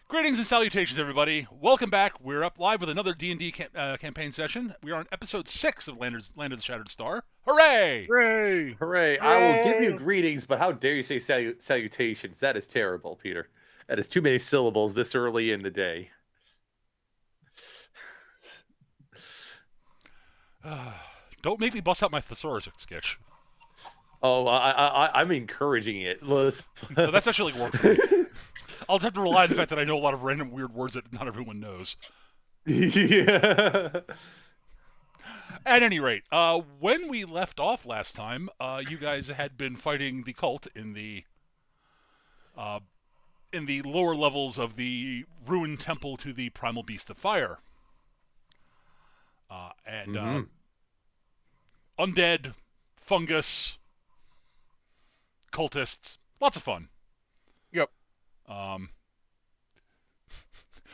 Greetings and salutations, everybody. Welcome back. We're up live with another D&D campaign session. We are on episode 6 of Land of the Shattered Star. Hooray! Hooray! Hooray! I will give you greetings, but how dare you say salutations? That is terrible, Peter. That is too many syllables this early in the day. Don't make me bust out my thesaurus sketch. Oh, I'm encouraging it. No, that's actually work for me. I'll just have to rely on the fact that I know a lot of random weird words that not everyone knows. Yeah. At any rate, when we left off last time, you guys had been fighting the cult in the lower levels of the ruined temple to the Primal Beast of Fire. Undead, fungus, cultists, lots of fun. Yep.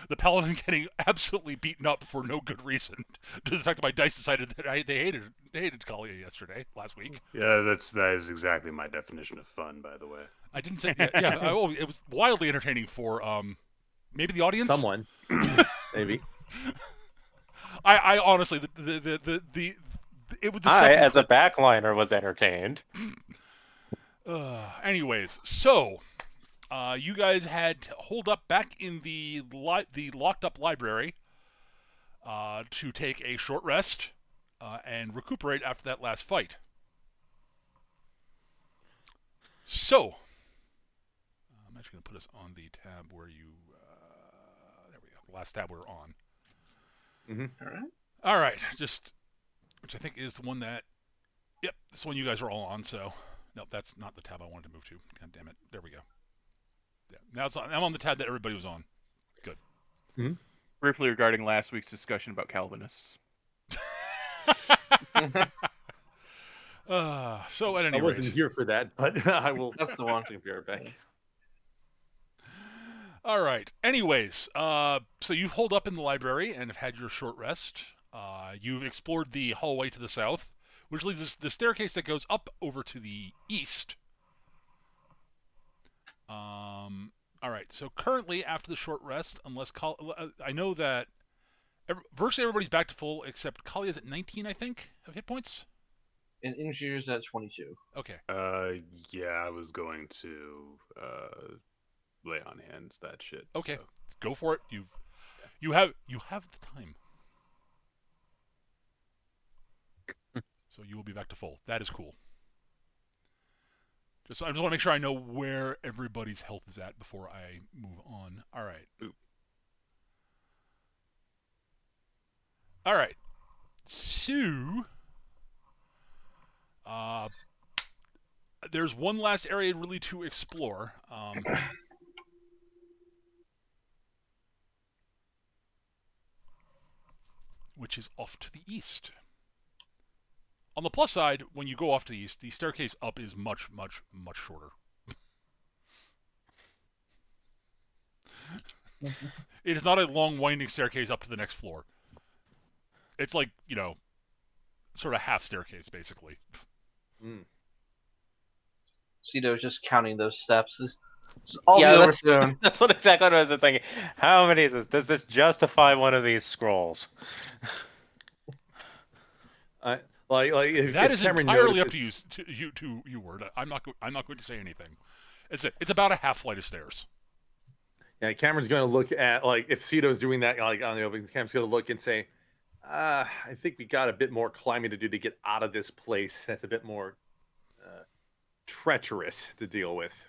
The paladin getting absolutely beaten up for no good reason, due to the fact that my dice decided that they hated Kalia last week. Yeah, that is exactly my definition of fun, by the way. I didn't say it was wildly entertaining for maybe the audience. Someone, maybe. I honestly it was the I, as a backliner, was entertained. Anyways, so you guys had holed up back in the locked up library to take a short rest and recuperate after that last fight. So I'm actually going to put us on the tab where you there we go, the last tab we're on. Mm-hmm. All right, which I think is the one that, yep, this one you guys are all on. So nope, that's not the tab I wanted to move to. God damn it! There we go. Yeah, now I'm on the tab that everybody was on. Good. Mm-hmm. Briefly regarding last week's discussion about Calvinists. So at any I wasn't rate, here for that, but I will. That's the one. Be right back. all right. Anyways, so you've holed up in the library and have had your short rest. You've explored the hallway to the south, which leads the staircase that goes up over to the east. All right. So currently, after the short rest, I know that virtually everybody's back to full except Kalia's at 19, I think, of hit points. And Injur's at 22. Okay. Yeah, I was going to lay on hands that shit. Okay. So. Go for it. You have the time. So you will be back to full. That is cool. I just want to make sure I know where everybody's health is at before I move on. All right. Oop. All right. So, there's one last area really to explore. Which is off to the east. On the plus side, when you go off to the east, the staircase up is much, much, much shorter. It is not a long, winding staircase up to the next floor. It's like, sort of half staircase, basically. Cito's just counting those steps. This all be over soon. That's exactly what I was thinking. How many is this? Does this justify one of these scrolls? That is entirely up to you, Word. I'm not going to say anything. It's about a half flight of stairs. Yeah, Cameron's going to look at if Cito's doing that on the opening. Cameron's going to look and say, "I think we got a bit more climbing to do to get out of this place. That's a bit more treacherous to deal with."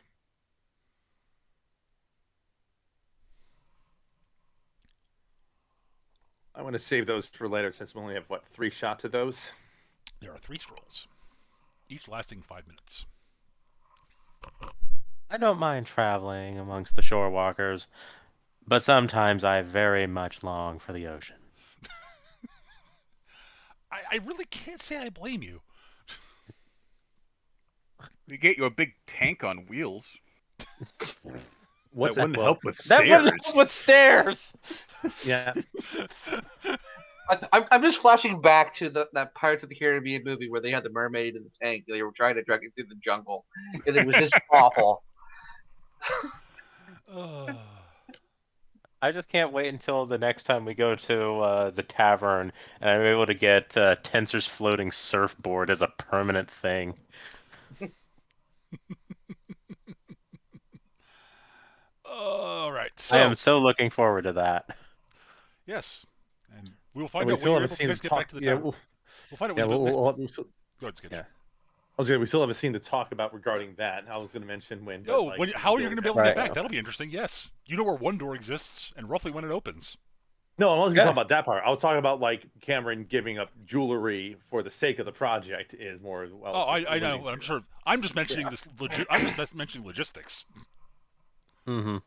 I want to save those for later since we only have 3 shots of those. There are 3 scrolls, each lasting 5 minutes. I don't mind traveling amongst the shore walkers, but sometimes I very much long for the ocean. I really can't say I blame you. We get you a big tank on wheels. That wouldn't help with That stairs. wouldn't help with stairs! Yeah. I'm just flashing back to that Pirates of the Caribbean movie where they had the mermaid in the tank. They were trying to drag it through the jungle, and it was just awful. I just can't wait until the next time we go to the tavern and I'm able to get Tensor's floating surfboard as a permanent thing. All right. I am So so looking forward to that. yes, and we'll And find we out when still you're haven't able to seen the guys get back talk. to the Yeah, tavern. We'll find out yeah. when you We'll go ahead, Sketch. yeah. We still haven't seen the talk about regarding that. I was going to mention when. Yo, But, when, like, how are you going to be able to Right. get back? That'll be interesting. Yes, you know where one door exists and roughly when it opens. No, I wasn't going to Yeah. talk about that part. I was talking about like Cameron giving up jewelry for the sake of the project is more. Well, Oh, I know. I'm sure. I'm just mentioning this. I'm just mentioning logistics. Mm-hmm.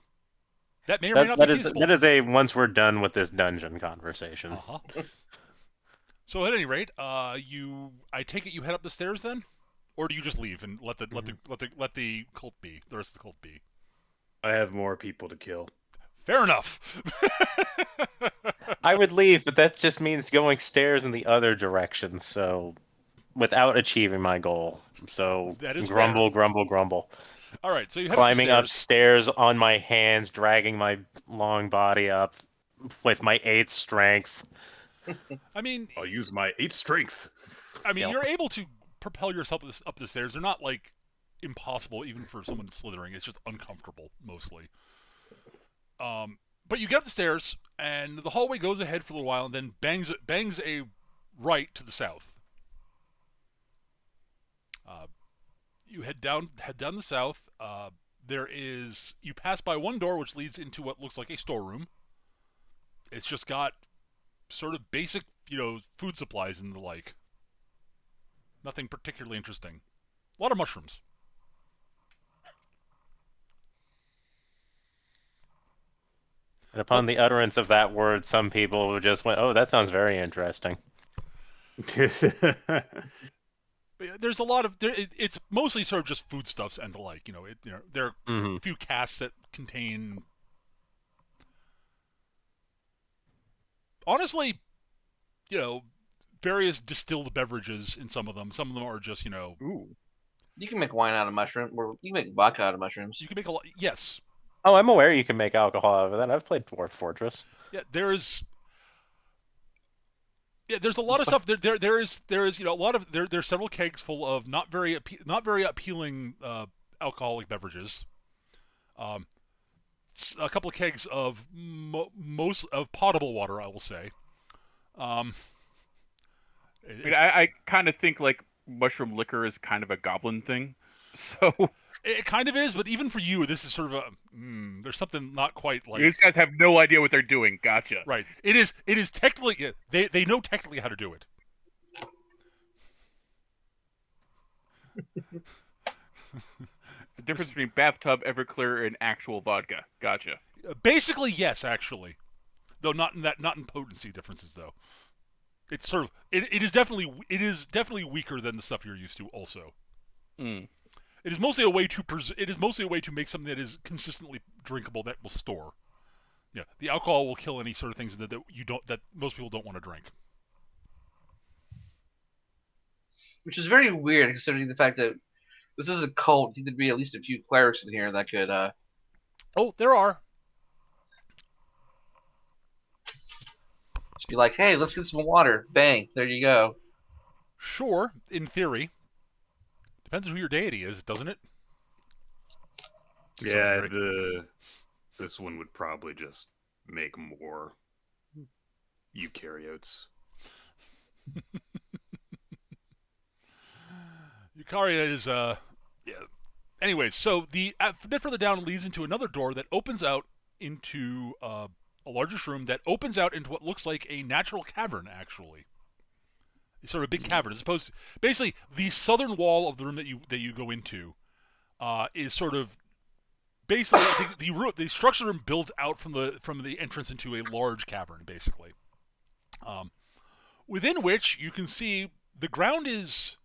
That may or may not be feasible. That is a once we're done with this dungeon conversation. Uh-huh. So at any rate, I take it you head up the stairs then, or do you just leave and let the cult be, the rest of the cult be? I have more people to kill. Fair enough. I would leave, but that just means going stairs in the other direction, so without achieving my goal. So That is grumble, grumble, grumble. All right, so you head Climbing up the stairs. upstairs on my hands, dragging my long body up with my 8 strength. I mean, I'll use my 8 strength. Yep. you're able to propel yourself up the stairs. They're not like impossible even for someone slithering. It's just uncomfortable mostly. But you get up the stairs, and the hallway goes ahead for a little while, and then bangs a right to the south. You head down the south. You pass by one door which leads into what looks like a storeroom. It's just got sort of basic, food supplies and the like. Nothing particularly interesting. A lot of mushrooms. And upon the utterance of that word, some people just went, "Oh, that sounds very interesting." But there's a lot of it's mostly sort of just foodstuffs and the like. There are Mm-hmm. a few casks that contain, honestly, various distilled beverages in some of them. Some of them are just, Ooh. You can make wine out of mushroom, or you can make vodka out of mushrooms. you can make a lot. Yes, Oh, I'm aware you can make alcohol out of that. I've played Dwarf Fortress. yeah. There's a lot of stuff. There is a lot of there's several kegs full of not very appealing alcoholic beverages. A couple of kegs of most of potable water, I will say. I mean, I kind of think like mushroom liquor is kind of a goblin thing. So It kind of is, but even for you, this is sort of there's something not quite like. these guys have no idea what they're doing. Gotcha. Right. It is technically, they know technically how to do it. The difference between bathtub, Everclear, and actual vodka. Gotcha. Basically, yes, actually, though not in potency differences though. It's sort of it is definitely weaker than the stuff you're used to. Also, Mm. it is mostly a way to make something that is consistently drinkable that will store. Yeah, the alcohol will kill any sort of things that most people don't want to drink. Which is very weird considering the fact that this is a cult. I think there'd be at least a few clerics in here that could Oh, there are. just be like, hey, let's get some water. Bang, there you go. Sure, in theory. Depends on who your deity is, doesn't it? To some Yeah, degree. this one would probably just make more eukaryotes. Eukarya is yeah. Anyways, so a bit further down leads into another door that opens out into a larger room that opens out into what looks like a natural cavern. Actually, it's sort of a big cavern. As opposed to, basically, the southern wall of the room that you go into is sort of basically the structure room builds out from the entrance into a large cavern, basically. Within which you can see the ground is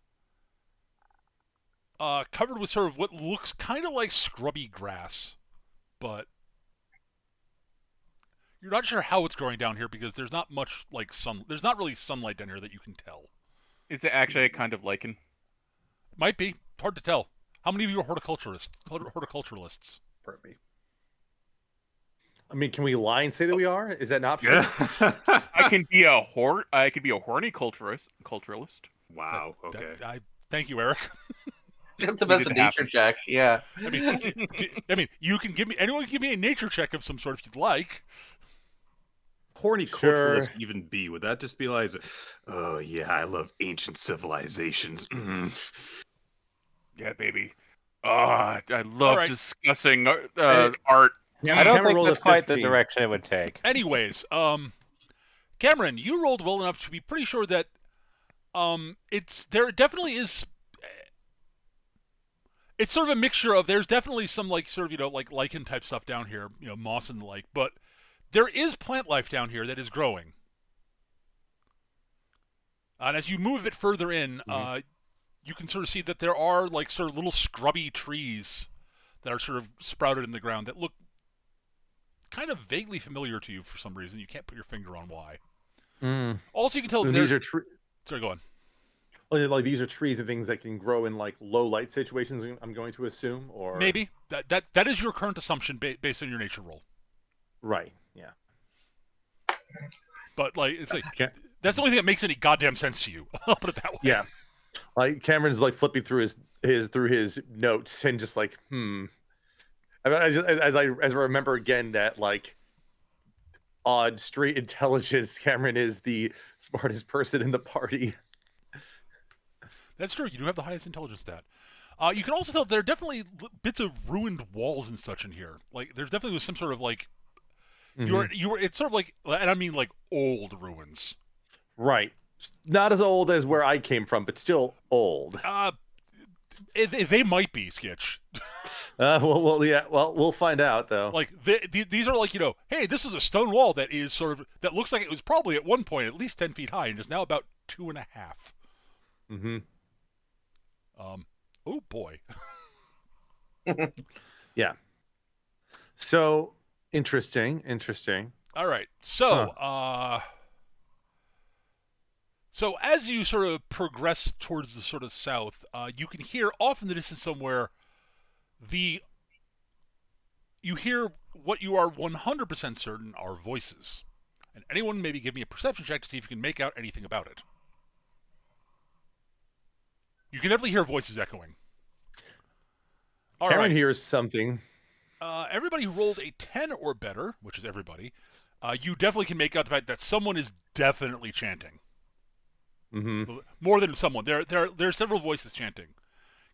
covered with sort of what looks kind of like scrubby grass, but you're not sure how it's growing down here because there's not much like sun. There's not really sunlight down here that you can tell. Is it actually a kind of lichen? Might be hard to tell. How many of you are horticulturists? I mean, can we lie and say that we are? Is that an option? Yeah. I can be a horny culturalist. Wow. Okay. Thank you, Eric. Just the We best did of nature happen. check. Yeah. I mean, you can give me anyone can give me a nature check of some sort if you'd like. Horny Sure. culturalist even be? Would that just be like, oh yeah, I love ancient civilizations. Yeah, baby. I love Alright. discussing art. I don't Cameron think rolled that's a quite the 15. direction it would take. Anyways, Cameron, you rolled well enough to be pretty sure that there definitely is. It's sort of a mixture of there's definitely some like sort of like lichen type stuff down here, moss and the like, but there is plant life down here that is growing. And as you move a bit further in, you can sort of see that there are like sort of little scrubby trees that are sort of sprouted in the ground that look kind of vaguely familiar to you for some reason. You can't put your finger on why. Also, you can tell And these are Sorry, go on. like these are trees and things that can grow in like low light situations. I'm going to assume, or Maybe that is your current assumption based on your nature roll. right, yeah. But like it's like Okay. that's the only thing that makes any goddamn sense to you. I'll put it that way. Yeah, like Cameron's like flipping through his notes and just like as I remember again that like odd street intelligence, Cameron is the smartest person in the party. That's true. You do have the highest intelligence stat. You can also tell there are definitely bits of ruined walls and such in here. Like there's definitely some sort of like you were it's sort of like, and I mean like old ruins. Right, not as old as where I came from, but still old. They might be, Skitch. Well, yeah. Well, we'll find out though. Like these are like hey, this is a stone wall that is sort of that looks like it was probably at one point at least 10 feet high and is now about 2.5. Mm-hmm. Oh boy. Yeah. So interesting. All right. So, so as you sort of progress towards the sort of south, you can hear off in the distance somewhere you hear what you are 100% certain are voices. And anyone maybe give me a perception check to see if you can make out anything about it. You can definitely hear voices echoing. All Karen right. hears something. Everybody who rolled a 10 or better, which is everybody, you definitely can make out the fact that someone is definitely chanting. Mm-hmm. More than someone. There are several voices chanting.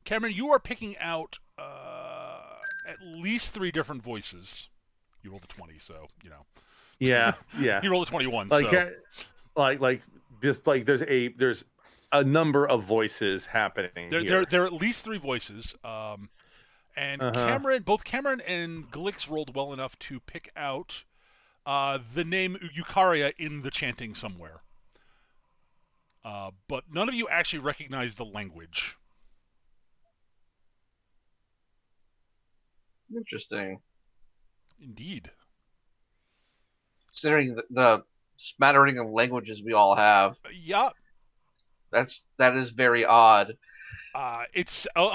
Cameron, you are picking out at least 3 different voices. You rolled a 20, so, Yeah. You rolled a 21, like, so. like just like there's a number of voices happening. There are at least 3 voices. And both Cameron and Glix rolled well enough to pick out the name Eukarya in the chanting somewhere. But none of you actually recognize the language. Interesting. Indeed. Considering the smattering of languages we all have, Yeah. that is very odd. I'll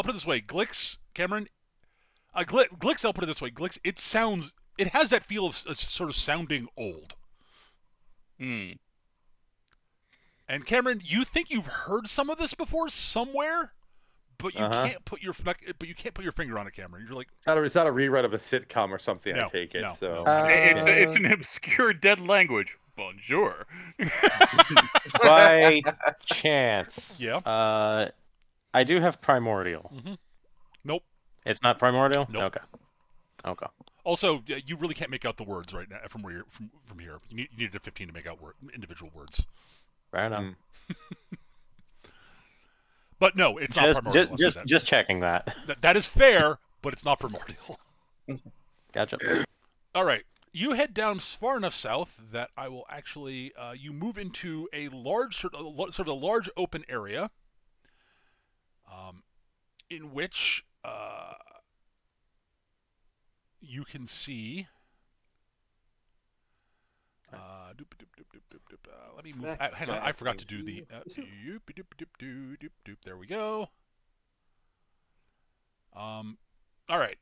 put it this way, Glix, Cameron. Glix, I'll put it this way, Glix. It has that feel of sort of sounding old. Hmm. And Cameron, you think you've heard some of this before somewhere, but you can't put your finger on it, Cameron. You're like, it's not a rewrite of a sitcom or something. No, I take it. no, So no. It's an obscure dead language. Bonjour. By chance. Yeah. I do have primordial. Mm-hmm. Nope. It's not primordial? Nope. Okay. Also, you really can't make out the words right now from where you're from here. You needed a 15 to make out individual words. Fair enough. But no, it's not primordial. Just checking that. That is fair, but it's not primordial. Gotcha. All right. You head down far enough south that I will actually you move into a large sort of a large open area, in which you can see. Let me move. Hang on, I forgot to do the. There we go. All right.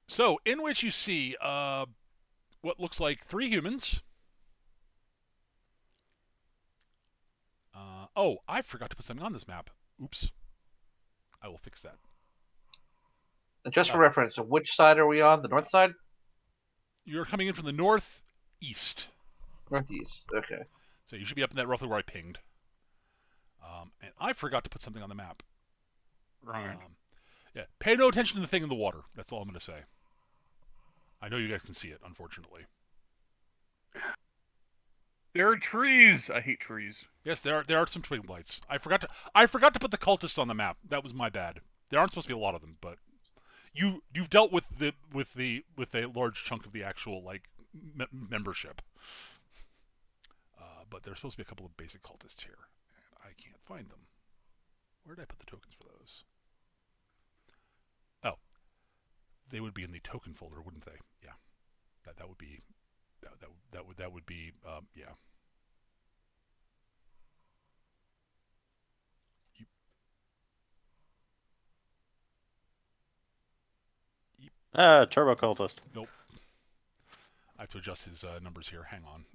So, in which you see, what looks like 3 humans. Oh, I forgot to put something on this map. Oops. I will fix that. And just for reference, which side are we on? The north side? You're coming in from the northeast. Northeast. Okay. So you should be up in that roughly where I pinged. And I forgot to put something on the map. Right. Yeah, pay no attention to the thing in the water. That's all I'm going to say. I know you guys can see it, unfortunately. There are trees. I hate trees. Yes, there are some Twig Blights. I forgot to put the cultists on the map. That was my bad. There aren't supposed to be a lot of them, but you've dealt with a large chunk of the actual membership. But there's supposed to be a couple of basic cultists here, and I can't find them. Where did I put the tokens for those? Oh, they would be in the token folder, wouldn't they? Yeah, that would be that would be yeah. Turbo cultist. Nope. I have to adjust his numbers here. Hang on.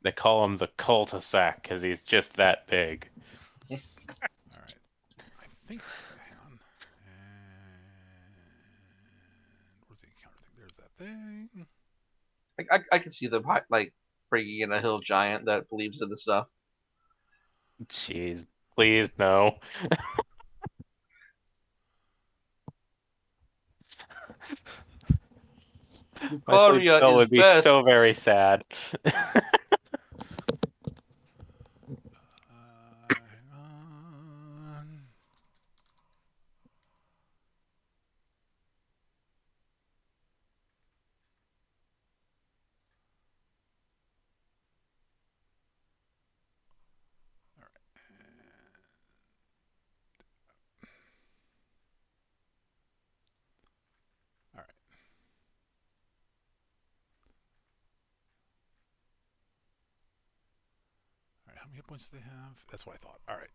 They call him the cul-de-sac because he's just that big. All right. I think. Hang on. And where's the encounter thing? There's that thing. I can see them bringing in a hill giant that believes in the stuff. Jeez, please no. My sleep Eukarya spell is would be best. so very sad. Hang on. How many hit points do they have? That's what I thought. All right.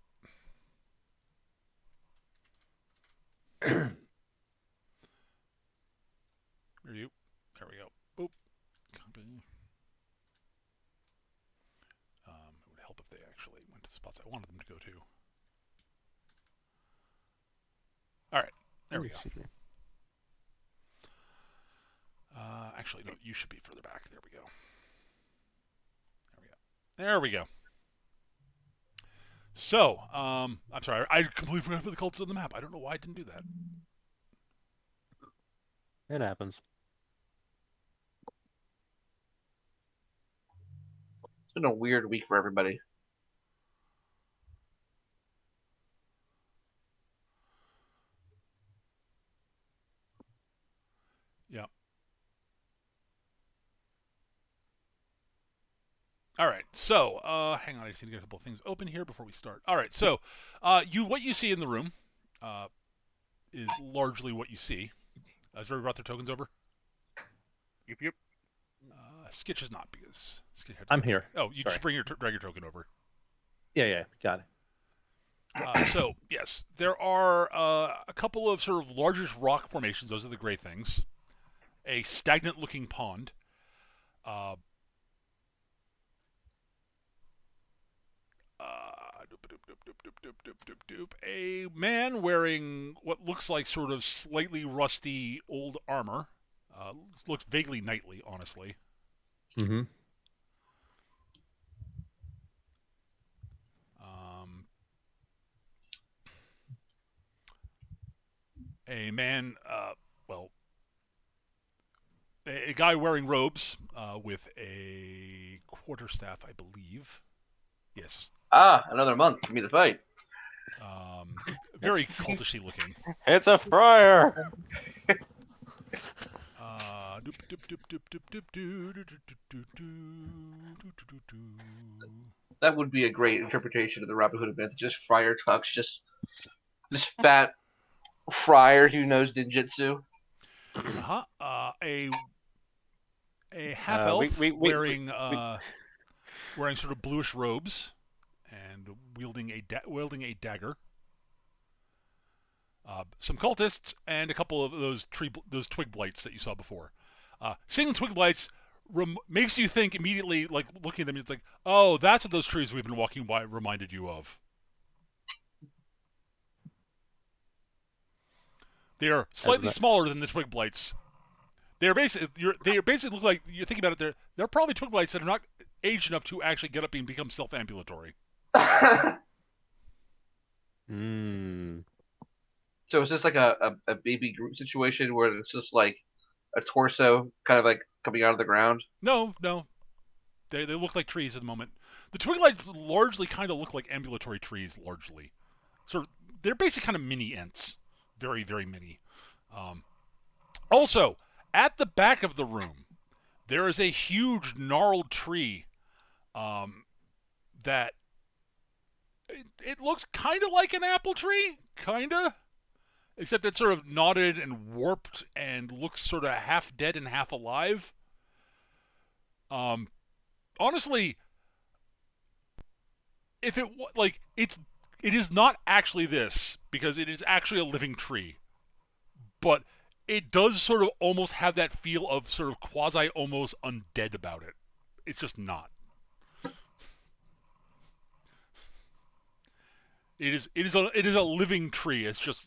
Review. There we go. Boop. Copy. It would help if they actually went to the spots I wanted them to go to. All right. There we go. Actually, no. You should be further back. There we go. There we go. So, I'm sorry. I completely forgot to put the cultists on the map. I don't know why I didn't do that. It happens. It's been a weird week for everybody. Yeah. All right, so hang on, I just need to get a couple of things open here before we start. All right, so what you see in the room is largely what you see. Has everybody brought their tokens over? Yep. Skitch is not because Skitch had I'm here. Oh, you Sorry. just drag your token over. Yeah, got it. So yes, there are a couple of sort of largest rock formations. Those are the gray things. A stagnant-looking pond. A man wearing what looks like sort of slightly rusty old armor. Looks vaguely knightly, honestly. Mm-hmm. A man, a guy wearing robes with a quarterstaff, I believe. Yes. Another monk for me to fight. Very cultishy looking. It's a friar. That would be a great interpretation of the Robin Hood event. Just Friar Tuck's just this fat friar who knows ninjutsu. A half elf wearing sort of bluish robes and wielding a dagger. some cultists, and a couple of those Twig Blights that you saw before. Seeing Twig Blights makes you think immediately, like looking at them, it's like, oh, that's what those trees we've been walking by reminded you of. They are slightly smaller than the Twig Blights. They basically look like, you think about it, they're probably Twig Blights that are not aged enough to actually get up and become self-ambulatory. So is this like a baby Groot situation where it's just like a torso kind of like coming out of the ground? No. They look like trees at the moment. The Twig Blights largely kind of look like ambulatory trees, largely. So they're basically kind of mini Ents. Very, very mini. Also, at the back of the room, there is a huge gnarled tree that it looks kind of like an apple tree, kind of. Except it's sort of knotted and warped and looks sort of half dead and half alive. Honestly, if it is not actually this, because it is actually a living tree, but it does sort of almost have that feel of sort of quasi almost undead about it. It's just not. It is a living tree. It's just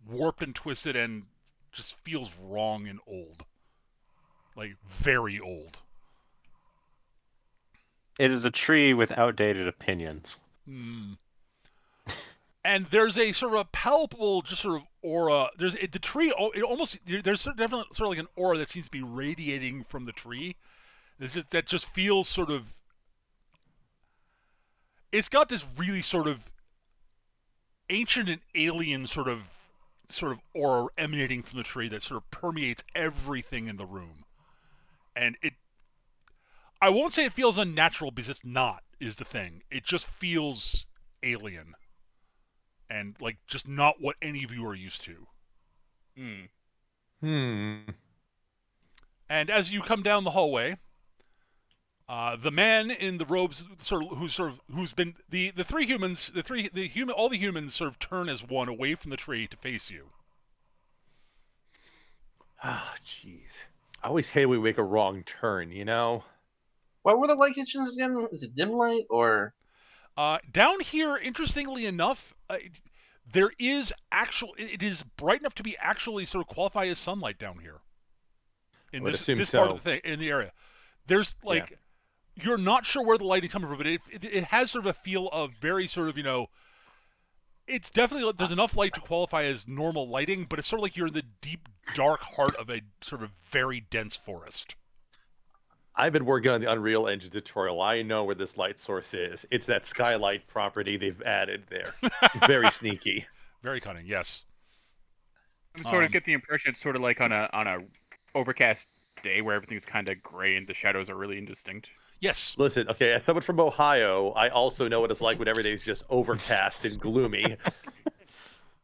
warped and twisted and just feels wrong and old. Like, very old. It is a tree with outdated opinions. And there's a sort of a palpable, just sort of aura. There's the tree. There's definitely sort of like an aura that seems to be radiating from the tree. That just feels sort of. It's got this really sort of ancient and alien sort of aura emanating from the tree that sort of permeates everything in the room, and I won't say it feels unnatural because it's not. Is the thing. It just feels alien. And, like, just not what any of you are used to. And as you come down the hallway, the man in the robes, who's been the three humans, all the humans sort of turn as one away from the tree to face you. Oh, jeez. I always hate when we make a wrong turn, you know? What were the light kitchens again? Is it dim light or? Down here, interestingly enough, there is it is bright enough to be actually sort of qualify as sunlight down here. In this part of the thing, in the area. There's you're not sure where the lighting's coming from, but it has sort of a feel of very sort of, it's definitely, there's enough light to qualify as normal lighting, but it's sort of like you're in the deep, dark heart of a sort of very dense forest. I've been working on the Unreal Engine tutorial. I know where this light source is. It's that skylight property they've added there. Very sneaky. Very cunning, yes. I sort of get the impression it's sort of like on a overcast day where everything's kind of gray and the shadows are really indistinct. Yes. Listen, okay, as someone from Ohio, I also know what it's like when every day is just overcast and gloomy.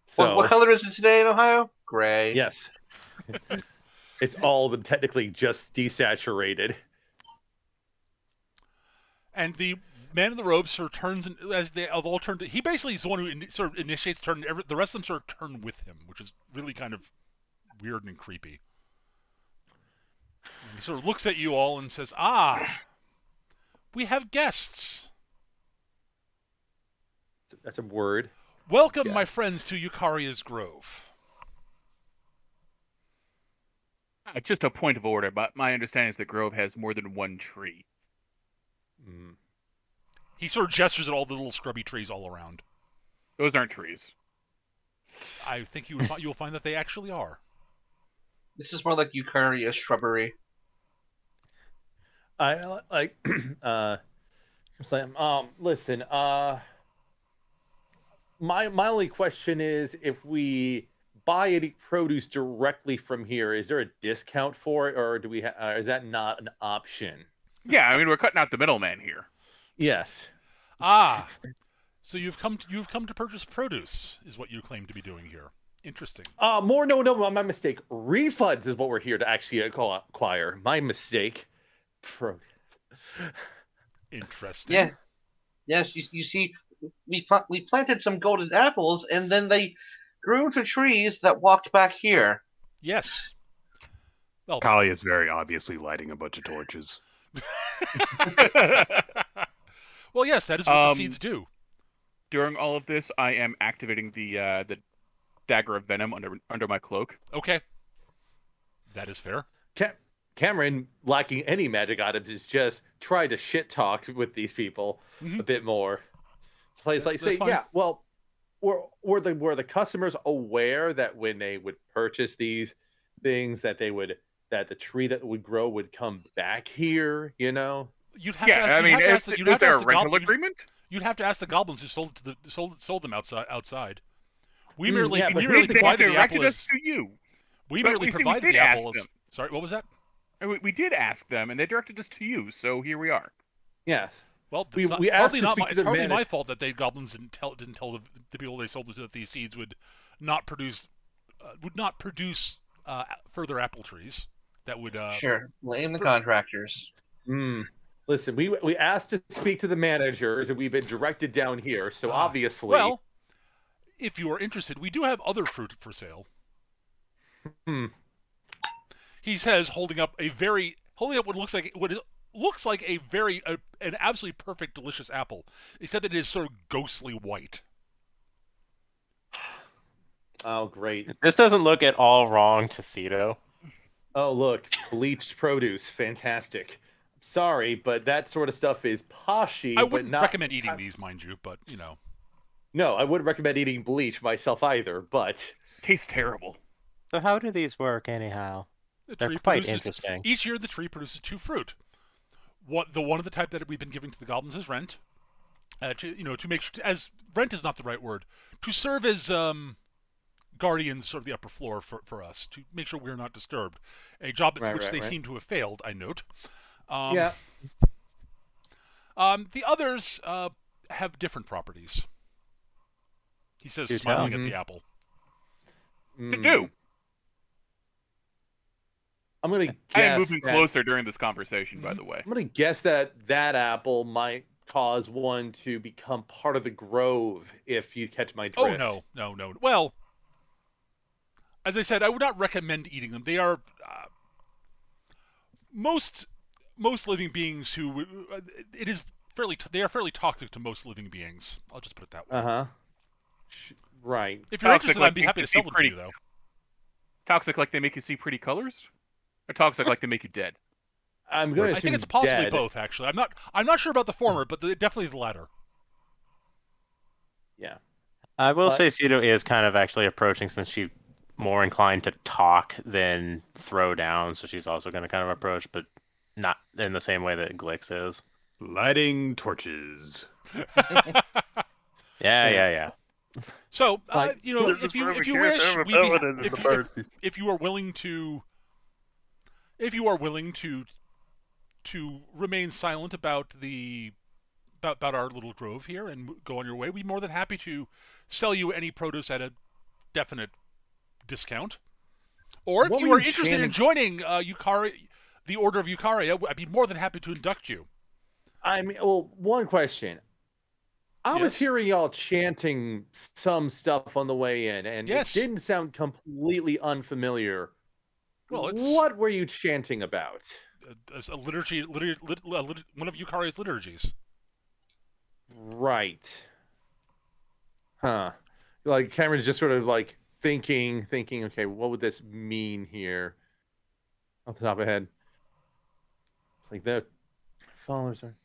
So, what color is it today in Ohio? Gray. Yes. It's all technically just desaturated. And the man in the robes sort of turns, as they have all turned. He basically is the one who sort of initiates turn. The rest of them sort of turn with him, which is really kind of weird and creepy. And he sort of looks at you all and says, we have guests. That's a word. Welcome, Guests. my friends, to Eukarya's Grove. Just a point of order, but my understanding is the Grove has more than one tree. He sort of gestures at all the little scrubby trees all around. Those aren't trees. I think you will find that they actually are. This is more like Eukarya shrubbery. I like. Listen. My only question is, if we buy any produce directly from here, is there a discount for it, or do we? Is that not an option? Yeah, I mean, we're cutting out the middleman here. Yes. So you've come to purchase produce, is what you claim to be doing here. Interesting. No, my mistake. Refunds is what we're here to actually acquire. My mistake. Interesting. Yeah. Yes, you see, we planted some golden apples, and then they grew to trees that walked back here. Yes. Well, Kali is very obviously lighting a bunch of torches. well, yes, that is what the seeds do. During all of this, I am activating the dagger of venom under my cloak. Okay. That is fair. Cameron, lacking any magic items, is just trying to shit talk with these people a bit more. So it's like, say, fine. yeah, well, were the customers aware that when they would purchase these things that the tree that would grow would come back here? You know? You'd have to ask. Is there a rental agreement? You'd have to ask the goblins who sold them outside. We Mm, merely yeah, but we merely They provided the directed apple us as to you. we But merely we provided did the ask apple as. them. Sorry, what was that? We did ask them, and they directed us to you. So here we are. Yes. Well, We it's asked hardly to not speak my, to it's the hardly my manager. fault that the goblins didn't tell the people they sold them to that these seeds would not produce further apple trees that would. Sure, blame the contractors. Listen, we asked to speak to the managers, and we've been directed down here. So obviously, Well, if you are interested, we do have other fruit for sale. He says, holding up what looks like an absolutely perfect, delicious apple, except that it is sort of ghostly white. oh great. This doesn't look at all wrong to Cito. Oh, look, bleached produce, fantastic. Sorry, but that sort of stuff is poshy. I but wouldn't not... recommend eating these, mind you, but you know. No, I wouldn't recommend eating bleach myself either. But Tastes terrible. So how do these work anyhow? They're quite produces, interesting. Each year, the tree produces 2 fruit. The one of the type that we've been giving to the goblins is rent. To make sure, as rent is not the right word, to serve as guardians of the upper floor for us, to make sure we're not disturbed. A job at which they seem to have failed, I note. yeah. The others have different properties. He says, smiling at the apple. To do. I'm gonna guess I am moving that, closer during this conversation, by the way. I'm gonna guess that apple might cause one to become part of the grove. If you catch my drift. Oh no. Well, as I said, I would not recommend eating them. They are most living beings who they are fairly toxic to most living beings. I'll just put it that way. Right. If you're Toxic, interested, like I'd be you happy can to see sell them to pretty- you, though. Toxic like they make you see pretty colors? Or toxic like they make you dead? I'm gonna. I think assume it's possibly dead. both. Actually, I'm not sure about the former, but definitely the latter. Yeah. I will But- say Cito is kind of actually approaching, since she's more inclined to talk than throw down, so she's also going to kind of approach, but not in the same way that Glix is. Lighting torches. Yeah. So, Like, if you wish, if you are willing to remain silent about about our little grove here and go on your way, we'd be more than happy to sell you any produce at a definite discount. Or if What you were are you interested in joining Eukarya, the Order of Eukarya, I'd be more than happy to induct you. I mean, well, one question. I was Yes? hearing y'all chanting some stuff on the way in, and Yes. it didn't sound completely unfamiliar. Well, it's What were you chanting about? a liturgy, one of Eukarya's liturgies. Right. Huh. Like Cameron's just sort of like thinking, okay, what would this mean here? Off the top of my head. It's like the followers are.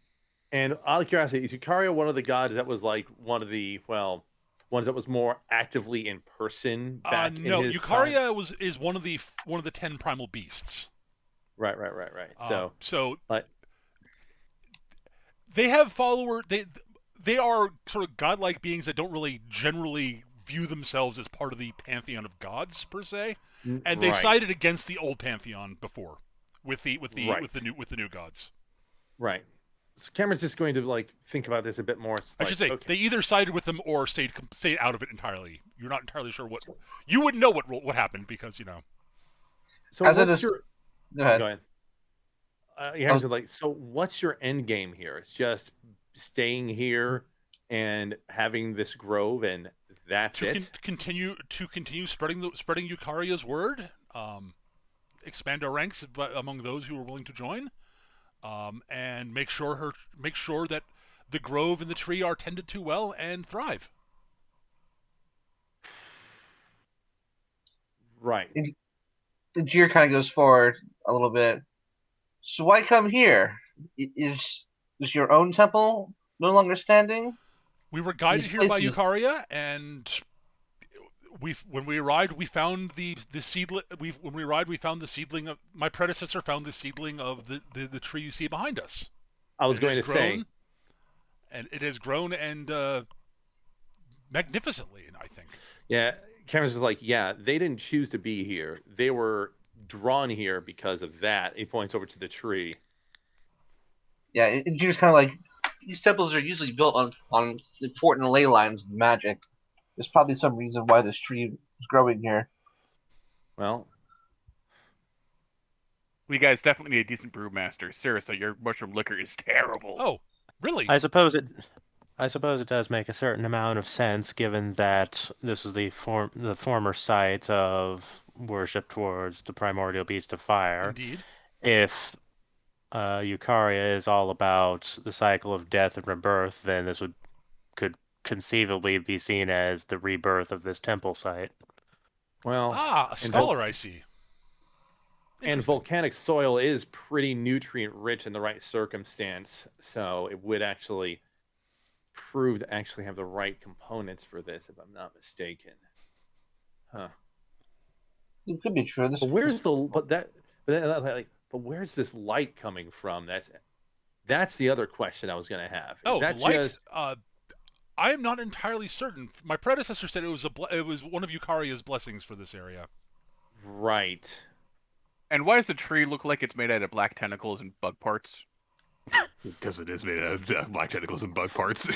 And out of curiosity, is Eukarya one of the gods that was like one of the ones that was more actively in person back in no, his Eukarya time? is one of the 10 primal beasts. Right. So but they have followers. They are sort of godlike beings that don't really generally view themselves as part of the pantheon of gods per se, and they right. sided against the old pantheon before with the new gods. Right. So Cameron's just going to like think about this a bit more. I should say they either sided with them or stayed out of it entirely. You're not entirely sure what you wouldn't know what happened because you know. So As it what's is- your Go ahead. Go ahead. Like, so what's your end game here? It's just staying here and having this grove, and That's it. Continue spreading Eukarya's word. Expand our ranks among those who are willing to join, and make sure that the grove and the tree are tended to well and thrive. Right. The Jir kind of goes forward a little bit. So why come here? Is your own temple no longer standing? We were guided These here by places- Eukarya, and when we arrived, we found the seedling. When we arrived, we found the seedling of my predecessor found the seedling of the tree you see behind us. I was It going to has say, grown, and it has grown and magnificently, I think. yeah, Cameron's just like, yeah, they didn't choose to be here. They were drawn here because of that. He points over to the tree. Yeah, Jir's kind of like, these temples are usually built on important ley lines of magic. There's probably some reason why this tree is growing here. Well, We guys definitely need a decent brewmaster. Seriously, your mushroom liquor is terrible. Oh, really? I suppose it does make a certain amount of sense, given that this is the former site of worship towards the primordial beast of fire. Indeed. If Eukarya is all about the cycle of death and rebirth, then this could conceivably be seen as the rebirth of this temple site. well, A scholar, I see. and Interesting. volcanic soil is pretty nutrient rich in the right circumstance, so it would actually prove to actually have the right components for this, if I'm not mistaken. Huh. It could be true. But where's but where's this light coming from? That's the other question I was going to have. Is Oh, that the light. just I am not entirely certain. My predecessor said it was one of Eukarya's blessings for this area. right? And why does the tree look like it's made out of black tentacles and bug parts? Because it is made out of black tentacles and bug parts.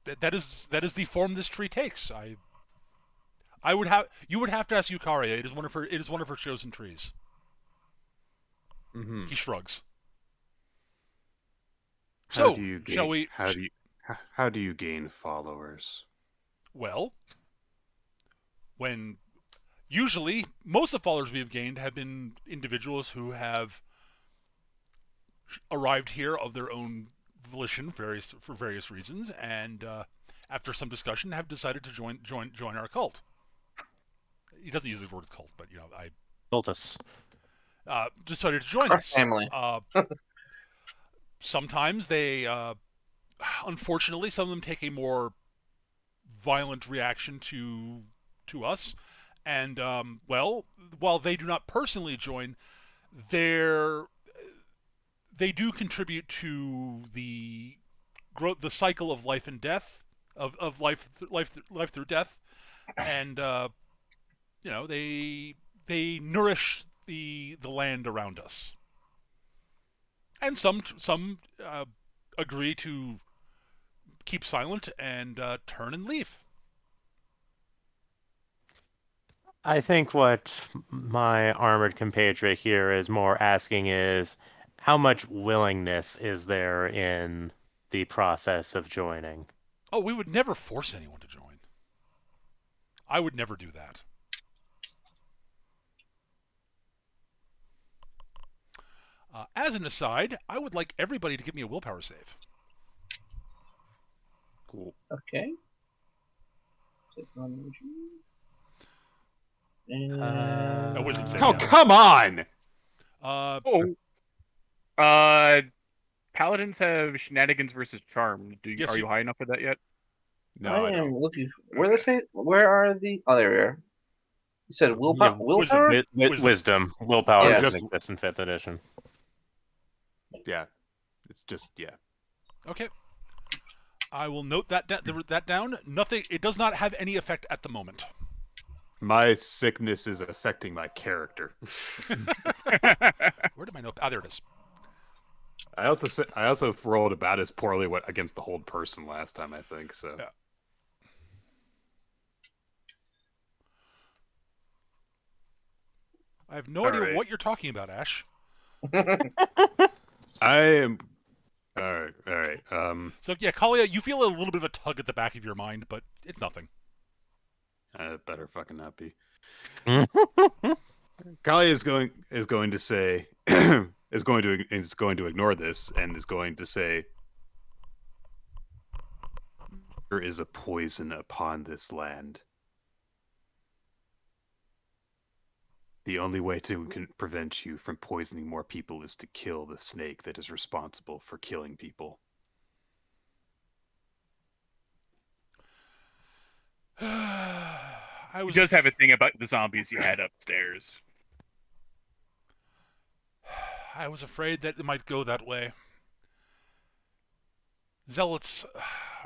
That is the form this tree takes. You would have to ask Eukarya. It is one of her chosen trees. Mm-hmm. He shrugs. How So, do you gain, shall we? How do you gain followers? Well, when usually most of the followers we have gained have been individuals who have arrived here of their own volition, for various reasons, and after some discussion, have decided to join our cult. He doesn't use the word cult, but I Cultus. decided to join Our us. family. Sometimes they, unfortunately, some of them take a more violent reaction to us, and well, while they do not personally join, they do contribute to the growth, the cycle of life and death, of life through death, and they nourish the land around us. And some agree to keep silent and turn and leave. I think what my armored compatriot here is more asking is, how much willingness is there in the process of joining? Oh, we would never force anyone to join. I would never do that. As an aside, I would like everybody to give me a willpower save. Cool. Okay. Take on energy. A wisdom save. Oh, yeah. come on! Paladins have shenanigans versus charm. Yes, Are you high enough for that yet? No, I I don't. am looking. Where are the? Oh, there we are. You said willpower. Yeah, Willpower. Wisdom. Willpower Yeah. doesn't exist in 5th edition. Yeah, it's just Okay. I will note that down. Nothing. It does not have any effect at the moment. My sickness is affecting my character. Where did my note? Ah, there it is. I also rolled about as poorly against the hold person last time, I think. So Yeah. I have no idea right. what you're talking about, Ash. I am All right. So yeah, Kalia, you feel a little bit of a tug at the back of your mind, but it's nothing. Better fucking not be. Kali is going to say is going to ignore this and is going to say there is a poison upon this land. The only way to prevent you from poisoning more people is to kill the snake that is responsible for killing people. He does have a thing about the zombies you had upstairs. I was afraid that it might go that way. Zealots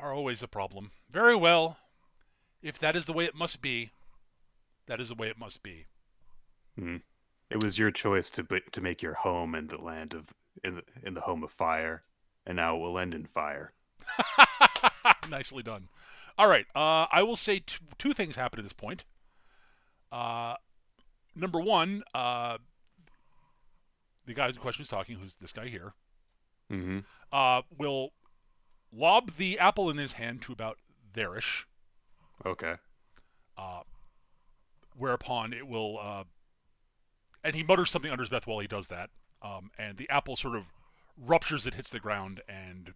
are always a problem. Very well. If that is the way it must be, that is the way it must be. It was your choice to make your home in the land of in the home of fire, and now it will end in fire. Nicely done. All right. I will say two things happen at this point. Number one, the guy in question who's talking, who's this guy here, will lob the apple in his hand to about there-ish. Okay. Whereupon it will, and he mutters something under his breath while he does that, and the apple sort of ruptures, it hits the ground, and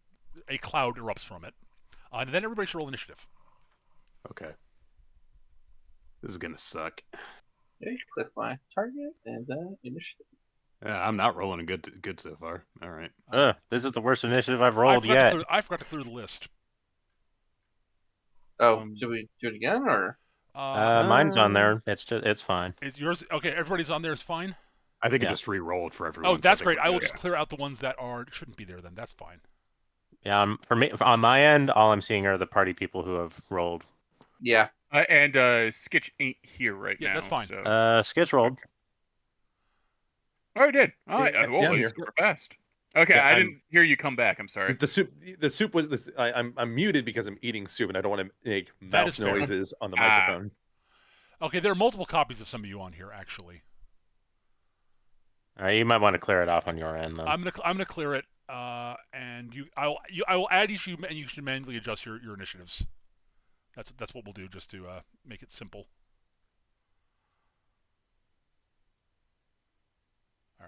a cloud erupts from it. And then everybody should roll initiative. Okay. This is gonna suck. Yeah, you click my target and then initiative. Yeah, I'm not rolling good so far. All right. This is the worst initiative I've rolled yet. I forgot to clear the list. Oh, should we do it again or? Mine's on there. It's fine. Is yours okay? Everybody's on there is fine. I think Yeah. it just re-rolled for everyone. Oh, that's so great. I will just clear out the ones that shouldn't be there. Then that's fine. Yeah, for me, on my end, all I'm seeing are the party people who have rolled. Yeah. And Skitch ain't here right now. Yeah, that's fine. So. Skitch rolled. Oh, I did. Oh, Yeah, I I'm you here. scored fast. Okay, Yeah, I didn't hear you come back. I'm sorry. The soup was. I'm muted because I'm eating soup and I don't want to make That mouth is fair. noises on the microphone. Okay, there are multiple copies of some of you on here actually. All right, you might want to clear it off on your end, though. I'm gonna clear it, and I will add each of you, and you should manually adjust your initiatives. That's what we'll do, just to make it simple. All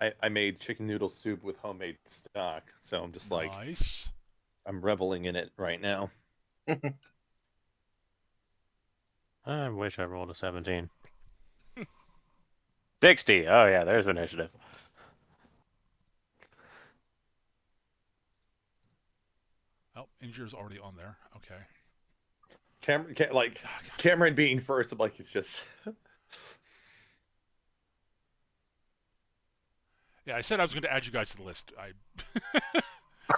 right. I made chicken noodle soup with homemade stock, so I'm just like Nice. I'm reveling in it right now. I wish I rolled a 17. 60. Oh yeah, there's initiative. Oh, Injur's already on there. Okay. Cameron being first, I'm like, it's just. Yeah, I said I was going to add you guys to the list.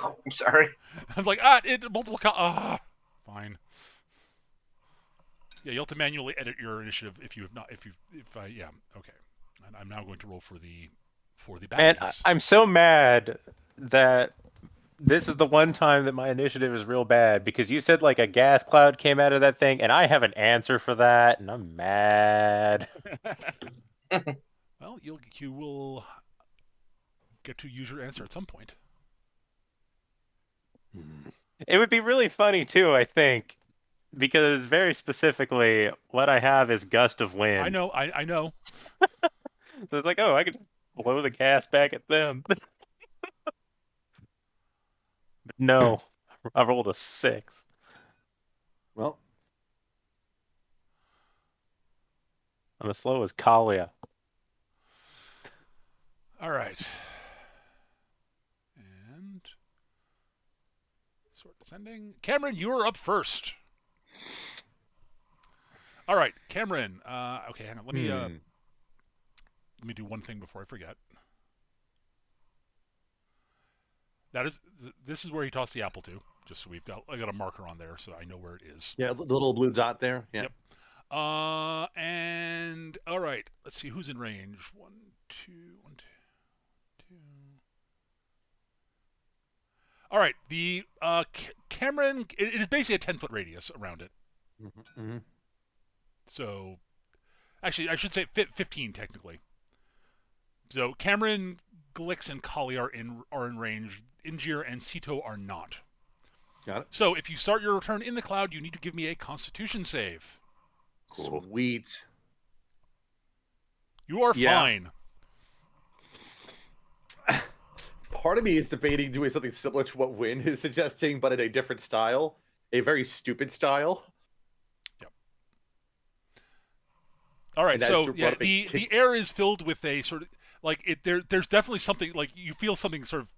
Oh, I'm sorry. I was like, multiple. Fine. Yeah, you'll have to manually edit your initiative if you have not. Yeah, okay. And I'm now going to roll for the Man, baddies. I'm so mad that this is the one time that my initiative is real bad, because you said like a gas cloud came out of that thing, and I have an answer for that, and I'm mad. Well, you will get to use your answer at some point. It would be really funny too, I think, because very specifically, what I have is gust of wind. I know. I know. So it's like, oh, I could just blow the gas back at them. But no, I rolled a 6. Well, I'm as slow as Kalia. All right. And sort descending. Cameron, you are up first. All right, Cameron. Okay, hang on. Let me do one thing before I forget. This is where he tossed the apple to. Just so I got a marker on there, so I know where it is. yeah, the little blue dot there. Yeah. Yep. And all right, let's see who's in range. 1, 2, 1, 2, 2. All right, the Cameron. It is basically a 10-foot radius around it. Mm-hmm. So, actually, I should say 15 technically. So Cameron, Glix, and Kali are in range. Ingir and Sito are not. Got it. So if you start your turn in the cloud, you need to give me a Constitution save. Cool. Sweet. You are Yeah. fine. Part of me is debating doing something similar to what Wynn is suggesting, but in a different style. A very stupid style. All right, And that's so sort of yeah, what they the air is filled with a sort of like it. There's definitely something like you feel something sort of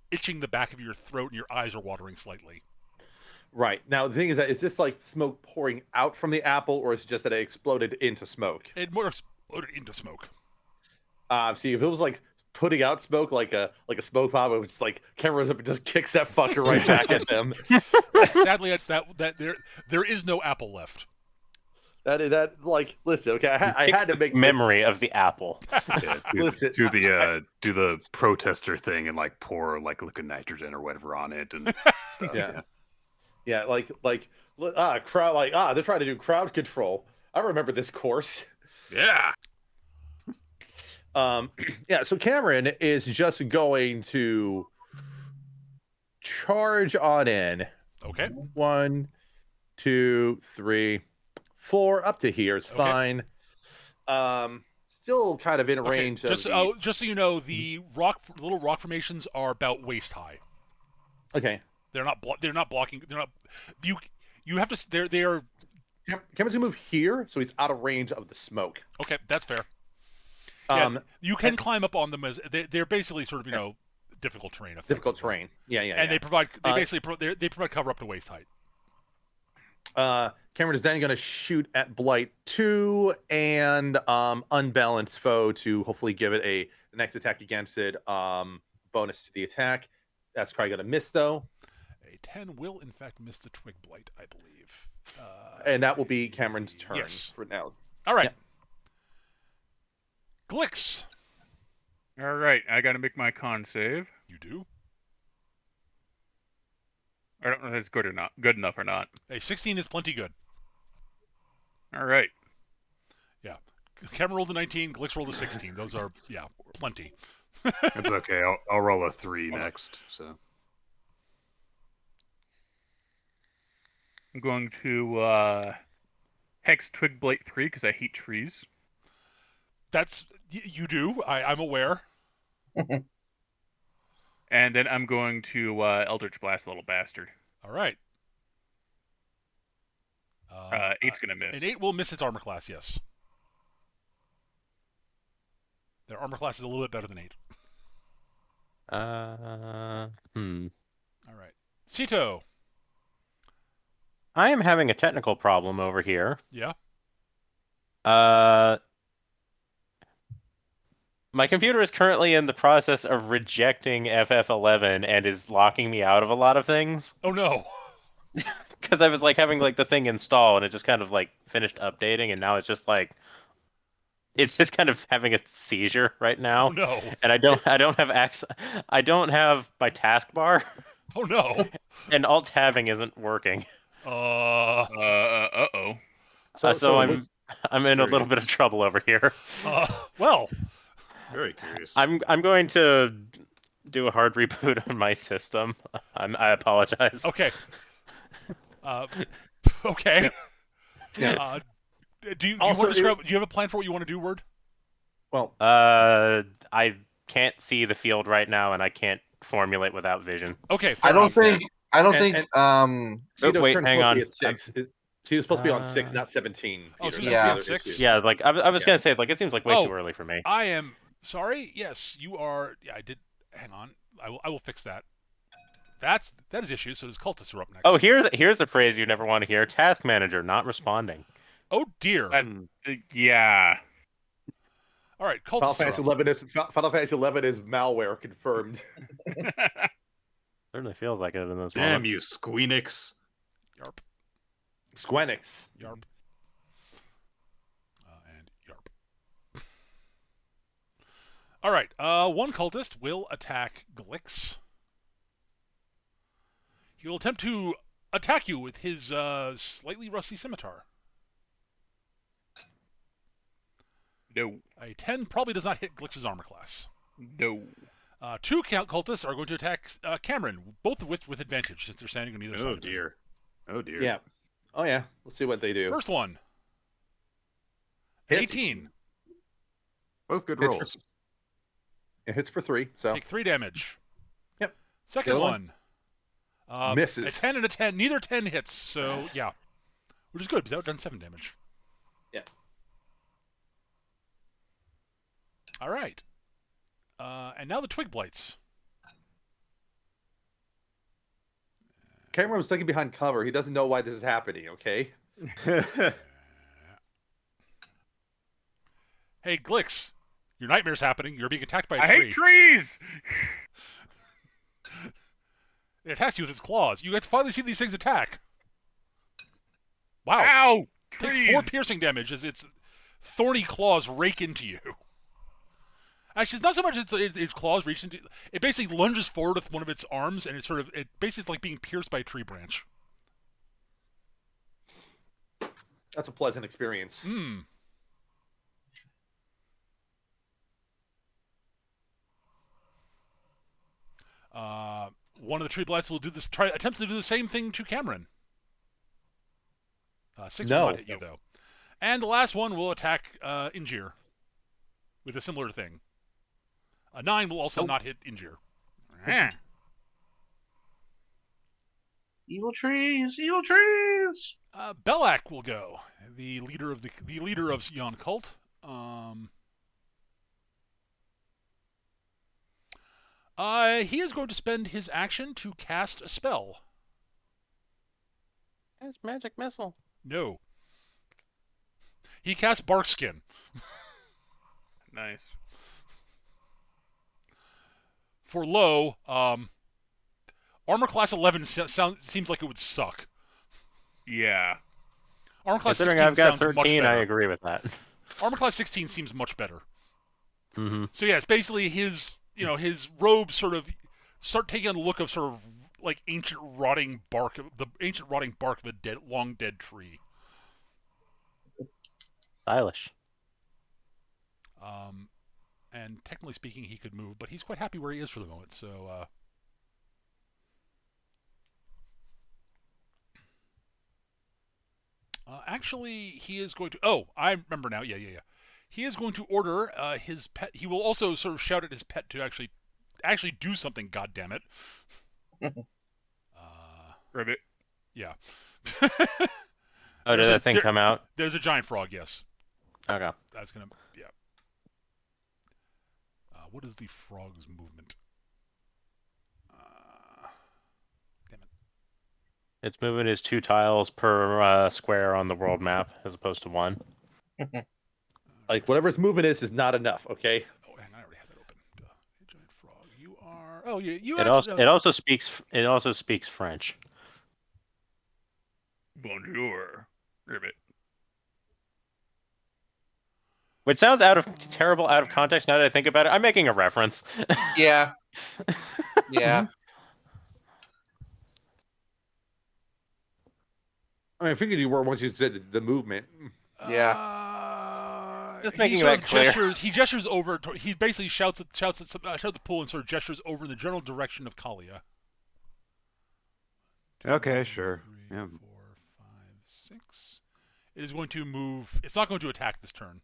itching the back of your throat, and your eyes are watering slightly. Right. Now, the thing is that, is this like smoke pouring out from the apple, or is it just that it exploded into smoke? It more exploded into smoke. See, if it was like putting out smoke like a smoke pop, it was just like cameras up and just kicks that fucker right back at them. Sadly, that there is no apple left. That like, listen, okay, I had to make memory of the apple. Yeah, Listen, do the protester thing and like pour like liquid nitrogen or whatever on it and stuff. Yeah, crowd, they're trying to do crowd control. I remember this course. Yeah. Yeah, so Cameron is just going to charge on in. Okay. 1, 2, 3, 4, up to here is Okay. fine. Still kind of in Okay, range of just so you know, the little rock formations are about waist high. Okay. They're not blocking. They're not. You have to. They are. Cameron's gonna move here, so he's out of range of the smoke. Okay, that's fair. Yeah, you can climb up on them as they're basically sort of difficult terrain. Difficult terrain. Yeah. And they provide they provide cover up to waist height. Cameron is then going to shoot at Blight 2 and unbalanced foe to hopefully give it the next attack against it bonus to the attack. That's probably going to miss though. A 10 will in fact miss the Twig Blight, I believe. And that will be Cameron's turn for now. All right. Glix. All right, I got to make my con save. You do. I don't know if that's good enough or not. A 16 is plenty good. All right. Yeah. Cameron rolled a 19, Glix rolled a 16. Those are, plenty. That's okay. I'll roll a 3 next. So I'm going to hex Twig Blight 3 because I hate trees. You do. I'm aware. And then I'm going to Eldritch Blast the little bastard. All right. 8's going to miss. An 8 will miss its armor class, yes. Their armor class is a little bit better than 8. All right. Sito. I am having a technical problem over here. Yeah. My computer is currently in the process of rejecting FF11 and is locking me out of a lot of things. Oh no. Because I was like having like the thing installed and it just kind of like finished updating and now it's just like it's just kind of having a seizure right now. Oh no. And I don't have access. I don't have my taskbar. Oh no. And alt tabbing isn't working. Uh-oh. So I'm in a little bit of trouble over here. Well. very curious. I'm going to do a hard reboot on my system. I apologize. Okay. Okay. Yeah. Do you want to describe? Do you have a plan for what you want to do, Word? Well, I can't see the field right now, and I can't formulate without vision. Okay. I don't think. Cito's wait, turn hang supposed to on. be at 6. He was supposed to be on 6, not 17. Oh, so Peter. you Yeah. have to be at 6? Yeah, like I was gonna say, like it seems like way too early for me. I am sorry. Yes, you are. Yeah, I did. Hang on. I will fix that. That is issue. So his cultists are up next. Oh, here's a phrase you never want to hear: task manager not responding. Oh dear. Yeah. All right. Final Cultists are up. Fantasy 11 is malware confirmed. Certainly feels like it in those Damn moments. you, Squeenix. Yarp. Squenix. Yarp. And Yarp. All right. One cultist will attack Glix. He will attempt to attack you with his slightly rusty scimitar. No. A 10 probably does not hit Glix's armor class. No. Two cultists are going to attack Cameron, both with advantage since they're standing on either side. Oh of him. dear. Oh dear. Yeah. Oh yeah. Let's see what they do. First one. Hits. 18. Both good Hits rolls. It hits for 3. So Take 3 damage. Yep. Second The other one. misses. A 10 and a 10. Neither 10 hits. So yeah, which is good because that would have done 7 damage. Yeah. All right. And now the Twig Blights. Cameron was looking behind cover. He doesn't know why this is happening. Okay. Hey, Glix, your nightmare's happening. You're being attacked by a I tree. hate trees. It attacks you with its claws. You get to finally see these things attack. Wow. Ow! Take Trees. 4 piercing damage as its thorny claws rake into you. Actually, it's not so much its claws reach into. It basically lunges forward with one of its arms, and it basically is like being pierced by a tree branch. That's a pleasant experience. Hmm. One of the Tree Blights will attempt to do the same thing to Cameron. 6 will not hit you, though. And the last one will attack Injir with a similar thing. A 9 will also not hit Injir. Evil trees, evil trees. Belak will go, the leader of Yon Cult. He is going to spend his action to cast a spell. It's magic missile. No. He casts Barkskin. Nice. For low, armor class 11 seems like it would suck. Yeah. Armor class Considering 16 I've got sounds much 13, better. I agree with that. Armor class 16 seems much better. Mm-hmm. So yeah, it's basically his robes sort of start taking on the look of sort of like ancient rotting bark of a long dead tree. Stylish. And technically speaking, he could move, but he's quite happy where he is for the moment. So, actually, he is going to. Oh, I remember now. Yeah. He is going to order his pet. He will also sort of shout at his pet to actually do something. God damn it! Ribbit. Yeah. Oh, did that thing come out? There's a giant frog. Yes. Okay. That's gonna. Yeah. What is the frog's movement? Damn it. Its movement is 2 tiles per square on the world map, as opposed to 1. Like whatever its movement is not enough. Okay. Oh, hang on, I already had that open. Hey, giant frog. You are. Oh, you. It also speaks French. Bonjour. Ribbit. Which sounds terrible out of context now that I think about it. I'm making a reference. Yeah. Yeah. I mean, I figured you were once you said the movement. Yeah. Just He making sort that of clear. gestures. He gestures over. He basically shouts at the pool and sort of gestures over in the general direction of Kalia. Okay, sure. 3, Yeah. 4, 5, 6. It is going to move. It's not going to attack this turn.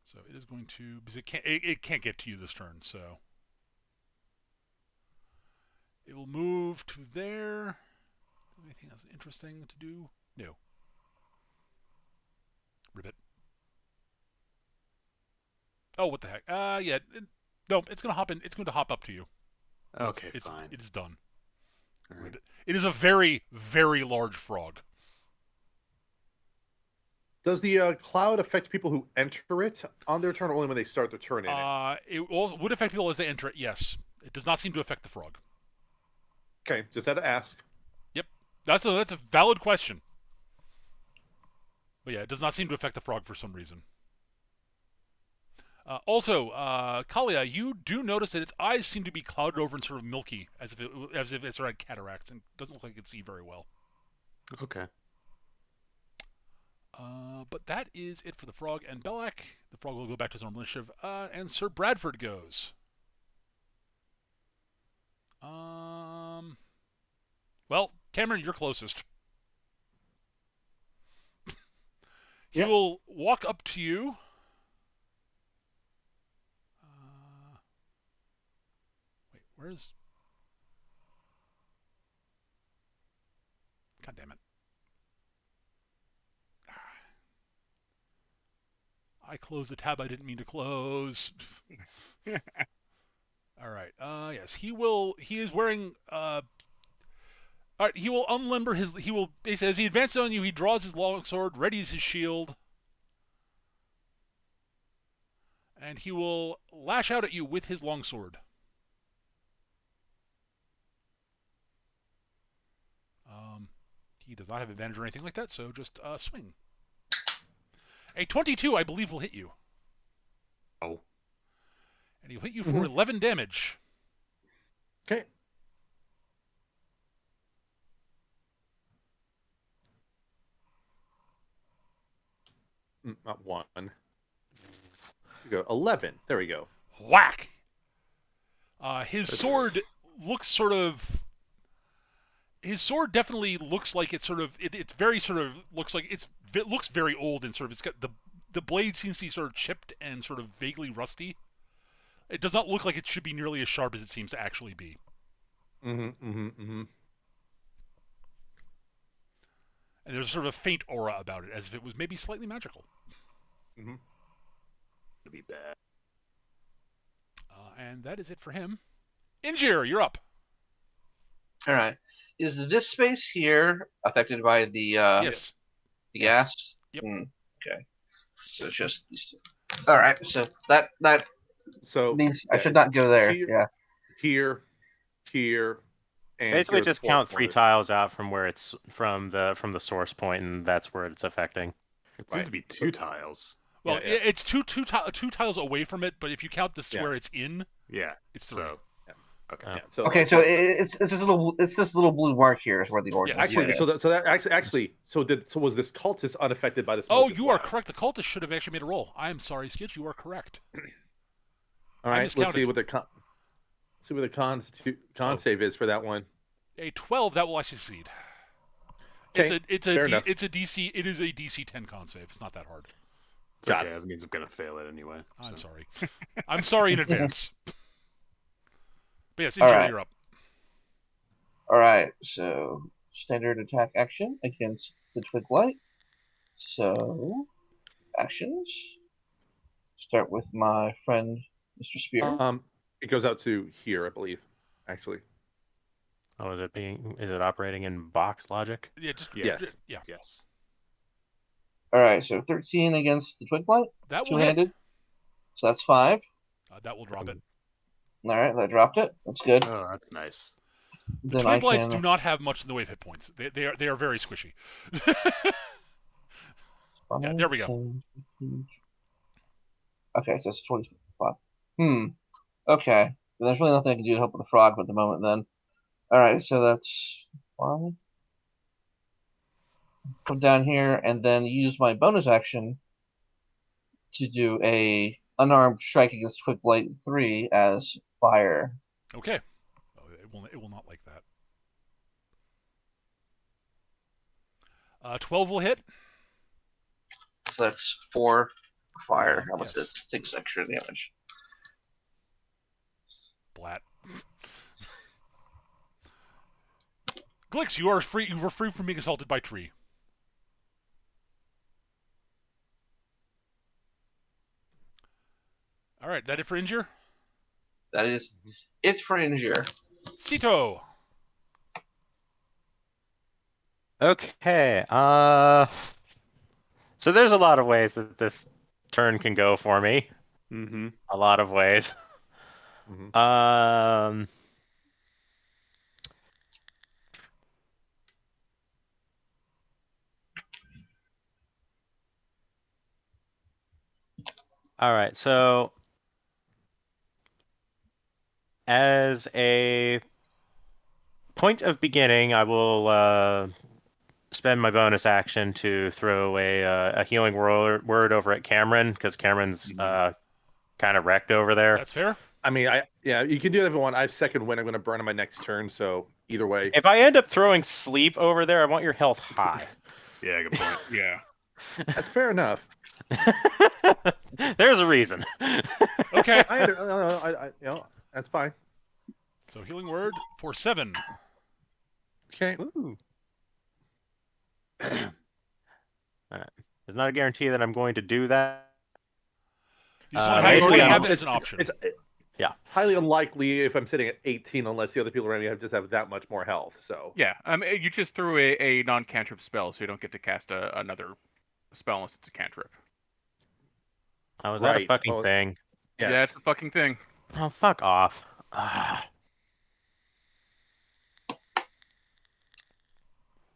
So it is going to because it can't get to you this turn. So it will move to there. Anything else interesting to do? No. Ribbit. Oh, what the heck? Yeah. No, it's gonna hop in. It's going to hop up to you. Okay, It's fine. It is done. All right. It is a very, very large frog. Does the cloud affect people who enter it on their turn, or only when they start their turn in it? It would affect people as they enter it. Yes, it does not seem to affect the frog. Okay, just had to ask. Yep, that's a valid question. But yeah, it does not seem to affect the frog for some reason. Also, Kalia, you do notice that its eyes seem to be clouded over and sort of milky, as if it's had cataracts, and doesn't look like it can see very well. Okay. But that is it for the frog and Belak. The frog will go back to his normal initiative, and Sir Bradford goes. Well, Cameron, you're closest. He Yeah. will walk up to you. Wait, where's... God damn it. I closed the tab I didn't mean to close. All right. Yes, he will. He is wearing. All right. He will unlimber his. He will basically, as he advances on you, he draws his longsword, readies his shield, and he will lash out at you with his longsword. He does not have advantage or anything like that, so just swing. A 22, I believe, will hit you. Oh. And he'll hit you for 11 damage. Okay. Not 1. You go 11. There we go. Whack! His sword looks sort of... His sword definitely looks like it's sort of... It's very sort of... Looks like it looks very old and sort of... It's got the blade seems to be sort of chipped and sort of vaguely rusty. It does not look like it should be nearly as sharp as it seems to actually be. And there's sort of a faint aura about it, as if it was maybe slightly magical. It'll be bad. And that is it for him. Injir, you're up. All right. Is this space here affected by the Yes. the gas? Yep. Okay. So it's just these two. All right. So that So means I should not go there. Here, here, and Basically, here are the just 4 count 3 corners. tiles out from where it's from the source point, and that's where it's affecting. It seems to be 2 tiles. Well, Yeah. it's two tiles away from it, but if you count this where it's in, Yeah. it's 3. So. Okay. Yeah. So Okay. So it's this little blue mark here is where the origin. Yes. actually, is. so was this cultist unaffected by the smoke? Oh, as you well? are correct. The cultist should have actually made a roll. I am sorry, Skitch. You are correct. All right, let's see miscounted. what the con save is for that one. A 12, that will actually succeed. Okay, fair enough. It is a DC 10 con save. It's not that hard. It's Got okay. That means I'm going to fail it anyway. I'm so. sorry. I'm sorry in advance. But yes, All Injir, right. you're up. All right. So standard attack action against the Twig Blight. So actions. Start with my friend, Mr. Spear. It goes out to here, I believe. Actually, Oh, is it operating in box logic? Yeah, just Yes. yeah. Yes. All right. So 13 against the Twig Blight, That will hit. two-handed. So that's 5. That will drop it. All right. That dropped it. That's good. Oh, that's nice. The Then Twig I Blights can. do not have much in the way of hit points. They are very squishy. Yeah, there we go. Okay, so it's 25. Okay. There's really nothing I can do to help with the frog at the moment then. Alright, so that's fine. Come down here and then use my bonus action to do a unarmed strike against Twig Blight 3 as fire. Okay. Oh, it will not like that. 12 will hit. So that's 4 fire, unless Yes. it's 6 extra damage. Blat. Glix, you are free. You were free from being assaulted by tree. All right, that it for Injure? That is it for Injure. Sito. Okay. So there's a lot of ways that this turn can go for me. Mm-hmm. A lot of ways. All right, so as a point of beginning, I will spend my bonus action to throw a healing word over at Cameron, because Cameron's kind of wrecked over there. That's fair. I mean, you can do that if you want. I have second wind. I'm going to burn on my next turn, so either way. If I end up throwing sleep over there, I want your health high. Yeah, good point. Yeah. That's fair enough. There's a reason. Okay. That's fine. So healing word for 7. Okay. Ooh. Alright. There's not a guarantee that I'm going to do that. You just want to have it as an option. It's highly unlikely if I'm sitting at 18 unless the other people around me just have that much more health. So Yeah. You just threw a non-cantrip spell, so you don't get to cast another spell unless it's a cantrip. Oh, is that a fucking thing? Yes. Yeah, it's a fucking thing. Oh, fuck off.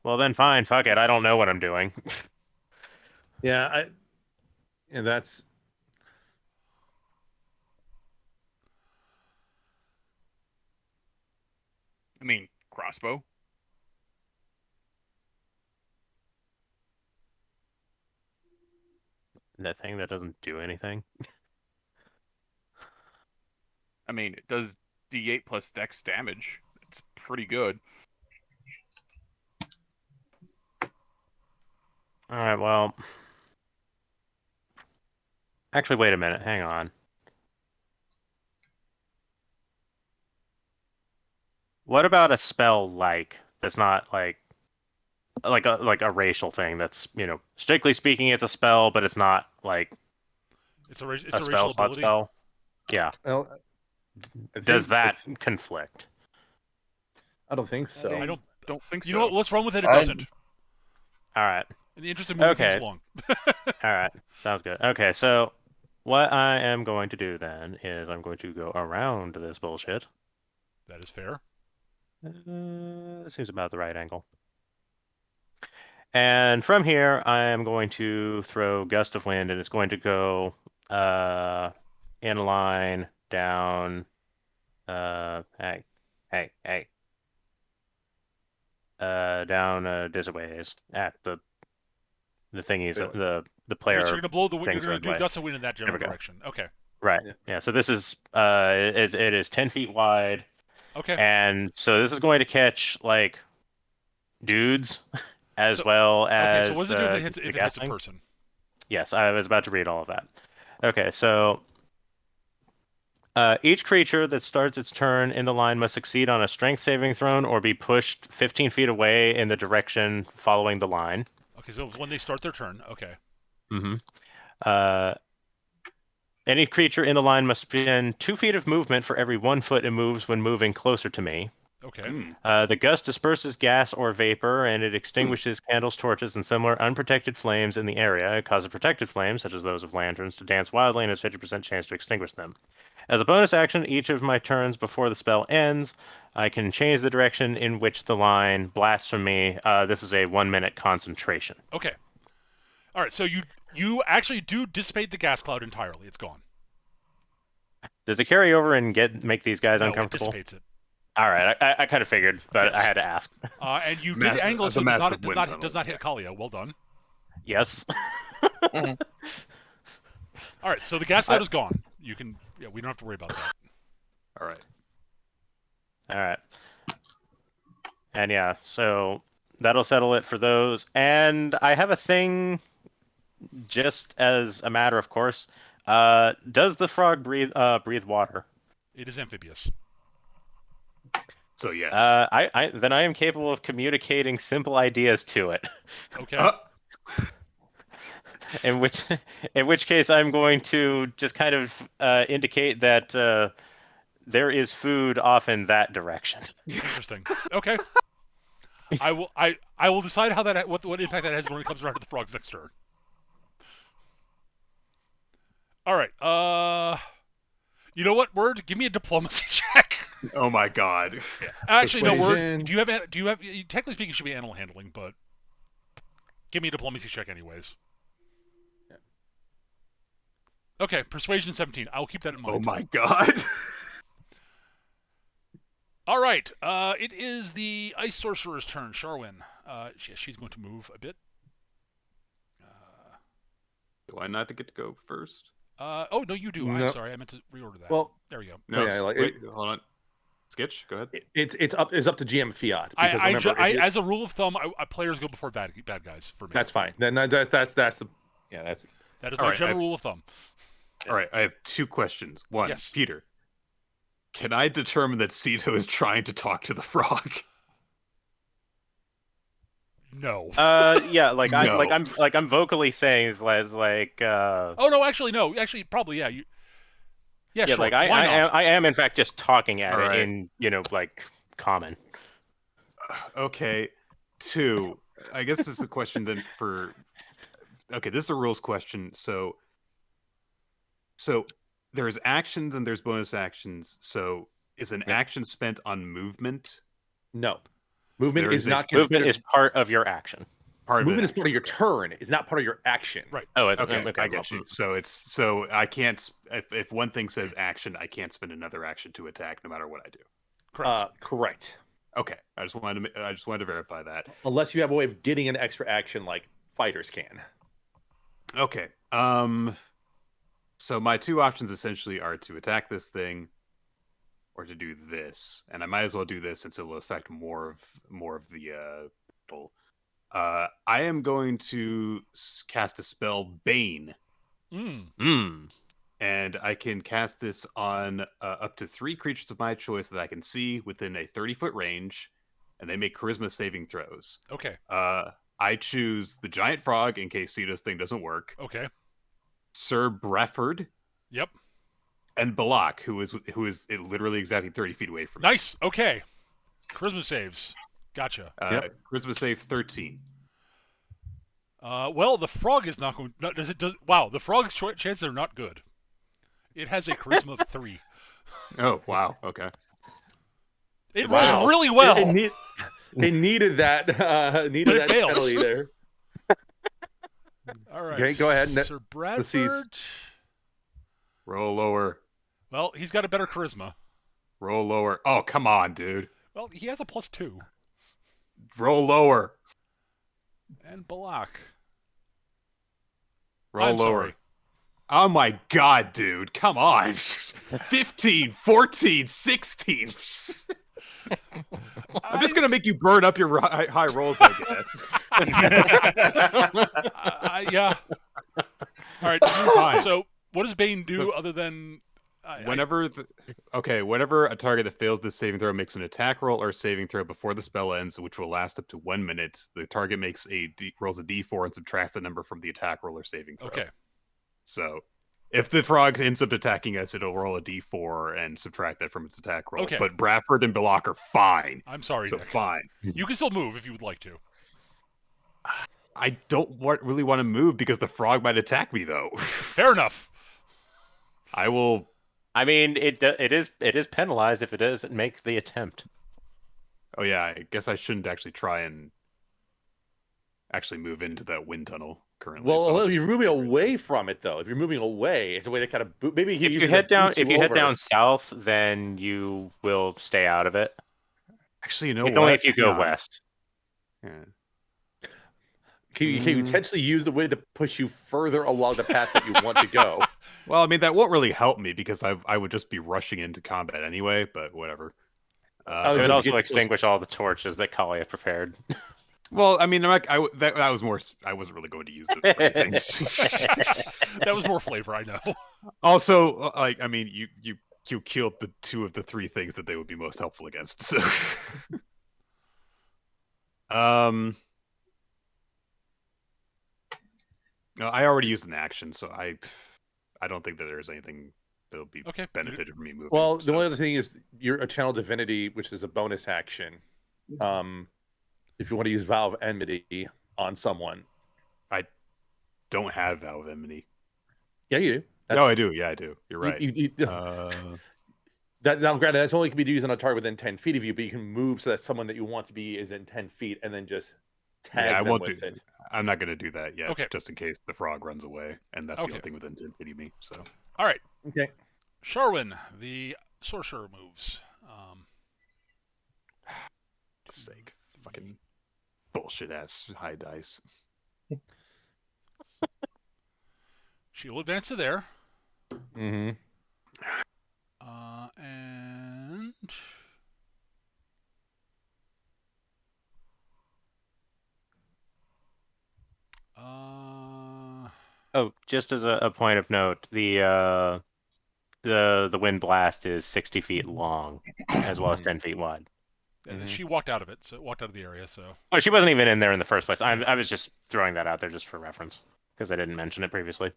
Well, then fine. Fuck it. I don't know what I'm doing. And that's. I mean, crossbow. That thing that doesn't do anything. I mean, it does D8 plus Dex damage. It's pretty good. All right. Well, actually, wait a minute. Hang on. What about a spell that's not like a racial thing? That's strictly speaking, it's a spell, but it's not like It's a racial spell slot ability. spell. Yeah. Well, Does that conflict? I don't think so. I don't think so. You know what? Let's run with it. It doesn't. All right. In the interest of moving things along. All right. Sounds good. Okay, so what I am going to do then is I'm going to go around this bullshit. That is fair. Seems about the right angle. And from here, I am going to throw Gust of Wind, and it's going to go in line down. Hey. Down this ways at the thingies, the player. So you're gonna blow the wind. things You're gonna do right a gust of wind in that general we go. direction. Okay. Right. Yeah. So this is it is 10 feet wide. Okay. And so this is going to catch like dudes as well as. Okay. So what does it do if it hits a person? Yes, I was about to read all of that. Okay, so each creature that starts its turn in the line must succeed on a strength saving throw or be pushed 15 feet away in the direction following the line. Okay, so when they start their turn, okay. Mm-hmm. Any creature in the line must spend 2 feet of movement for every 1 foot it moves when moving closer to me. Okay. The gust disperses gas or vapor, and it extinguishes candles, torches, and similar unprotected flames in the area. It causes protected flames, such as those of lanterns, to dance wildly and has 50% chance to extinguish them. As a bonus action, each of my turns before the spell ends, I can change the direction in which the line blasts from me. This is a 1 minute concentration. Okay. All right, so you actually do dissipate the gas cloud entirely. It's gone. Does it carry over and make these guys uncomfortable? No, it dissipates it. All right, I kind of figured, but Yes. I had to ask. And you did angle it so it does not hit tunnel. Eukarya. Well done. Yes. All right, so the gas cloud is gone. You can, we don't have to worry about that. All right. All right. And yeah, so that'll settle it for those. And I have a thing, just as a matter of course. Does the frog breathe water? It is amphibious. So yes. I am capable of communicating simple ideas to it. Okay. In which case I'm going to just kind of indicate that there is food off in that direction. Interesting. Okay. I will decide how what impact that has when it comes around to the frog's next turn. All right. You know what? Word, give me a diplomacy check. Oh my god. Actually, no. Persuasion. Word. Do you have? Technically speaking, it should be animal handling, but give me a diplomacy check anyways. Okay, persuasion 17. I'll keep that in mind. Oh my god. All right. It is the Ice Sorcerer's turn. Sharwin. She's going to move a bit. Do I not get to go first? Oh no, you do. I'm No. sorry, I meant to reorder that. Well, there we go. No, Yeah, like wait, hold on. Sketch, go ahead. it's up to GM fiat. Because remember, As a rule of thumb, players go before bad guys for me. that's fine. Then that's the that is All my right, general rule of thumb. All right, I have 2 questions. One, Yes. Peter, can I determine that Cito is trying to talk to the frog? No. Yeah, like No. I'm vocally saying is like Oh no, actually no. Actually, probably yeah. Yeah, sure. like Why not? I am in fact just talking at All it right. in like common. Okay. 2, I guess this is a question then for. Okay, this is a rules question. So there's actions and there's bonus actions. So is an action spent on movement? no. Movement There is is a not Movement considered. is part of your action. Part of Movement it. is part of your turn. It's not part of your action. Right. Oh, it's, Okay, I well, get you. So I can't. If one thing says action, I can't spend another action to attack, no matter what I do. Correct. Correct. Okay, I just wanted to verify that. Unless you have a way of getting an extra action like fighters can. Okay. So my 2 options essentially are to attack this thing, or to do this, and I might as well do this since it will affect more of the battle. I am going to cast a spell, Bane, and I can cast this on up to 3 creatures of my choice that I can see within a 30-foot range, and they make charisma saving throws. Okay. I choose the giant frog in case Cito's thing doesn't work. Okay. Sir Brefford. Yep. And Balak, who is literally exactly 30 feet away from me. Nice. Okay. Charisma saves. Gotcha. Charisma save 13. Well, the frog is not going. No, wow, the frog's chances are not good. It has a charisma of 3. Oh wow. Okay. It rolls really well. It needed that. Needed that fails. penalty there. All right. Okay, go ahead. Sir Bradford. Roll lower. Well, he's got a better charisma. Roll lower. Oh, come on, dude. Well, he has a +2. Roll lower. And Balak. Roll I'm lower. sorry. Oh my god, dude. Come on. 15, 14, 16. I'm just going to make you burn up your high rolls, I guess. Yeah. All right. Fine. So, what does Bane do other than... Whenever a target that fails this saving throw makes an attack roll or saving throw before the spell ends, which will last up to 1 minute, the target rolls a d4 and subtracts the number from the attack roll or saving throw. Okay. So, if the frog ends up attacking us, it'll roll a d4 and subtract that from its attack roll. Okay. But Bradford and Balak are fine. I'm sorry, So Nick. fine. You can still move if you would like to. I don't really want to move because the frog might attack me, though. Fair enough. I will... I mean, it is penalized if it doesn't make the attempt. Oh yeah, I guess I shouldn't actually try and actually move into that wind tunnel currently. Well, so if you're moving away from it, though, if you're moving away, it's a way to kind of maybe If you head down south, then you will stay out of it. Actually, you know It's what? only if you go Hang on. west. Yeah. Can you potentially use the wind to push you further along the path that you want to go? Well, I mean, that won't really help me because I would just be rushing into combat anyway, but whatever. Oh, It would just also get extinguish all the torches that Kali had prepared. Well, I mean, that was more... I wasn't really going to use the three things. That was more flavor, I know. Also, like, I mean, you killed the 2 of the 3 things that they would be most helpful against, so... No, I already used an action, so I don't think that there's anything that'll be benefited from me moving. Well, the only other thing is you're a channel divinity, which is a bonus action. If you want to use Vow of Enmity on someone, I don't have Vow of Enmity. Yeah, you do. No, I do. Yeah, I do. You're right. That now, granted, that's only can be used on a target within 10 feet of you, but you can move so that someone that you want to be is in 10 feet, and then just tag them with it. I'm not going to do that yet, Okay. just in case the frog runs away, and that's the only thing within 10 feet of me. So, All right. Okay. Sharwin, the sorcerer moves. sake, fucking bullshit ass high dice. She will advance to there. Mm-hmm. And Oh, just as a point of note, the wind blast is 60 feet long, as well as 10 feet wide. she walked out of it, so walked out of the area. So Oh, she wasn't even in there in the first place. I was just throwing that out there just for reference because I didn't mention it previously.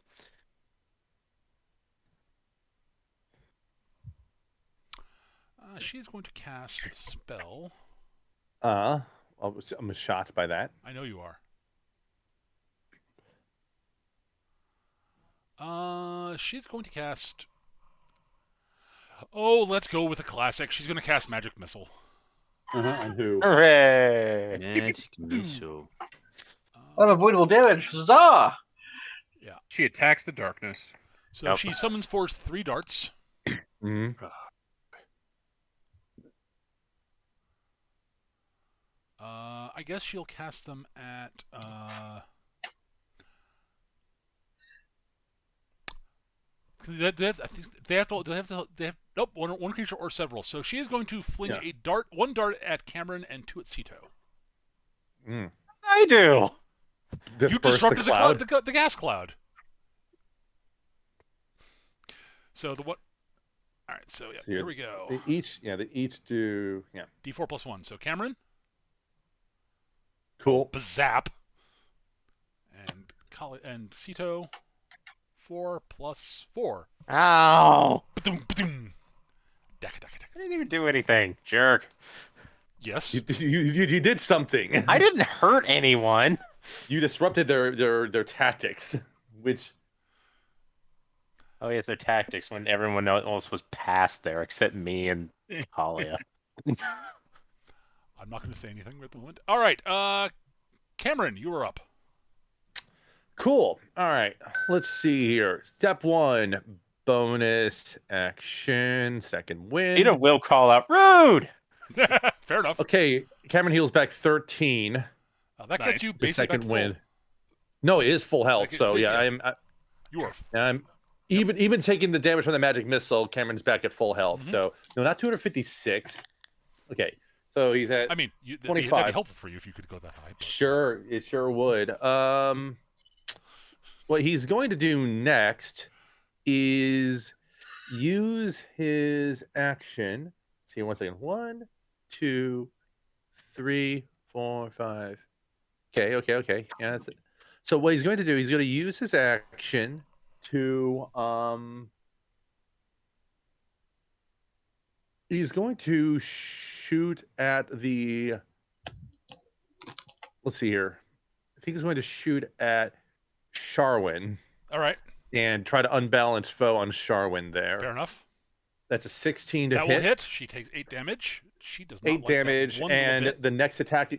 she's going to cast a spell. I'm shocked by that. I know you are. She's going to cast. Oh, let's go with a classic. She's going to cast Magic Missile. On who? Hooray! Magic missile. Unavoidable damage. Huzzah! She attacks the darkness. So Yep. she summons forth 3 darts. Mm-hmm. I guess she'll cast them at. They have nope, one creature or several. So she is going to fling one dart at Cameron and 2 at Sito. I do. You Disperse disrupted the cloud. the gas cloud. So the what? All right, so yeah, here we go. They each do D4 plus 1. So Cameron, cool. bazap, and Sito, 4 plus 4. Ow! Ba-doom, ba-doom. Daka, daka, daka. I didn't even do anything, jerk. Yes. You did something. I didn't hurt anyone. You disrupted their tactics, which. Oh yes, their tactics when everyone else was past there except me and Talia. I'm not going to say anything at the moment. All right, Cameron, you are up. Cool. All right. Let's see here. Step 1, bonus action. Second win. Peter will call out rude. Fair enough. Okay, Cameron heals back 13. That gets you The basically second back to full. win. No, it is full health. Okay, So yeah. yeah, You are. I'm even taking the damage from the magic missile. Cameron's back at full health. So no, not 256. Okay, so he's at. I mean, 25. that'd be helpful for you if you could go that high. But... Sure, it sure would. What he's going to do next is use his action. Let's see, 1 second. 1, 2, 3, 4, 5. Okay. Yeah, that's it. So what he's going to do, he's going to use his action to he's going to shoot at the. Let's see here. I think he's going to shoot at Sharwin All right. and try to unbalance foe on Sharwin there. Fair enough. That's a 16 to That hit. will hit. She takes 8 damage. She does not 8 like that damage, one little and bit. the next attack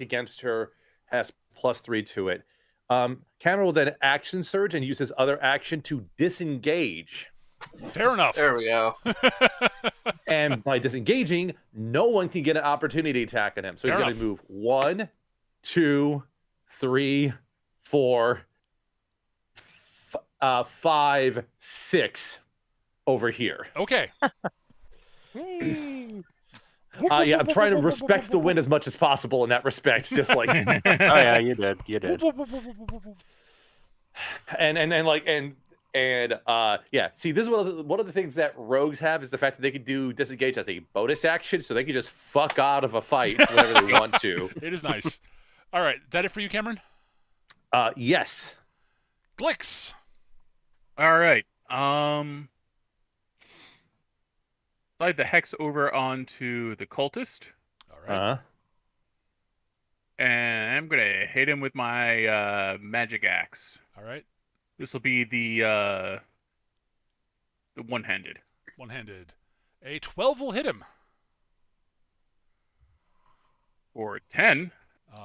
against her has +3 to it. Cameron will then action surge and use his other action to disengage. Fair enough. There we go. And by disengaging, no one can get an opportunity attack on him. So Fair he's going enough. to move 1, 2, 3, 4, 5, 6 over here. Okay. Yeah, I'm trying to respect the wind as much as possible in that respect. Just like, Oh yeah, you did. yeah. See, this is one of the things that rogues have is the fact that they can do disengage as a bonus action, so they can just fuck out of a fight whenever they want to. It is nice. All right. That it for you, Cameron? Yes. Glix. All right. Slide the hex over onto the cultist, All right. and I'm gonna hit him with my magic axe. All right. This will be the one-handed. One-handed. A 12 will hit him. For 10,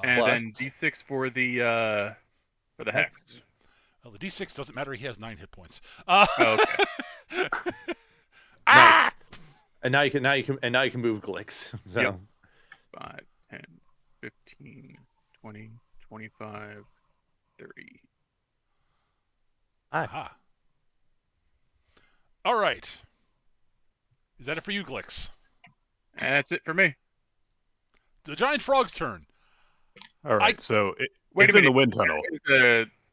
and Plus. then D6 for the hex. Well, the D6 doesn't matter. He has 9 hit points. Oh, okay. Nice. And now you can move Glix. So. Yep. 5, 10, 15, 20, 25, 30. Aha. All right. Is that it for you, Glix? And that's it for me. The giant frog's turn. All right, so Wait it's a in the minute. wind tunnel.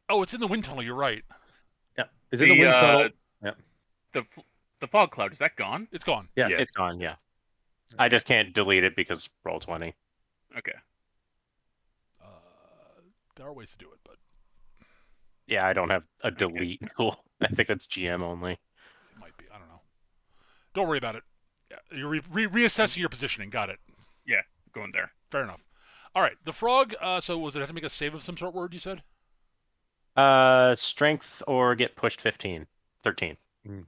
Oh, it's in the wind tunnel. You're right. Yeah. Is it the wind tunnel? Yeah. The fog cloud, is that gone? It's gone. Yes. Yes. It's gone, yeah. I just can't delete it because roll 20. Okay. There are ways to do it, but Yeah, I don't have a delete tool. I think that's GM only. it might be. I don't know. Don't worry about it. Yeah, you're reassessing your positioning. Got it. Yeah, going there. Fair enough. All right. The frog. So was it have to make a save of some sort? Word you said? Strength or get pushed 15. 13. Mm.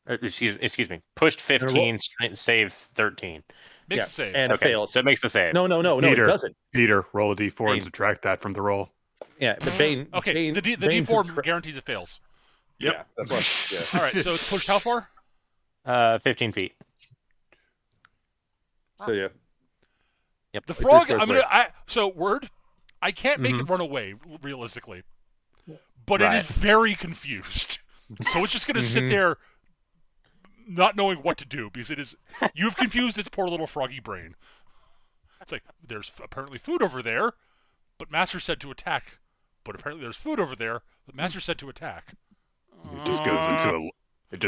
Excuse me. Pushed 15, save 13. Makes Yeah, a save. and Okay, fails. so it makes the save. No, it Peter. doesn't. Peter, roll a d4 Bane. and subtract that from the roll. Yeah, but Bane. Okay. Bane, The Bane D4 guarantees it fails. Yep. Yeah, that's what. All right. So it's pushed how far? 15 feet. Yeah. So yeah. Yep. The Like frog. your first I'm gonna. So word. I can't make it run away realistically, but it is very confused. So it's just gonna sit there, not knowing what to do because it is. You've confused its poor little froggy brain. It's like there's apparently food over there, but Master said to attack. But apparently there's food over there, but Master said to attack. It just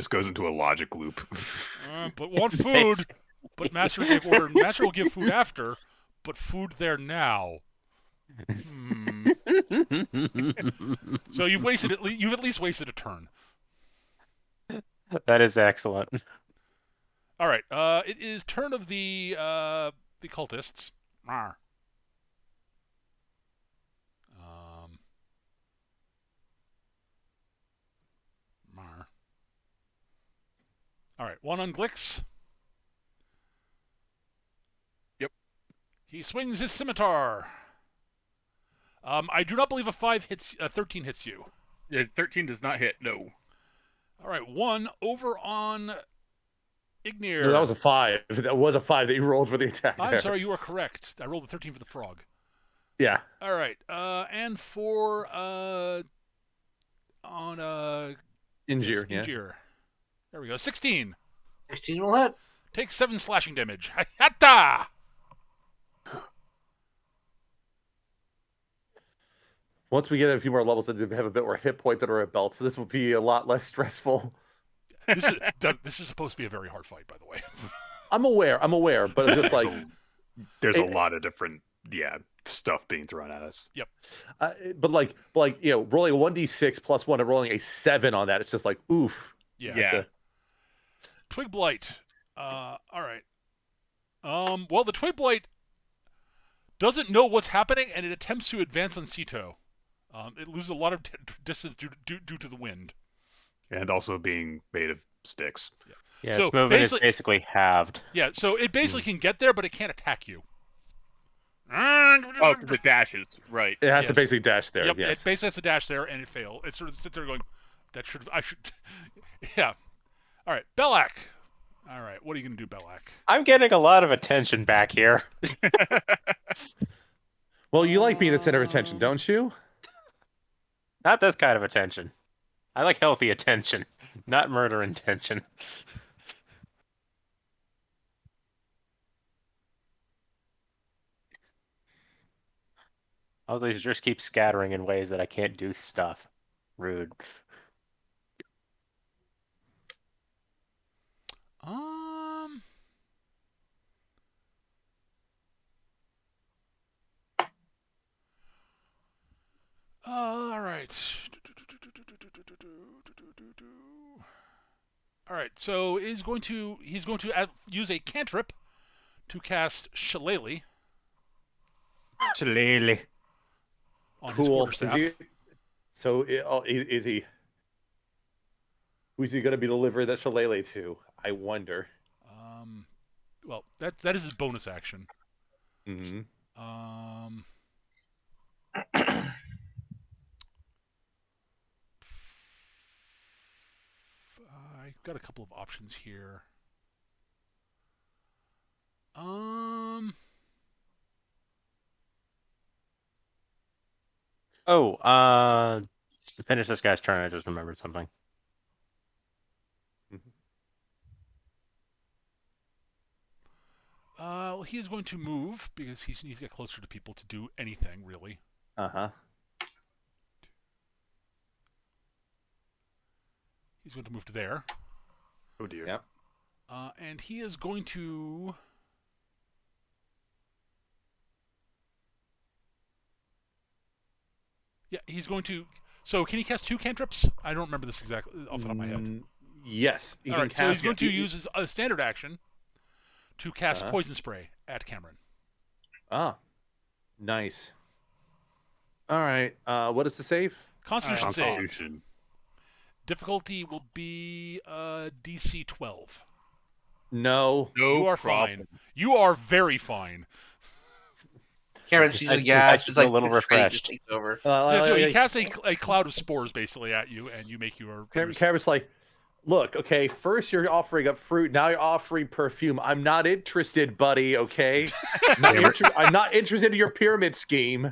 goes into a logic loop. But want food. But Master gave order. Master will give food after, but food there now. So you've wasted you've at least wasted a turn. That is excellent. All right. It is turn of the cultists. Rawr. Rawr. All right. One on Glix. Yep. He swings his scimitar. I do not believe a 13 hits you. Yeah, 13 does not hit. No. All right, one over on Ignir. No, that was a 5. That was a 5 that you rolled for the attack. I'm there. sorry, you are correct. I rolled a 13 for the frog. Yeah. All right, and for on Injure. Yeah. Injure. There we go. 16. 16 will hit. Takes 7 slashing damage. Hayata! Once we get a few more levels, to have a bit more hit point that are at belt, so this will be a lot less stressful. This is supposed to be a very hard fight, by the way. I'm aware, but it's just like there's a lot of different stuff being thrown at us. Yep. but like rolling a 1d6 plus 1 and rolling a 7 on that, it's just like oof. Yeah. Twig Blight. All right. Well, the Twig Blight doesn't know what's happening, and it attempts to advance on Sito. It loses a lot of distance due to the wind. And also being made of sticks. Yeah, So its movement is basically halved. Yeah, so it basically can get there, but it can't attack you. Oh, the dashes. Right. It has to basically dash there. Yep, Yes. it basically has to dash there, and it fails. It sort of sits there going, I should... Yeah. All right, Belak. All right, what are you going to do, Belak? I'm getting a lot of attention back here. Well, you like being the center of attention, don't you? Not this kind of attention. I like healthy attention, not murder intention. All these just keep scattering in ways that I can't do stuff. Rude. All right. All right. So he's going to use a cantrip to cast Shillelagh Shillelagh. on his Cool. quarterstaff. Is he? Who's he going to be delivering that shillelagh to? I wonder. Well, that is his bonus action. Mm-hmm. I've got a couple of options here. To finish this guy's turn, I just remembered something. Well, he is going to move because he needs to get closer to people to do anything, really. Uh-huh. He's going to move to there. Oh dear. Yep. And he is going to... Yeah, he's going to... So, can he cast 2 cantrips? I don't remember this exactly off the top of my head. Yes. All right, so he's going to use his standard action to cast Uh-huh. Poison Spray at Cameron. Ah, nice. All right. What is the save? Constitution save. Constitution. Difficulty will be DC 12. No. No You are problem. fine. You are very fine. Karen, she's I like, yeah, should she's feel like a little this trait refreshed. just takes over. Yeah, so he casts a cloud of spores basically at you, and you make your. Cameron's like, look, okay, first you're offering up fruit, now you're offering perfume. I'm not interested, buddy, okay? I'm not interested in your pyramid scheme.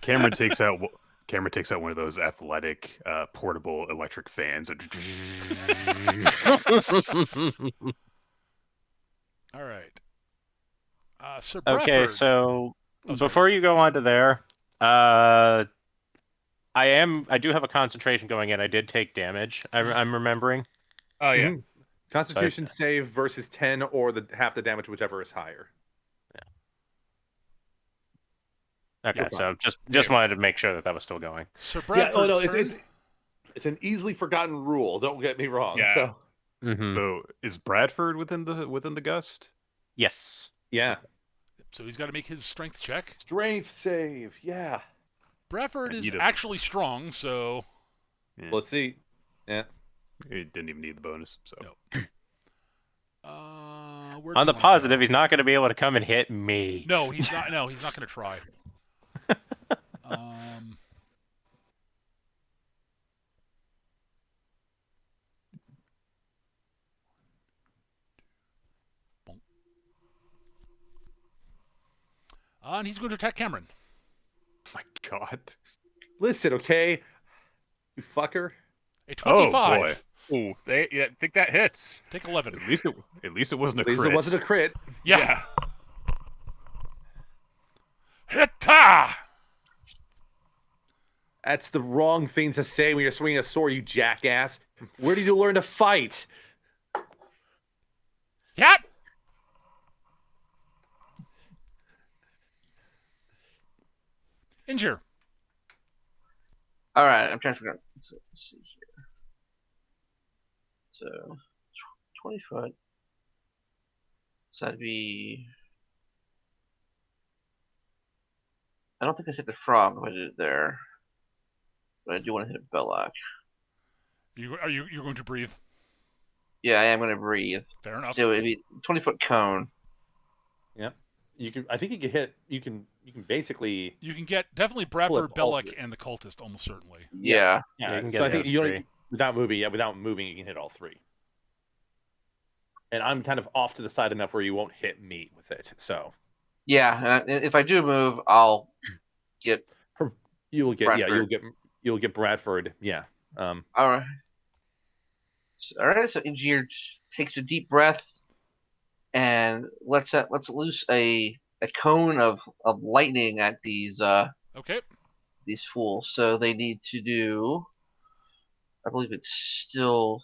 Cameron takes out one of those athletic portable electric fans. And All right. Sir Okay, Bradford. so Oh, sorry. before you go on to there, I do have a concentration going in. I did take damage. I'm remembering. Oh yeah. Mhm. Constitution save versus 10 or half the damage, whichever is higher. Okay, You're so just wanted to make sure that was still going. Sir Yeah, Bradford's no, turn. it's an easily forgotten rule. Don't get me wrong. Yeah. So Mm-hmm. so is Bradford within the gust? Yes. yeah, So he's got to make his strength check. strength save. Yeah, Bradford And he is doesn't- actually strong, so Yeah. let's see. Yeah, He didn't even need the bonus. So No. Where's On the my positive, guy? he's not going to be able to come and hit me. No, he's not. No, he's not going to try. And he's going to attack Cameron. my God. listen, okay, you fucker. A Oh, 25. boy. Ooh, I think that hits. Take 11. At least it wasn't a At least crit. it wasn't a crit. Yeah. Hitta! That's the wrong thing to say when you're swinging a sword, you jackass. Where did you learn to fight? Yat! Injure. All right, I'm trying to figure out. Let's see here. So, 20 foot. So that'd be. I don't think I hit the frog if I did it there, but I do want to hit a Belloc. You're going to breathe? Yeah, I am going to breathe. Fair enough. So it'd be 20-foot cone. Yep. You can. I think you can hit. You can basically. You can get definitely Bradford, all Belloc, three. and the cultist almost certainly. Yeah. Yeah, you can so get I think those you three. only without moving. Yeah, without moving, you can hit all three. And I'm kind of off to the side enough where you won't hit me with it. So Yeah, and if I do move, I'll get. you will get. Bradford. Yeah, you'll get Bradford. Yeah. All right. All right. So Engineer takes a deep breath and let's loose a cone of lightning at these Okay. fools. So they need to do. I believe it's still.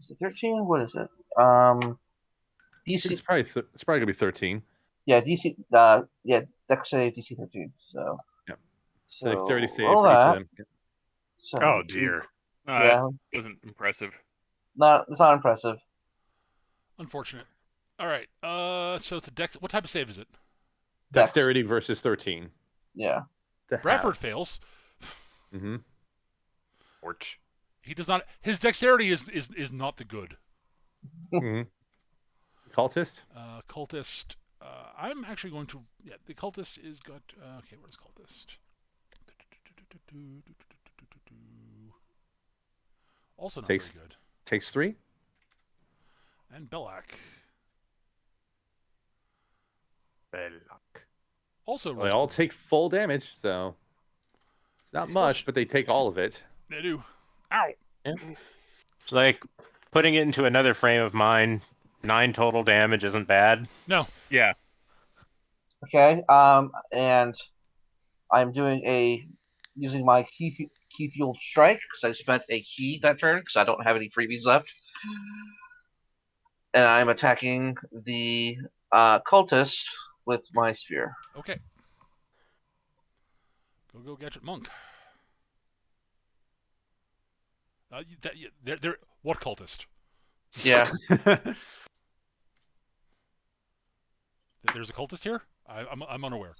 Is it 13? What is it? DC. It's probably gonna be 13. Yeah, DC. Yeah, Dex save DC 13. So. Yep. So Like 30 save roll for each that. of them. So, Oh dear. Yeah. That wasn't impressive. It's not impressive. Unfortunate. All right. So it's a dex. What type of save is it? Dex. Dexterity versus 13. Yeah. Bradford fails. Mm-hmm. Orch. He does not. His dexterity is not the good. Mm-hmm. Cultist. Cultist. I'm actually going to. Yeah, the cultist is got. Okay, where's cultist? Also not Takes- very good. Takes 3. And Belloc. Belloc. Also. Well, they all take full damage, so it's not much, but they take all of it. They do. Ow. So, like, putting it into another frame of mind, 9 total damage isn't bad. No. Yeah. Okay. And I'm using my key fueled strike because I spent a key that turn because I don't have any freebies left, and I'm attacking the cultist with my spear. Okay. Go Gadget Monk. They're what cultist? Yeah. There's a cultist here. I'm unaware.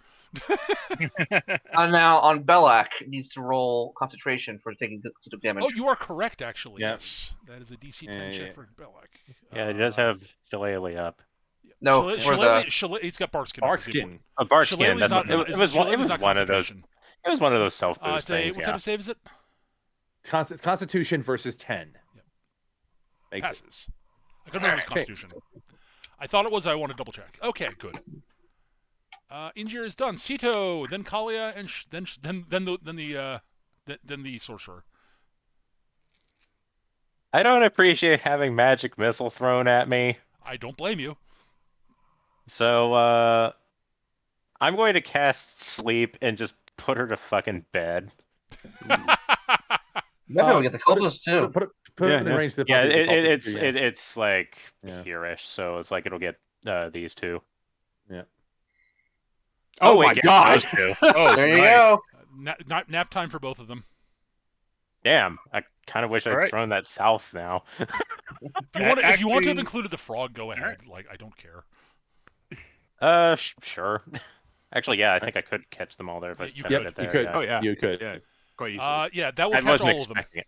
Now on Belak, it needs to roll concentration for taking damage. Oh, you are correct, actually. Yeah. Yes, that is a DC 10 check for Belak. Yeah, it does have Shillelagh up. No, he's got Barkskin. Barkskin. A Barkskin. Shillelagh's not- It was one of those. concentration. It was one of those self-boost things. What type of save is it? Constitution versus 10. Yep. Makes it. Passes. I couldn't remember his Constitution. I thought it was. I want to double check. Okay, good. Injir is done. Sito, then Kalia, and then the Sorcerer. I don't appreciate having magic missile thrown at me. I don't blame you. So, I'm going to cast Sleep and just put her to fucking bed. Maybe we'll get the cultist too. Put it in range of the Yeah, puppy. it's like Yeah. here-ish, so it's like it'll get these two. Yeah. Oh wait, my yeah, gosh! those two. Oh, There you nice. go. Nap time for both of them. Damn, I kind of wish I'd Alright. thrown that south now. If you want to have Actually- included the frog, go ahead. Like, I don't care. Sure. Actually, yeah, I think I could catch them all there if I You just could. it there. You could. Yeah. Oh yeah, You could. yeah, quite easily. Yeah, that will I catch wasn't all of them. expecting it.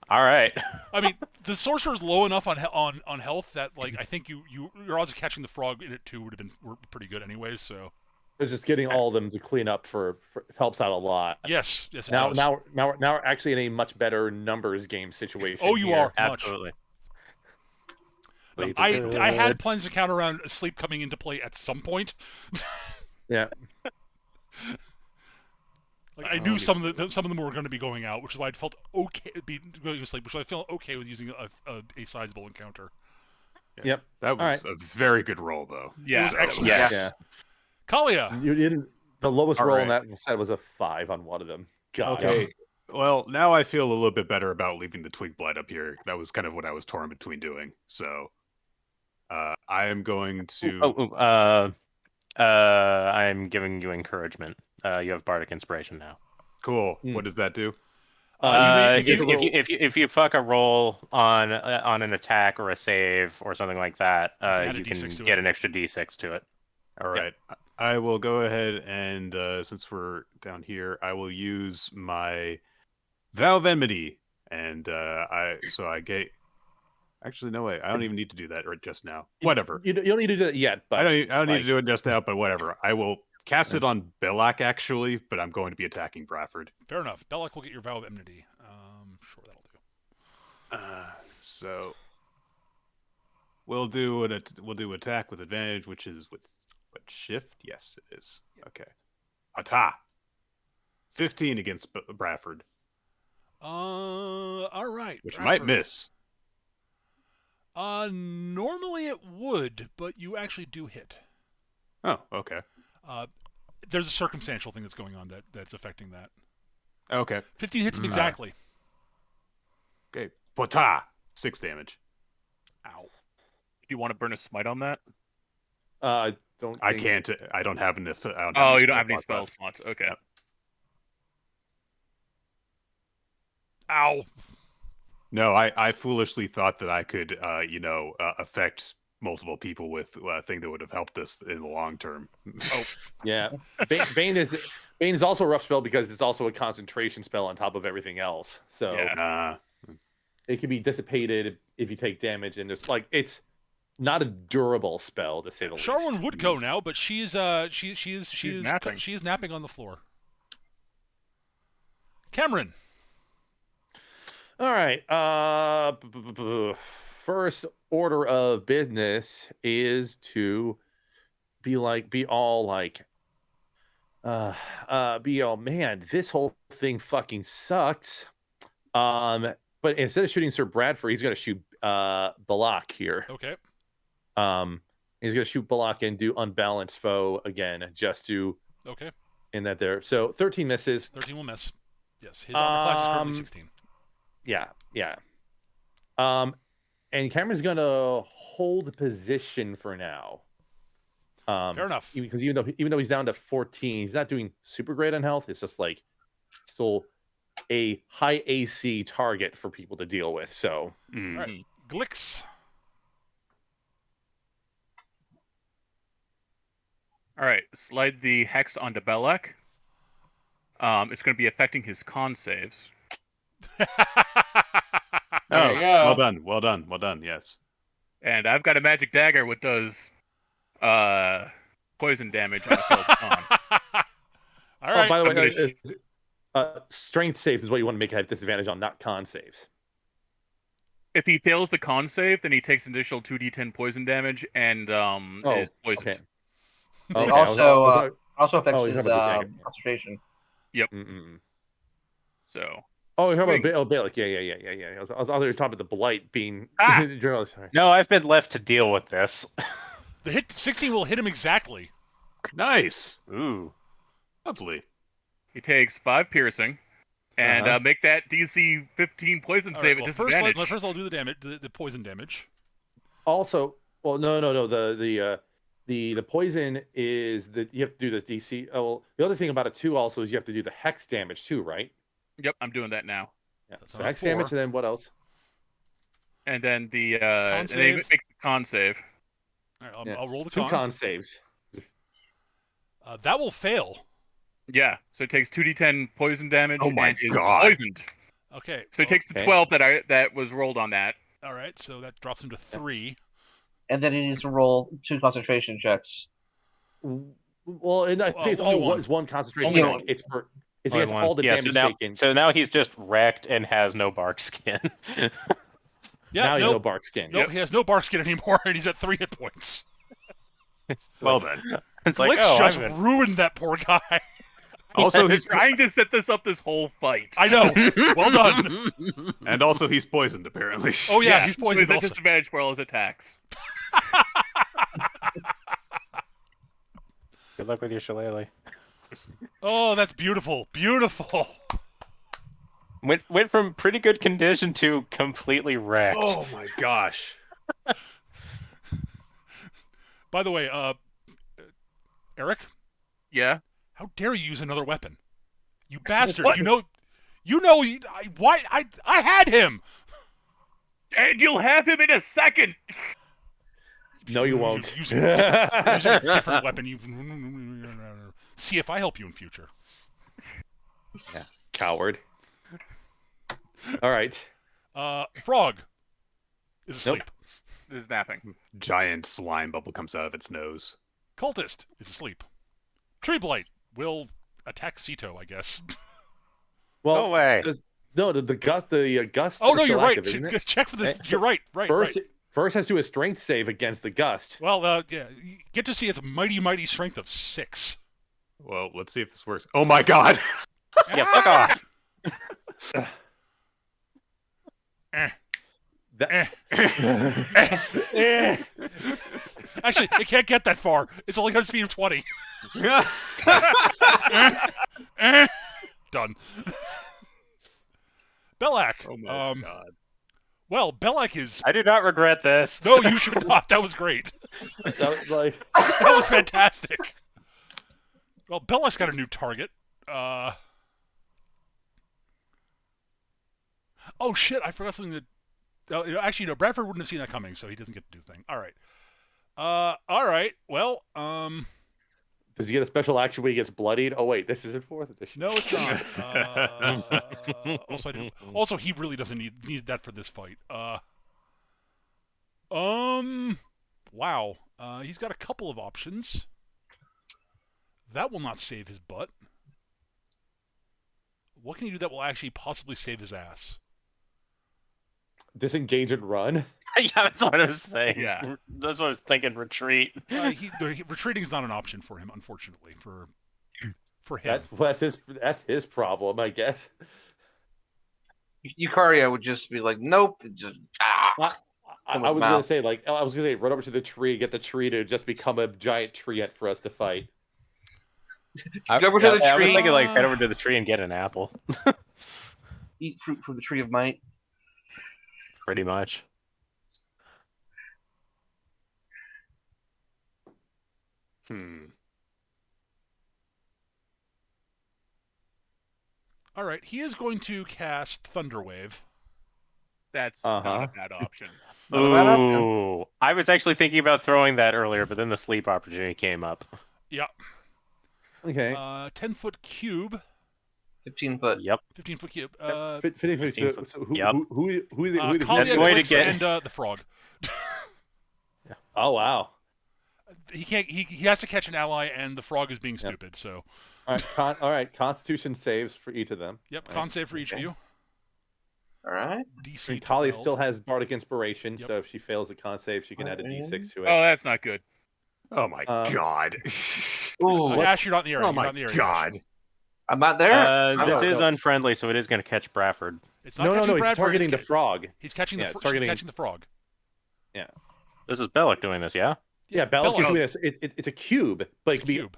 All right. I mean, the sorcerer's low enough on health that, like, I think your odds of catching the frog in it too were pretty good anyways. So It's just getting all of them to clean up for helps out a lot. yes, it Now does. we're actually in a much better numbers game situation. Oh, you here. are much. Absolutely. Look, I had plans to count around sleep coming into play at some point. Yeah. Like, I knew some of them were going to be going out, which is why I felt okay going to sleep, which I felt okay with using a sizable encounter. Yep. That was a very good roll, though. Yeah. It was excellent. Yes. Yeah. Kalia. You didn't. The lowest All roll right. in that set was a 5 on one of them. God. Okay. Well, now I feel a little bit better about leaving the Twig Blight up here. That was kind of what I was torn between doing. So, I am going to. I'm giving you encouragement. You have Bardic Inspiration now. Cool. Hmm. What does that do? If you fuck a roll on an attack or a save or something like that, add a you can D6 to get it. an extra D6 to it. All right. I will go ahead and since we're down here, I will use my Vow of Enmity, and I get. Actually, no way. I don't even need to do that right just now. Whatever. You don't need to do that yet, but I don't need like- to do it just now, but whatever. I will cast it on Belak actually, but I'm going to be attacking Bradford. Fair enough. Belloc will get your Vow of Enmity. Sure, that'll do. So we'll do attack with advantage, which is with what, shift? Yes, it is. Okay. Ata. 15 against Bradford, All right. which might Bradford. miss. Normally it would, but you actually do hit. Oh, okay. There's a circumstantial thing that's going on that's affecting that. Okay. 15 hits him exactly. Okay. Pota. 6 damage. Ow. Do you want to burn a smite on that? don't. I think- can't. I don't have enough. You don't have any spell slots. Okay. Yep. Ow. No, I foolishly thought that I could, affect multiple people with a thing that would have helped us in the long term. Oh, Yeah. Bane is also a rough spell because it's also a concentration spell on top of everything else. So Yeah. it can be dissipated if you take damage, and it's not a durable spell to say the least. Sharwin would go now, but she's napping. She is napping on the floor. Cameron. All right. First order of business is to be all, man, this whole thing fucking sucks. But instead of shooting Sir Bradford, he's gonna shoot Balak here. Okay. And He's going to shoot Bullock and do unbalanced foe again, just to Okay. in that there. So 13 misses. 13 will miss. Yes, his armor class is currently 16. Yeah. And Cameron's going to hold position for now. Fair enough. Because even though he's down to 14, he's not doing super great on health. It's just like still a high AC target for people to deal with. So, All right, Glix. All right, slide the hex onto Belak. It's going to be affecting his con saves. Oh, you go. well done. Yes. And I've got a magic dagger which does poison damage on a failed con. All right. by the I'm way, strength saves is what you want to make have disadvantage on, not con saves. If he fails the con save, then he takes an additional 2d10 poison damage and is poisoned. Okay. It Okay, also affects you're his talking about the dagger. concentration. So. Oh, you're talking Swing. about Balak. Yeah. I was talking about the blight being. Sorry. No, I've been left to deal with this. The hit 16 will hit him exactly. Nice. Ooh. Lovely. He takes 5 piercing, and make that DC 15 poison save at disadvantage. First, I'll do the damage, the poison damage. Also, well, no. The poison is that you have to do the DC. Oh, well, the other thing about it too also is you have to do the hex damage too, right? Yep, I'm doing that now. Yeah. That's So on a hex 4. damage, and then what else? And then the Con and then he save. makes the con save. All right, Yeah. I'll roll the 2 con. con saves. That will fail. Yeah, so it takes 2d10 poison damage Oh my and is God. poisoned. Okay. So he takes the Okay. 12 that was rolled on that. All right, so that drops him to 3. And then he needs to roll 2 concentration checks. Well, and I think it's only all one. it's one concentration. Only check. one. It's Only against one. all the Yeah, damage so taken. So now he's just wrecked and has no bark skin. Yeah, now you nope. know bark skin. Nope, he has no bark skin anymore, and he's at 3 hit points. Well then. It's Glix like, oh, just I've been... ruined that poor guy. Also, He's he's trying to set this up this whole fight. I know. Well done. and also he's poisoned apparently. Oh yeah, he's so poisoned he's at also. disadvantage for all his attacks. Good luck with your shillelagh. Oh, that's beautiful. Beautiful. Went from pretty good condition to completely wrecked. Oh my gosh. By the way, Eric, Yeah. how dare you use another weapon? You bastard! What? You know, I had him. And you'll have him in a second. No, you won't. Using a different weapon. You see if I help you in future. Yeah, coward. All right. Frog is asleep. Nope. This is napping. Giant slime bubble comes out of its nose. Cultist is asleep. Twig Blight will attack Sito, I guess. Well, No way. the gust. Oh no, are you're still right. active, isn't it? Check for the. Right. You're right. Right. First, right. first has to do a strength save against the gust. Well, yeah. You get to see its mighty strength of 6. Well, let's see if this works. Oh my god. Yeah, fuck off. Actually, it can't get that far. It's only got a speed of 20. Done. Belak. Oh my god. Well, Belak is. I do not regret this. No, you should not. That was great. That was like, That was fantastic. Well, Belak's got a new target. Oh shit! I forgot something that. Actually, no. Bradford wouldn't have seen that coming, so he doesn't get to do the thing. All right. All right. Well. does he get a special action where he gets bloodied? Oh wait, this isn't 4th edition. No, it's not. Also, he really doesn't need that for this fight. Wow. He's got a couple of options. That will not save his butt. What can he do that will actually possibly save his ass? Disengage and run. Yeah, that's what I was saying. Yeah. That's what I was thinking. Retreat. Retreating is not an option for him, unfortunately. For him. That's his problem, I guess. Eukarya would just be like, nope. Just, I was gonna say run over to the tree, get the tree to just become a giant tree for us to fight. Go over to the I was tree. thinking like head over to the tree and get an apple. Eat fruit from the tree of might. Pretty much. All right, he is going to cast Thunderwave. That's not a bad option. Ooh, I was actually thinking about throwing that earlier, but then the sleep opportunity came up. Yeah. Okay. 10-foot cube. 15 foot. Yep. 15-foot cube. 15 foot. So who Kalia, That's going to Twix, get- and the frog. Oh wow. He can't. He has to catch an ally, and the frog is being stupid. So. All right. Constitution saves for each of them. Yep. Right. Con save for each of you. All right. DC. And Talia 12. still has Bardic Inspiration, Yep. so if she fails a con save, she can add a D6 to it. Oh, that's not good. Oh my god. Ooh, Ash, you're not in the area. Oh You're my not in the area. god. I'm not there. This no, is no. unfriendly, so it is going to catch Bradford. It's not No, catching he's Bradford, targeting the it's frog. He's catching Yeah, the. it's She's targeting- catching the frog. This is Belloc doing this, yeah? Yeah, Belloc is Belloc. doing this. It's a cube, but it can be cube.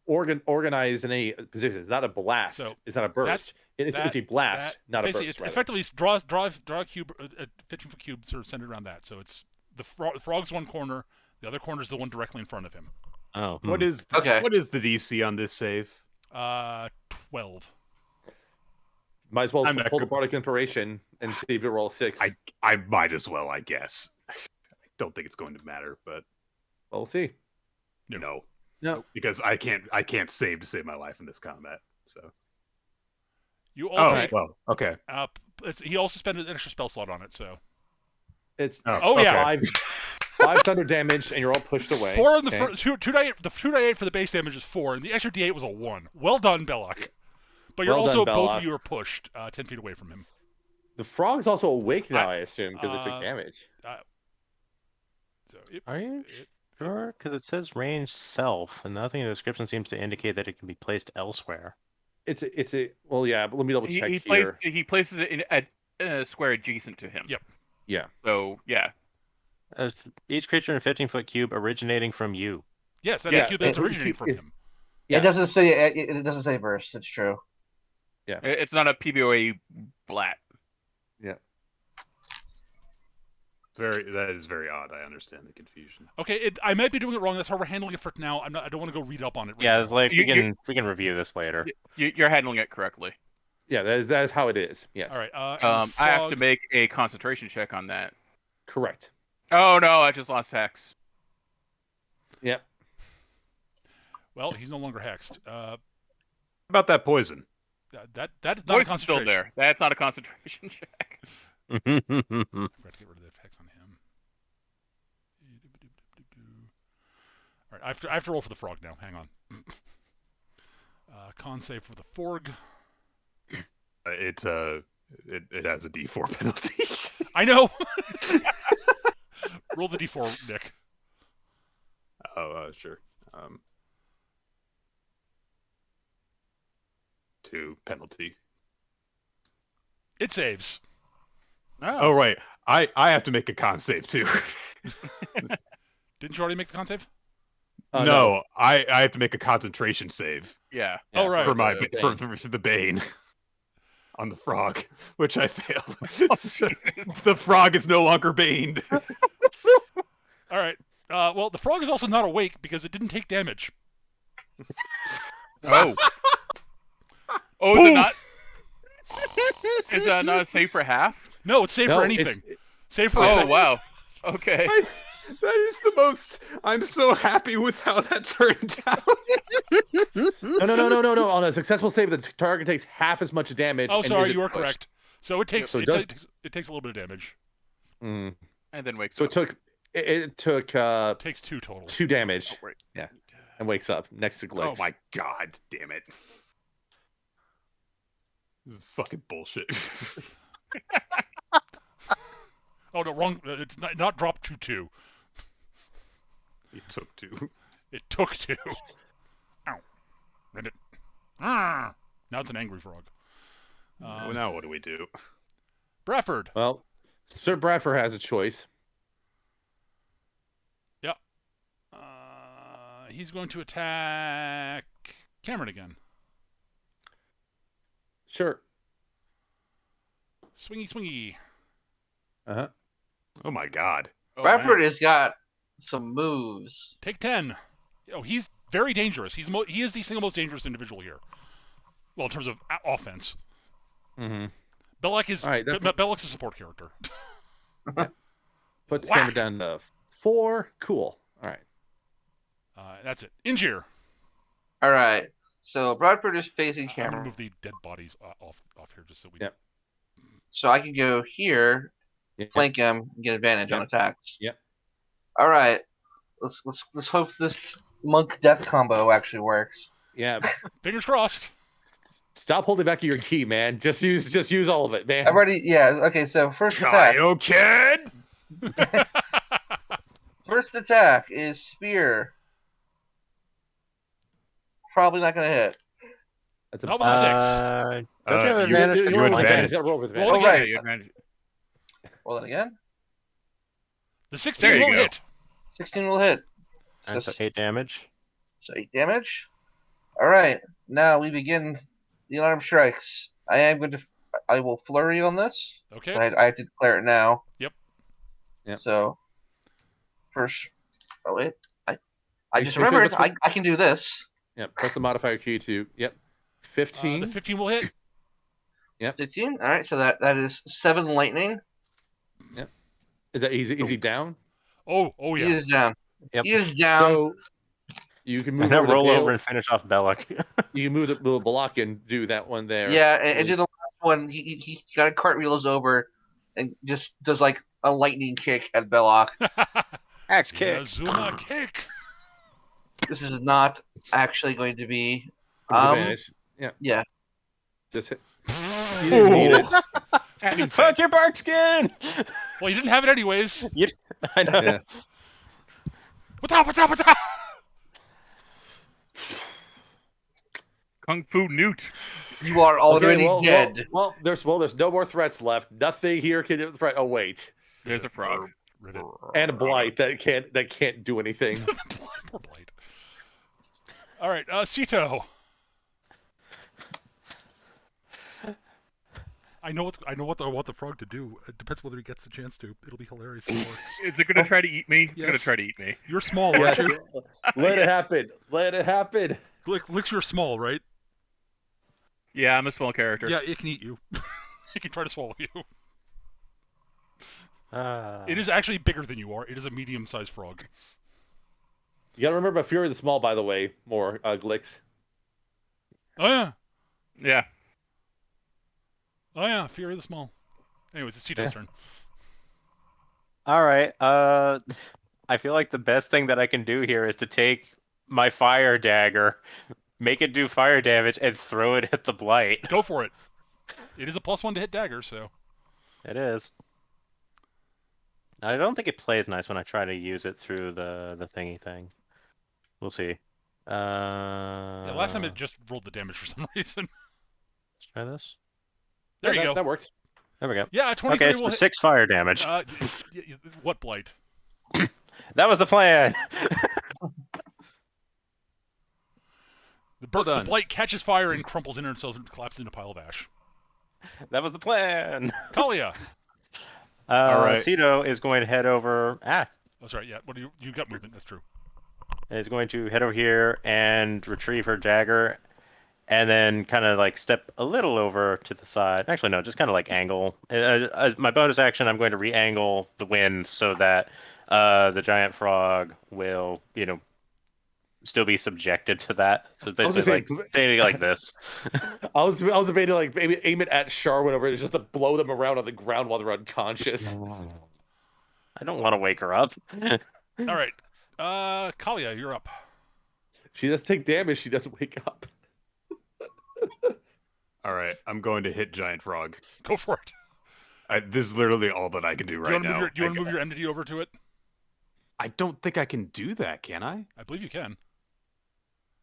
organized in any position. It's not a blast. So it's not a burst. It's a blast, not a basically, burst. It rather. effectively draw a cube, a 15-foot cube, sort of centered around that. So it's the frog's one corner, the other corner is the one directly in front of him. Oh. What is the, Okay. what is the DC on this save? 12. Might as well I'm not pull the good. Bardic Inspiration and see if you roll 6. I might as well, I guess. I don't think it's going to matter, but We'll see. No. No. because I can't save to save my life in this combat. So You all oh take. well, okay. He also spent an extra spell slot on it, so It's Oh, okay. yeah. 5 thunder damage, and you're all pushed away. 4 on the Okay. first. 2d8. The 2d8 for the base damage is 4, and the extra d8 was a 1. Well done, Belloc. But you're Well done, also both Belloc. of you are pushed 10 feet away from him. The frog's also awake now, I assume, because it took uh, damage. So Are you sure? Because it says range self, and nothing in the description seems to indicate that it can be placed elsewhere. It's a well, yeah. But let me double check here. He places it in a square adjacent to him. Yep. Yeah. So yeah. Each creature in a 15-foot cube originating from you. yes, that's Yeah, a cube that's it- originating from him. Yeah. It doesn't say it doesn't say burst. It's true. It's not a PBOA blat. That is very odd. I understand the confusion. Okay, I might be doing it wrong. That's how we're handling it for now. I don't want to go read up on it. Right Yeah, now. it's like You- we can review this later. You're handling it correctly. Yeah, that is how it is. Yes. All right. And the I have to frog- make a concentration check on that. Correct. Oh no, I just lost hex. Yep. Well, he's no longer hexed. About that poison. That is not a Poison's concentration. still there. That's not a concentration check. I forgot to get rid of the hex on him. All right, I have to roll for the frog now. Hang on. Con save for the forg. It has a D4 penalty. I know. Roll the d4, Nick. Sure. 2 penalty. It saves. Oh right, I have to make a con save too. Didn't you already make the con save? No, I have to make a concentration save Yeah. Oh, right. for my Bane. for the Bane on the frog, which I failed. Jesus. The frog is no longer baned. All right. Well, the frog is also not awake because it didn't take damage. Oh. Oh, is Boom! it not? Is that not safe for half? No, it's safe No, for it's- anything. Safe for Oh anything. wow. Okay. That is the most. I'm so happy with how that turned out. No. On a successful save, the target takes half as much damage. Oh, and sorry, isn't you are pushed. correct. So it takes So it, it takes a little bit of damage. Mm. And then wakes So up. it took It takes 2 total. 2 damage Oh, right. Yeah. and wakes up next to Oh Glix. my god, damn it! This is fucking bullshit. Oh no, wrong. It's not dropped to 2. It took 2. It took 2. Ow. Rend it. Ah! Now it's an angry frog. Well, now what do we do? Bradford. Well, Sir Bradford has a choice. He's going to attack Cameron again. Sure. Swingy, swingy. Uh-huh. Oh my god. Oh, Bradford man. has got some moves. Take 10. Oh, he's very dangerous. He is the single most dangerous individual here. Well, in terms of offense. Mm-hmm. Belloc is All right, Belloc's a support character. Put the Whack. camera down to 4. Cool. All right. That's it. Injure. All right. So Bradford is facing I'm going to Cameron. move the dead bodies off here just so we... Yep. So I can go here, Yep. flank him, and get advantage on Yep. attacks. Yep. All right. Let's hope this monk death combo actually works. Yeah. Fingers crossed. Stop holding back your key, man. Just use all of it, man. I've already, yeah. Okay, so first attack. Kyle Kid! First attack is spear. Probably not gonna hit. That's a How about 6? Don't you have you- advantage? you because have you're advantage. flanking? You gotta roll with Roll advantage. again. right. Yeah, you advantage. Roll that again. The 16 There you will go. hit. 16 will hit. And so 8 damage. So 8 damage. All right. Now we begin the alarm strikes. I will flurry on this. Okay. I have to declare it now. Yep. Yep. So first. Oh wait. I Make just sure remembered. that's what- I can do this. Yep. Press the modifier key to 15. The 15 will hit. 15. All right. So that is 7 lightning. Is that easy? Is he down? Oh He yeah. is down. Yep. He is down. So you can move And now over to roll Dale. over and finish off Belloc. You can move the little block and do that one there. Yeah, and do the last one. He kind of cartwheels over and just does like a lightning kick at Belloc. Axe Yazuma kick. This is not actually going to be. With advantage. Yeah. Yeah. Just hit. You didn't need it. Fuck your bark skin! Well, you didn't have it anyways. I know. Yeah. What's up? What's up? What's up? Kung Fu Newt. You are already dead. Well, there's no more threats left. Nothing here can threat. Oh wait, There's a frog. Rivet. and a blight that can't do anything. Poor Blight. All right, Sito. I know what I want the frog to do. It depends whether he gets the chance to. It'll be hilarious if it works. Is it going to try to eat me? It's going Yes. to try to eat me. You're small, aren't Yes. you? Let it happen. Let it happen. Licks, you're small, right? Yeah, I'm a small character. Yeah, it can eat you. It can try to swallow you. It is actually bigger than you are. It is a medium-sized frog. You gotta remember Fury the Small, by the way. More Glicks. Oh yeah, Yeah. oh yeah. Fury the Small. Anyways, it's Sito's turn. All right. I feel like the best thing that I can do here is to take my fire dagger, make it do fire damage, and throw it at the blight. Go for it. It is a +1 to hit dagger, so. It is. I don't think it plays nice when I try to use it through the thingy thing. We'll see. Yeah, last time it just rolled the damage for some reason. Let's try this. There you go. That works. There we go. Yeah, 23 Okay, so will hit. 6 fire damage. What blight? That was the plan. The done. blight catches fire and crumples in itself and collapses into a pile of ash. That was the plan. Kalia. All right. Cito is going to head over. Oh, sorry. Yeah. What do you got movement? That's true. Is going to head over here and retrieve her dagger, and then kind of like step a little over to the side. Actually, no, just kind of like angle. My bonus action, I'm going to re-angle the wind so that the giant frog will, still be subjected to that. So I was basically, gonna like standing like this. I was debating to like maybe aim it at Char whenever it's just to blow them around on the ground while they're unconscious. I don't want to wake her up. All right. Kalia, you're up. She does take damage. She doesn't wake up. All right, I'm going to hit Giant Frog. Go for it. This is literally all that I can do right now. Do you want to move your entity over to it? I don't think I can do that, can I? I believe you can.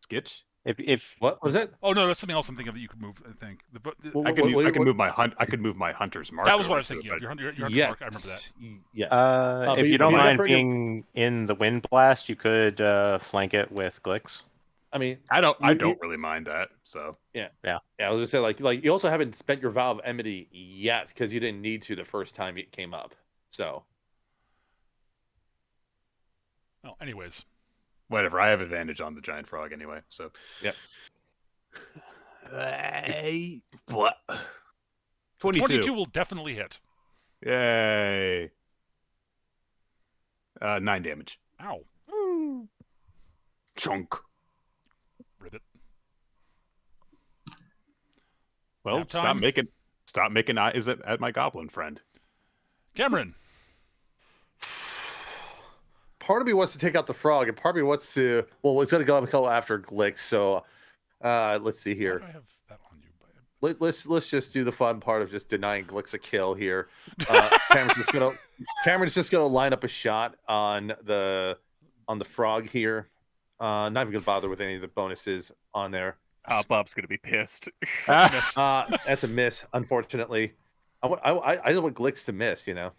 Skitch? If What was it? Oh no, that's something else I'm thinking of that you could move. I think Well, I can what- move my hunt. I could move my hunter's mark. that was what I over was to it, thinking of. but- Your hunter's mark. I remember that. Yes. if but you you don't gotta mind bring your- being in the wind blast, you could flank it with Glicks. I mean, I don't you- really mind that. So yeah. I was gonna say like you also haven't spent your vow of enmity yet because you didn't need to the first time it came up. So Oh, anyways, whatever. I have advantage on the giant frog anyway. So Yep. What? 22. 22 will definitely hit. Yay. 9 damage. Ow, Chunk. ribbit. Well, Nap time? stop making eyes at my goblin friend. Cameron. part of me wants to take out the frog, and part of me wants to. Well, it's gonna go after Glick. So, let's see Why here. do I have that on you? Let's just do the fun part of just denying Glick's a kill here. Cameron's just gonna line up a shot on the frog here. Not even gonna bother with any of the bonuses on there. Bob's gonna be pissed. That's a miss, unfortunately. I don't want Glicks to miss, you know.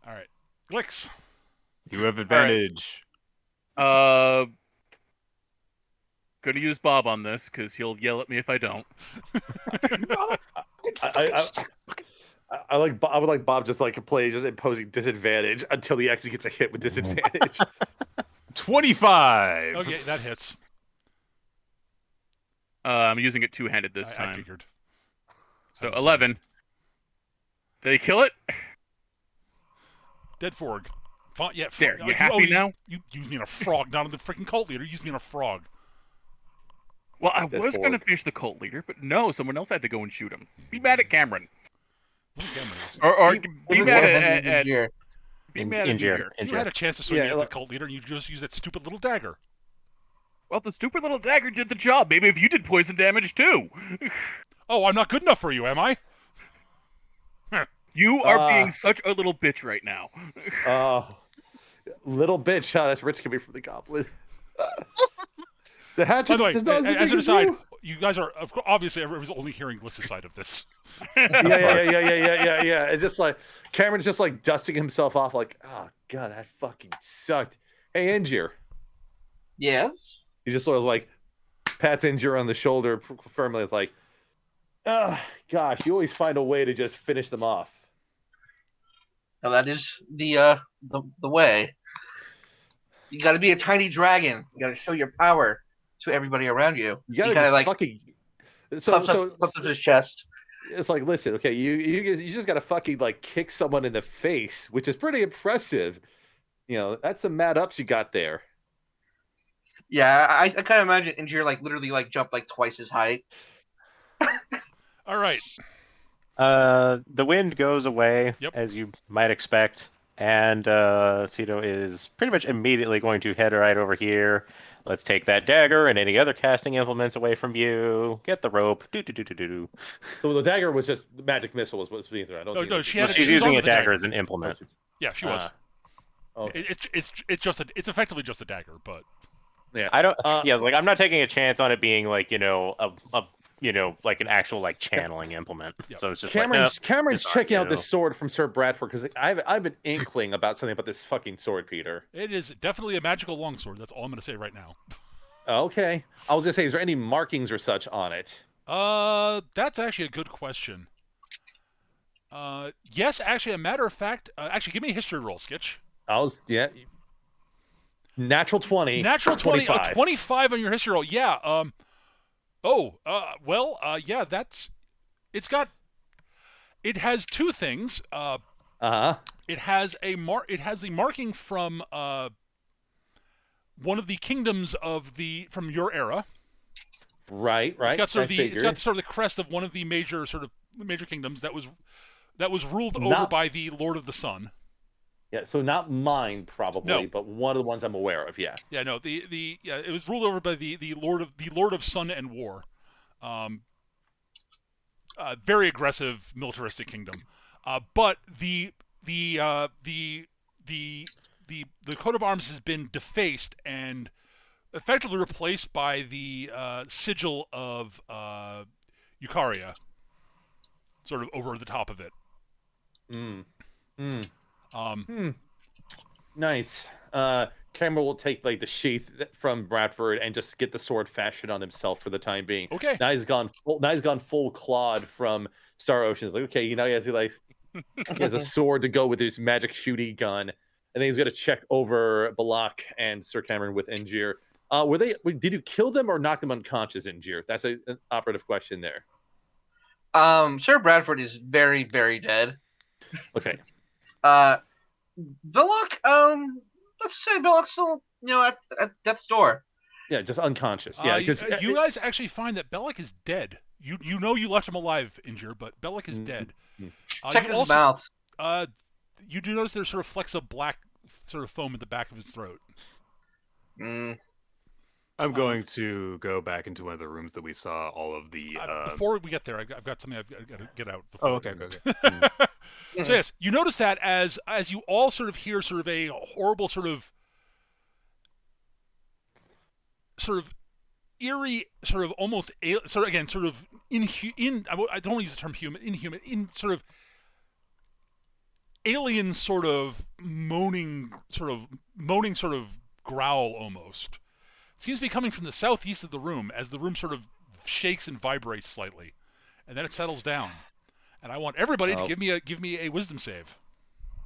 All right, Glicks. You have advantage. Gonna use Bob on this because he'll yell at me if I don't. I would like Bob just like play just imposing disadvantage until he actually gets a hit with disadvantage. 25. Okay, that hits. I'm using it two-handed this I time. figured. So 11. Did he kill it? Dead Forg. Yeah, There, you happy now? You used me in a frog, not in the freaking cult leader. You used me in a frog. Well, I Dead was going to Forg. finish the cult leader, but no, someone else had to go and shoot him. Be mad at Cameron. Look at Cameron is. Or He- be he mad was at here. be mad at Injure. Injure. You had a chance to swing Yeah, at the look- cult leader, and you just used that stupid little dagger. Well, the stupid little dagger did the job. Maybe if you did poison damage too. Oh, I'm not good enough for you, am I? You are being such a little bitch right now. Little bitch. Huh? That's rich coming from the goblin. The hatchet. By the way, is not as big an aside, you. you guys are obviously everyone's only hearing Glitz's side of this. Yeah. It's just like Cameron's just like dusting himself off, like, oh god, that fucking sucked. Hey, Injure. Yes. He just sort of like pats Injure on the shoulder firmly. It's like, gosh, you always find a way to just finish them off. Now that is the way. You got to be a tiny dragon. You got to show your power to everybody around you. You gotta He kinda, just like fucking. puffs So up his chest. it's like, listen, okay, you just gotta fucking like kick someone in the face, which is pretty impressive. You know, that's some mad ups you got there. Yeah, I kind of imagine Injure like literally like jumped like twice his height. All right. The wind goes away, Yep. as you might expect, and Cito is pretty much immediately going to head right over here. Let's take that dagger and any other casting implements away from you. Get the rope. Do. So the dagger was just the magic missile was what's being thrown. I don't No, think no, it was- she had Well, a- she's she was using on a the dagger. dagger as an implement. Yeah, she was. Okay. It's effectively just a dagger, but Yeah. I don't. Uh, Yeah, I was like, I'm not taking a chance on it being like like an actual like channeling implement. Yep. So it's just Cameron's just checking out RQ. this sword from Sir Bradford because I have an inkling about something about this fucking sword, Peter. it is definitely a magical longsword. That's all I'm going to say right now. Okay. I was gonna say, is there any markings or such on it? That's actually a good question. Yes, actually, a matter of fact, actually, give me a history roll, Skitch. Natural 20. Natural 20, 25. 25 on your history roll. Yeah. Yeah. It has two things. Uh-huh. It has a marking from one of the kingdoms from your era. Right. It's got sort of I it's got figured. sort of the crest of one of the major kingdoms that was ruled over Not- by the Lord of the Sun. Yeah, so not mine probably, No. but one of the ones I'm aware of, yeah. Yeah, no, it was ruled over by the Lord of Sun and War. Very aggressive militaristic kingdom. But the coat of arms has been defaced and effectively replaced by the sigil of Eukarya, sort of over the top of it. Nice. Cameron will take like the sheath from Bradford and just get the sword fashioned on himself for the time being. Okay. Now he's gone full Claude from Star Ocean. It's like, okay, he has he has a sword to go with his magic shooty gun, and then he's gonna check over Balak and Sir Cameron with Angier. Did you kill them or knock them unconscious, Angier? That's an operative question there. Sir Bradford is very, very dead. Okay. Belloc, let's say Belloc's still, at death's door. Yeah, just unconscious. Yeah, because you guys actually find that Belloc is dead. You know you left him alive, Injure, but Belloc is dead. Check his mouth. You do notice there's sort of flecks of black sort of foam at the back of his throat. I'm going to go back into one of the rooms that we saw all of the... Before we get there, I've got something I've got to get out. Oh, okay. So yes, you notice that as you all sort of hear sort of a horrible sort of eerie, sort of almost sort of again sort of I don't want to use the term inhuman, in sort of alien sort of moaning sort of growl almost. Seems to be coming from the southeast of the room as the room sort of shakes and vibrates slightly, and then it settles down. And I want everybody to give me a wisdom save.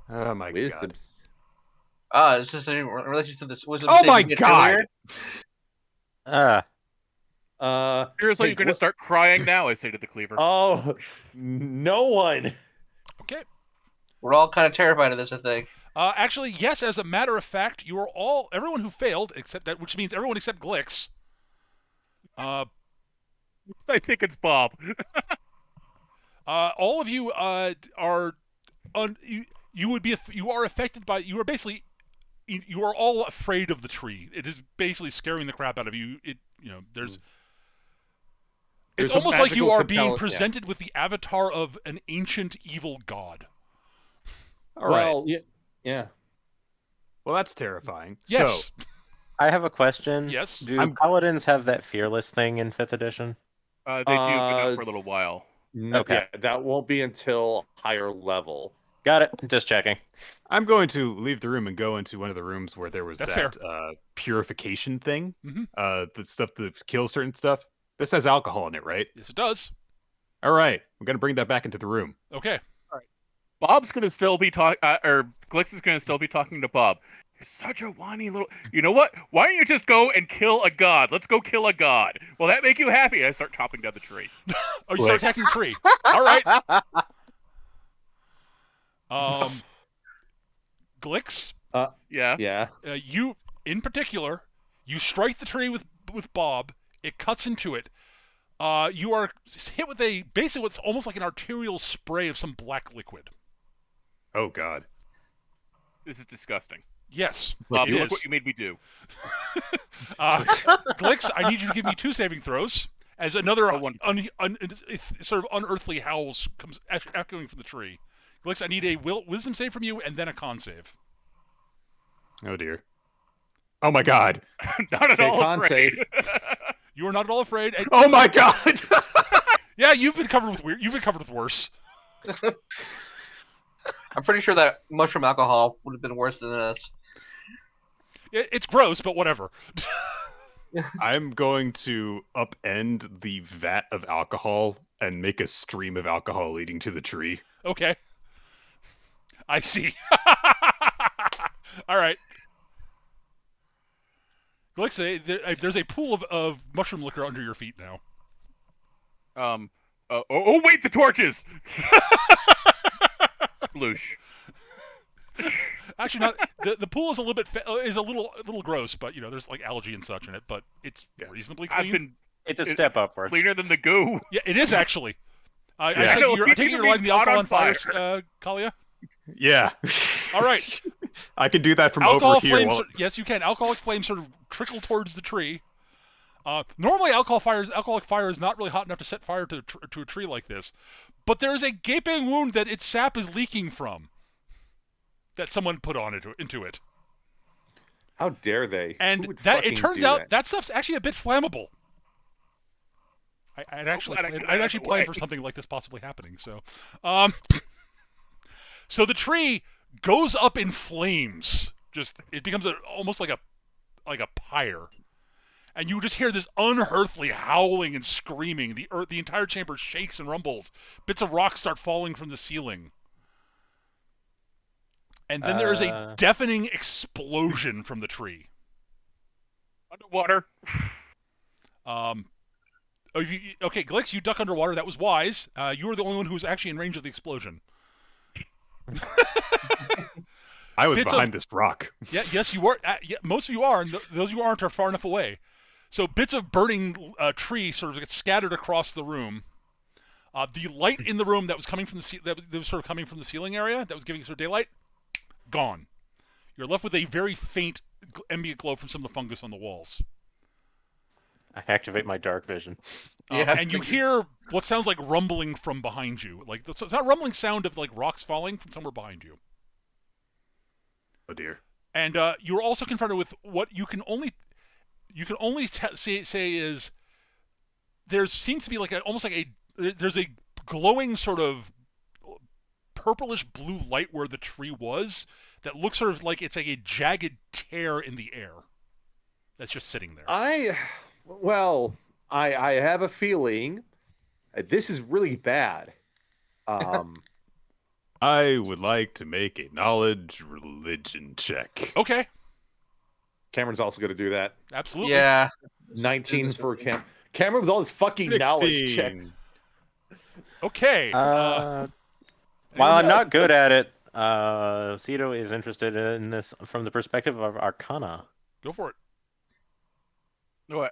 Oh my god! It's just in relation to this wisdom. Oh my god! Seriously, you're gonna start crying now? I say to the cleaver. Oh, no one. Okay. We're all kind of terrified of this, I think. Actually, yes. As a matter of fact, you are everyone who failed, except that, which means everyone except Glix. I think it's Bob. All of you are you are affected by. You are all afraid of the tree. It is basically scaring the crap out of you. There's it's almost like you are being presented with the avatar of an ancient evil god. All right. Well, yeah. Well, that's terrifying. Yes. So, I have a question. Yes. Do paladins have that fearless thing in 5th edition? They do, but not for a little while. Okay. Yeah, that won't be until higher level. Got it. Just checking. I'm going to leave the room and go into one of the rooms where there was That's that purification thing. The stuff that kills certain stuff. This has alcohol in it, right? Yes, it does. All right. I'm going to bring that back into the room. Okay. Bob's gonna still be talking, or Glix is gonna still be talking to Bob. You're such a whiny little. You know what? Why don't you just go and kill a god? Let's go kill a god. Will that make you happy? I start chopping down the tree. Oh, you start attacking the tree. All right. Glix. Yeah. You, in particular, you strike the tree with Bob. It cuts into it. You are hit with basically what's almost like an arterial spray of some black liquid. Oh god. This is disgusting. Yes, Bob, it look is. what you made me do. Glix, I need you to give me 2 saving throws as another sort of unearthly howls comes echoing from the tree. Glix, I need a wisdom save from you and then a con save. Oh dear. Oh my god. Not at all con afraid. save. You are not at all afraid. Oh my god. Yeah, you've been covered with worse. I'm pretty sure that mushroom alcohol would have been worse than this. It's gross, but whatever. I'm going to upend the vat of alcohol and make a stream of alcohol leading to the tree. Okay. I see. All right. Glix, there's a pool of mushroom liquor under your feet now. Wait, the torches! Sploosh. Actually, not the pool is a little gross, but there's like algae and such in it, but it's reasonably clean. It's a step upwards. Cleaner than the goo. Yeah, it is actually. I take you're lighting the caught alcohol on on fire, fire. Kalia. Yeah. All right. I can do that from Alcohol over here. flames. Yes, you can. Alcoholic flames sort of trickle towards the tree. Normally, alcoholic fire is not really hot enough to set fire to a tree like this, but there is a gaping wound that its sap is leaking from. That someone put into it. How dare they? Who And would that it fucking turns do out that? that stuff's actually a bit flammable. I'd actually planned for something like this possibly happening. So, so the tree goes up in flames. It becomes almost like a pyre, and you just hear this unearthly howling and screaming. The entire chamber shakes and rumbles. Bits of rock start falling from the ceiling. And then there is a deafening explosion from the tree. Underwater. Okay, Glix, you duck underwater. That was wise. You were the only one who was actually in range of the explosion. I was behind this rock. Yes, you were. Most of you are, and those who aren't are far enough away. So bits of burning tree sort of get scattered across the room. The light in the room that was coming from that was sort of coming from the ceiling area, that was giving sort of daylight, gone. You're left with a very faint ambient glow from some of the fungus on the walls. I activate my dark vision. And you hear what sounds like rumbling from behind you. Like it's not rumbling sound of like rocks falling from somewhere behind you. Oh dear. And you're also confronted with what you can only say is there seems to be like there's a glowing sort of purplish blue light where the tree was that looks sort of like it's like a jagged tear in the air that's just sitting there. I have a feeling this is really bad. I would like to make a knowledge religion check. Okay. Cameron's also going to do that. Absolutely. Yeah. 19 for Cameron with all his fucking 16. knowledge checks. Okay. While I'm not good at it, Cito is interested in this from the perspective of Arcana. Go for it.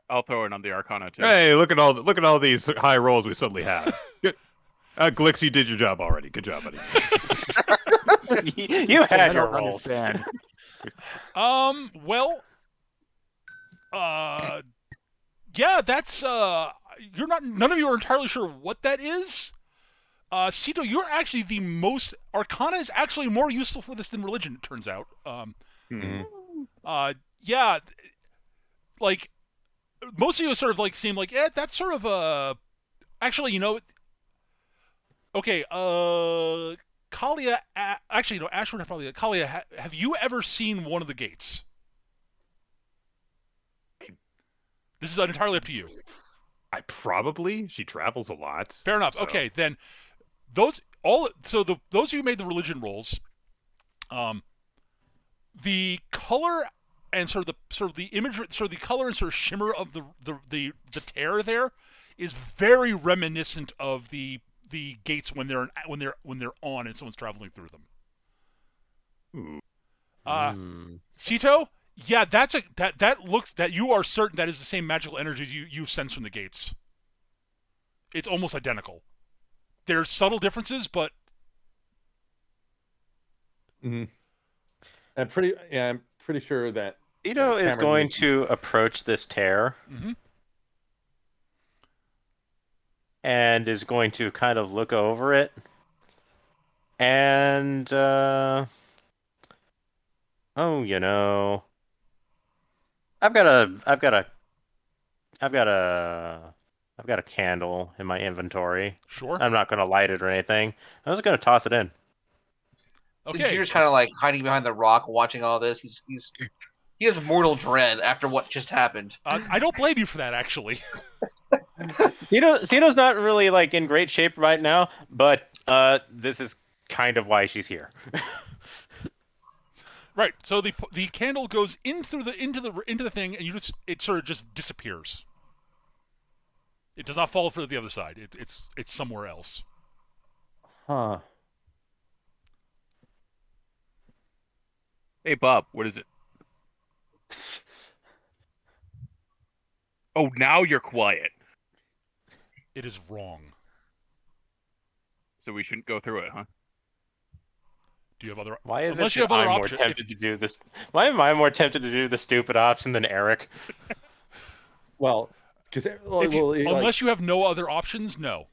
I'll throw it on the Arcana too. Hey, look at all these high rolls we suddenly have. Good. Glix, you did your job already. Good job, buddy. You had your rolls. Understand. Well, yeah, that's none of you are entirely sure what that is. Cito, you're actually the most Arcana is actually more useful for this than religion, it turns out. Yeah, like most of you sort of like seem like, that's sort of actually, okay, Kalia, actually, no, Ashford probably, Kalia, have you ever seen one of the gates? This is entirely up to you. She travels a lot. Fair imagine. So. Okay, then those of you who made the religion rolls, the color and sort of the imagery, sort of the color and sort of shimmer of the tear there is very reminiscent of the gates when they're on and someone's traveling through them. Cito, yeah, that looks that you are certain that is the same magical energies you sense from the gates. It's almost identical. There's subtle differences, but I'm pretty sure that Cito is going to approach this tear. Mm-hmm. And is going to kind of look over it, and I've got a candle in my inventory. Sure. I'm not going to light it or anything. I'm just going to toss it in. Okay. You're just kind of like hiding behind the rock, watching all this. He has mortal dread after what just happened. I don't blame you for that, actually. Cito's not really like in great shape right now, but this is kind of why she's here. Right. So the candle goes in through into the thing, and it sort of just disappears. It does not fall through the other side. It's somewhere else. Huh. Hey, Bob, what is it? Oh, now you're quiet. It is wrong. So we shouldn't go through it, huh? Do you have other? Why is Unless it you have that other I'm more options. tempted to do this? Why am I more tempted to do the stupid option than Eric? Well, because unless you have no other options, no.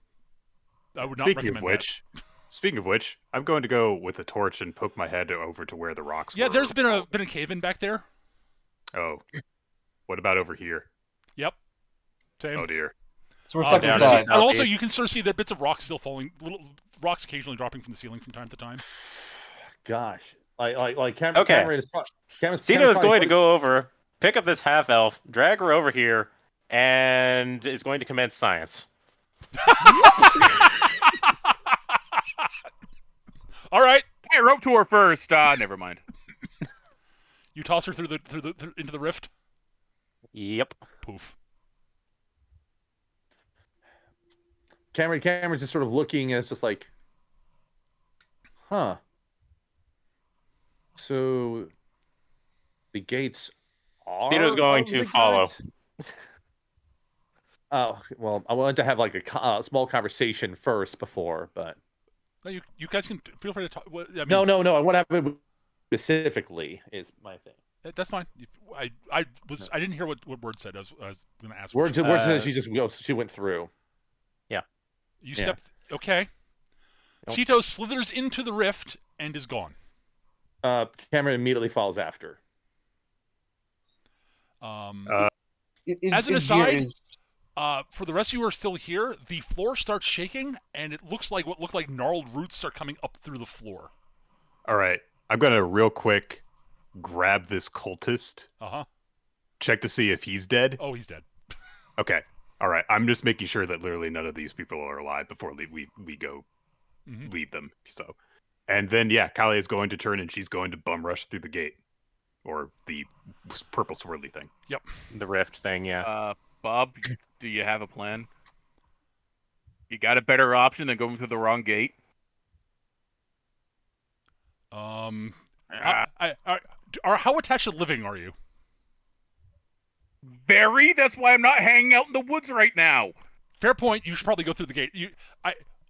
I would not recommend Speaking of which, I'm going to go with a torch and poke my head over to where the rocks were. Yeah, there's been a cave in back there. Oh, what about over here? Yep. Same. Oh dear. So we're Uh, stuck down this to is- inside. and also, southeast. you can sort of see that bits of rock still falling, little rocks occasionally dropping from the ceiling from time to time. Gosh, like Cameron. Okay. Cameron is Cito is going to go over, pick up this half elf, drag her over here, and is going to commence science. All right. Hey, rope to her first. Never mind. You toss her through into the rift. Yep. Poof. Cameron's just sort of looking, and it's just like, huh. So the gates are. Cito's going of to the follow. gods? Oh well, I wanted to have like a small conversation first before, but No, you guys can feel free to talk. Well, I mean, no. What happened specifically is my thing. That's fine. I didn't hear what word said. I was going to ask. Word Uh, says she went through. You yeah. step. Okay. Nope. Cito slithers into the rift and is gone. Cameron immediately follows after. As an aside, for the rest of you who are still here, the floor starts shaking, and it looks like what looked like gnarled roots start coming up through the floor. All right, I'm gonna real quick grab this cultist, check to see if he's dead. Oh, he's dead. Okay. All right. I'm just making sure that literally none of these people are alive before we go leave them. So, and then yeah, Kalia is going to turn and she's going to bum rush through the gate, or the purple swirly thing. Yep. The rift thing, yeah. Bob, do you have a plan? You got a better option than going through the wrong gate? How attached to living are you? Very. That's why I'm not hanging out in the woods right now. Fair point. You should probably go through the gate.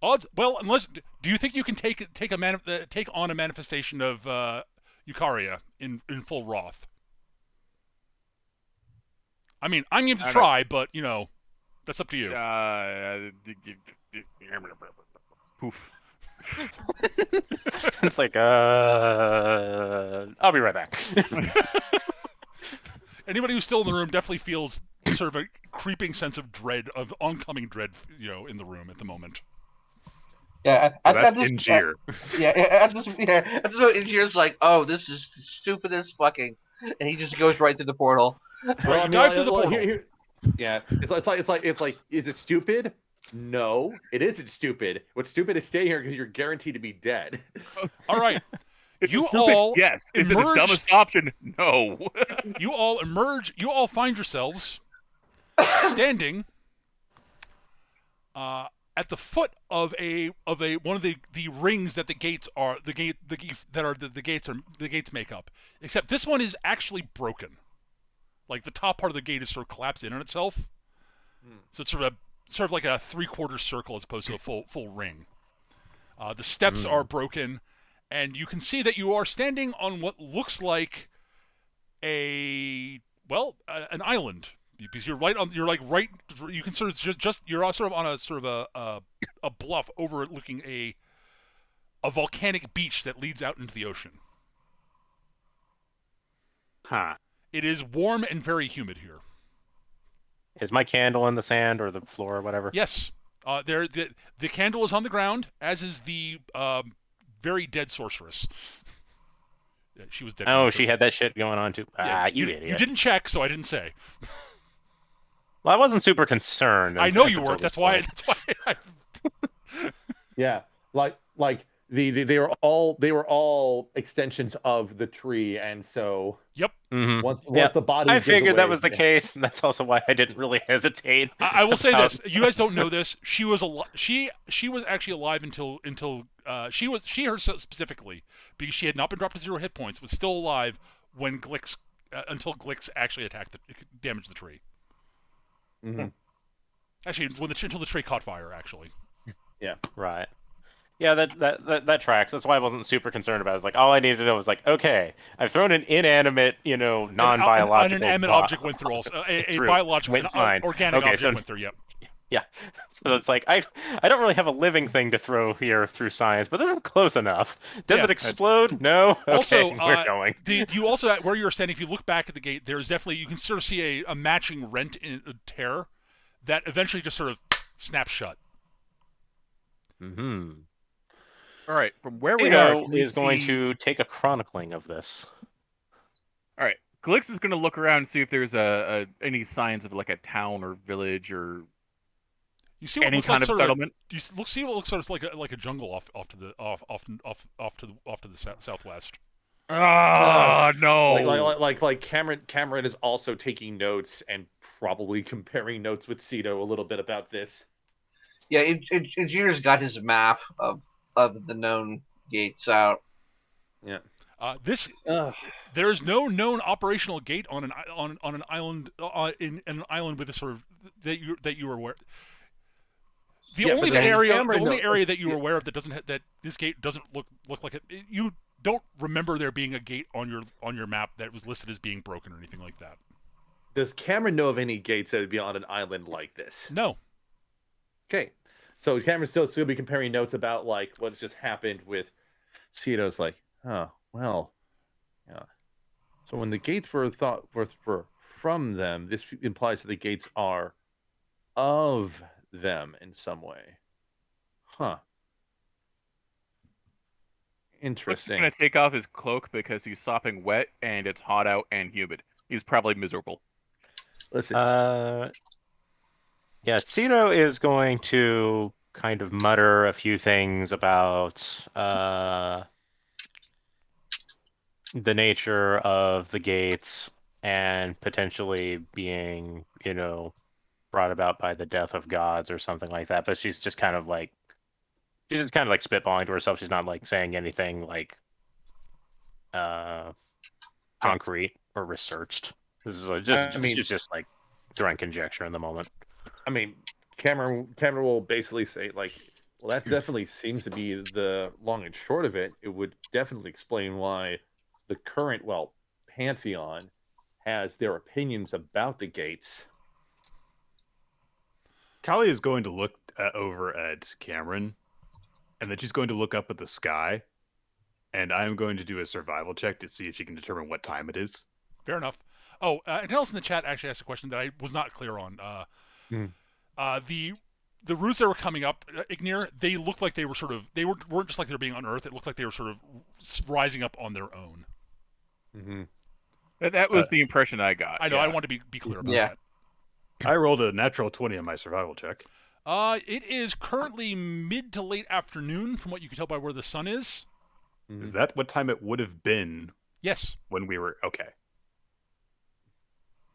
Odds. Well, unless do you think you can take on a manifestation of Eukarya in full wrath? I mean, I'm going to try, but that's up to you. Poof. It's like, I'll be right back. Anybody who's still in the room definitely feels sort of a creeping sense of dread, of oncoming dread, in the room at the moment. Yeah, That's Injir. At this point, Injir's like, "Oh, this is the stupidest fucking," and he just goes right through the portal. Well, dive through the portal. Yeah, it's like, is it stupid? No, it isn't stupid. What's stupid is staying here because you're guaranteed to be dead. All right. Is You it stupid? all Yes. Is it the emerge- dumbest option? No. You all emerge. You all find yourselves standing at the foot of one of the rings that the gates make up. Except this one is actually broken. Like the top part of the gate is sort of collapsed in on itself. So it's sort of like a 3/4 circle as opposed to a full ring. The steps are broken, and you can see that you are standing on what looks like an island, because you're you can sort of you're sort of on a sort of a bluff overlooking a volcanic beach that leads out into the ocean. Huh. It is warm and very humid here. Is my candle in the sand or the floor or whatever? Yes. The candle is on the ground, as is the very dead sorceress. Yeah, she was dead. Oh, she had that shit going on too. Yeah, You idiot. You didn't check, so I didn't say. Well, I wasn't super concerned. I know you until weren't. this That's why. point. Yeah, like they were all extensions of the tree, and so Yep. Mhm. once Yeah, the body I gives figured that away- was the case, and that's also why I didn't really hesitate. I will say about- this: you guys don't know this. She was she was actually alive until she herself specifically, because she had not been dropped to 0 hit points, was still alive when Glix until Glix actually damaged the tree. Mhm. Actually, until the tree caught fire. Actually, Right. Yeah, that tracks. That's why I wasn't super concerned about it. It's like, all I needed to know was like, okay, I've thrown an inanimate, non-biological an inanimate object went through also. A through. biological, Went fine. organic Okay, object so- went through. Yep. Yeah. So it's like I don't really have a living thing to throw here through science, but this is close enough. Does Yeah. it explode? No. Okay, Also, we're going. you also where you're standing? If you look back at the gate, there's definitely you can sort of see a matching rent in a tear that eventually just sort of snaps shut. Mm-hmm. All right, from where we are, can we is going see- to take a chronicling of this. All right, Glix is going to look around and see if there's any signs of like a town or village or You see what any looks kind like of sort settlement. see what looks sort of like a jungle off to the southwest. Oh no! Like Cameron is also taking notes and probably comparing notes with Cito a little bit about this. Yeah, Engineer's got his map of the known gates out. Yeah. There is no known operational gate on an island in an island with a sort of that you are aware. The Yeah, only but then area Cameron that you are aware of that doesn't that this gate doesn't look like it. You don't remember there being a gate on your map that was listed as being broken or anything like that. Does Cameron know of any gates that would be on an island like this? No. Okay. So Cameron's still be comparing notes about like what's just happened with Cito's like, oh well, yeah. So when the gates were from them, this implies that the gates are of them in some way. Huh. Glix is Interesting. going to take off his cloak because he's sopping wet and it's hot out and humid. He's probably miserable. Listen, Yeah, Cito is going to kind of mutter a few things about the nature of the gates and potentially being, brought about by the death of gods or something like that. But she's just kind of like spitballing to herself. She's not like saying anything like concrete or researched. This is she's just like throwing conjecture in the moment. I mean, Cameron will basically say like, well, that definitely seems to be the long and short of it. It would definitely explain why the current, Pantheon has their opinions about the gates. Kali is going to look over at Cameron, and then she's going to look up at the sky, and I'm going to do a survival check to see if she can determine what time it is. Fair enough. Oh, and else in the chat actually asked a question that I was not clear on. The routes that were coming up, Ignir, they looked like they were weren't just like they were being unearthed. It looked like they were sort of rising up on their own. Mm-hmm. That was the impression I got. I know. Yeah. I want to be clear about Yeah. that. I rolled a natural 20 on my survival check. It is currently mid to late afternoon, from what you can tell by where the sun is. Is that what time it would have been Yes. when we were... Okay.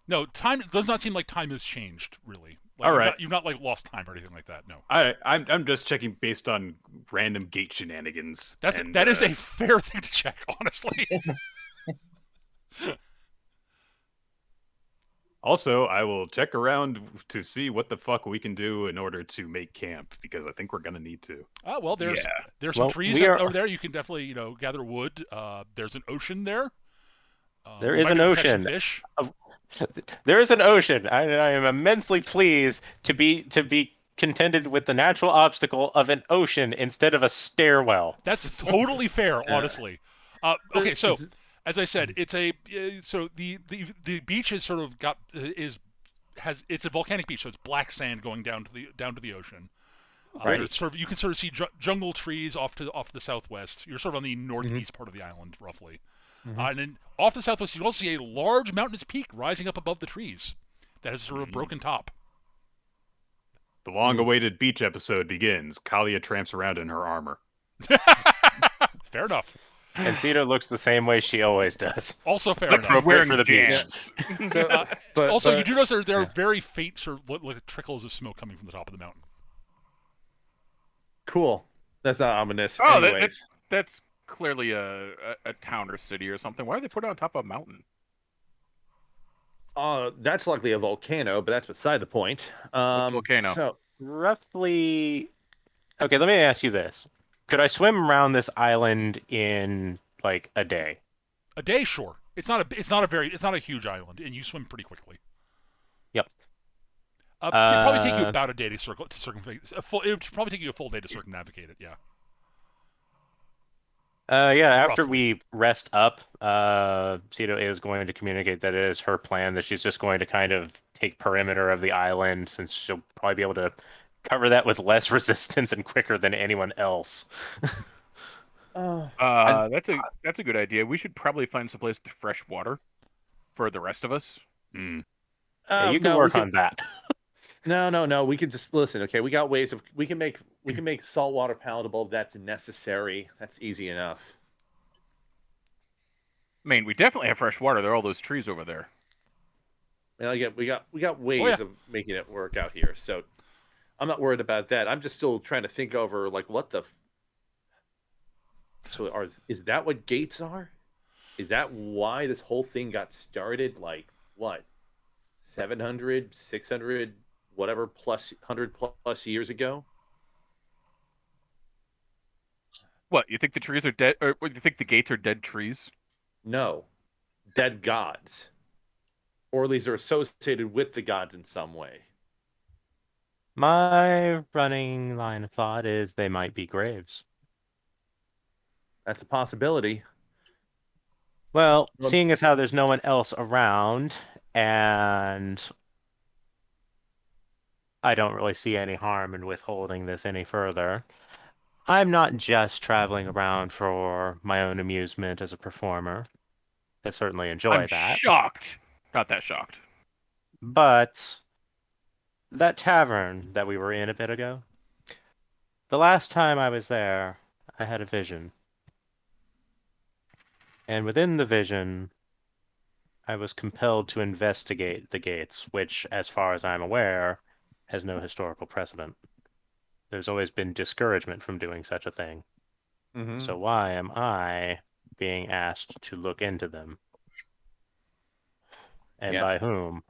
No, time does not seem like time has changed, really. Like, All right. You've not like lost time or anything like that. No. I'm just checking based on random gate shenanigans. That is a fair thing to check, honestly. Also, I will check around to see what the fuck we can do in order to make camp, because I think we're gonna need to. Well, there's Yeah. some Well, trees we are- over there. You can definitely gather wood. There's an ocean there. There You is might an be able to catch some ocean. fish. There is an ocean. I am immensely pleased to be contended with the natural obstacle of an ocean instead of a stairwell. That's totally fair, honestly. Okay, so as I said, it's a so the beach is sort of it's a volcanic beach, so it's black sand going down to the ocean. Right. It's sort of, you can sort of see jungle trees off to the southwest. You're sort of on the northeast part of the island, roughly. And then off to the southwest, you also see a large mountainous peak rising up above the trees that has sort of a broken top. The long-awaited beach episode begins. Kalia tramps around in her armor. Fair enough. And Cito looks the same way she always does. Also fair Glix enough. is wearing for the jams. Also, you do notice there are very faint sort of like trickles of smoke coming from the top of the mountain. Cool. That's not ominous. Oh, Anyways. that's clearly a town or city or something. Why are they put it on top of a mountain? That's likely a volcano, but that's beside the point. volcano? So, Roughly. Okay, let me ask you this: could I swim around this island in like a day? A day, sure. It's not a huge island, and you swim pretty quickly. Yep. It'd probably take you Uh, about a day to circumvent. It would probably take you a full day to circumnavigate it. Yeah. yeah, after Roughly. we rest up, Cito is going to communicate that it is her plan that she's just going to kind of take perimeter of the island since she'll probably be able to cover that with less resistance and quicker than anyone else. That's a good idea. We should probably find someplace with fresh water for the rest of us. Hmm. Yeah, you can No, we work can. on that. No. We can just listen. Okay, we got ways of. We can make salt water palatable if that's necessary. That's easy enough. I mean, we definitely have fresh water. There are all those trees over there. And again, we got ways Oh, yeah. of making it work out here. So I'm not worried about that. I'm just still trying to think over like what the. So is that what gates are? Is that why this whole thing got started? Like what? 700, 600, whatever plus 100 plus years ago? What, you think the trees are dead, or what, you think the gates are dead trees? No. Dead gods. Or at least are associated with the gods in some way. My running line of thought is they might be graves. That's a possibility. Well, Well- seeing as how there's no one else around, and I don't really see any harm in withholding this any further, I'm not just traveling around for my own amusement as a performer. I certainly enjoy I'm that. shocked. Not that shocked. But that tavern that we were in a bit ago, the last time I was there, I had a vision. And within the vision, I was compelled to investigate the gates, which, as far as I'm aware, has no historical precedent. There's always been discouragement from doing such a thing. Mm-hmm. So why am I being asked to look into them? And Yeah. by whom?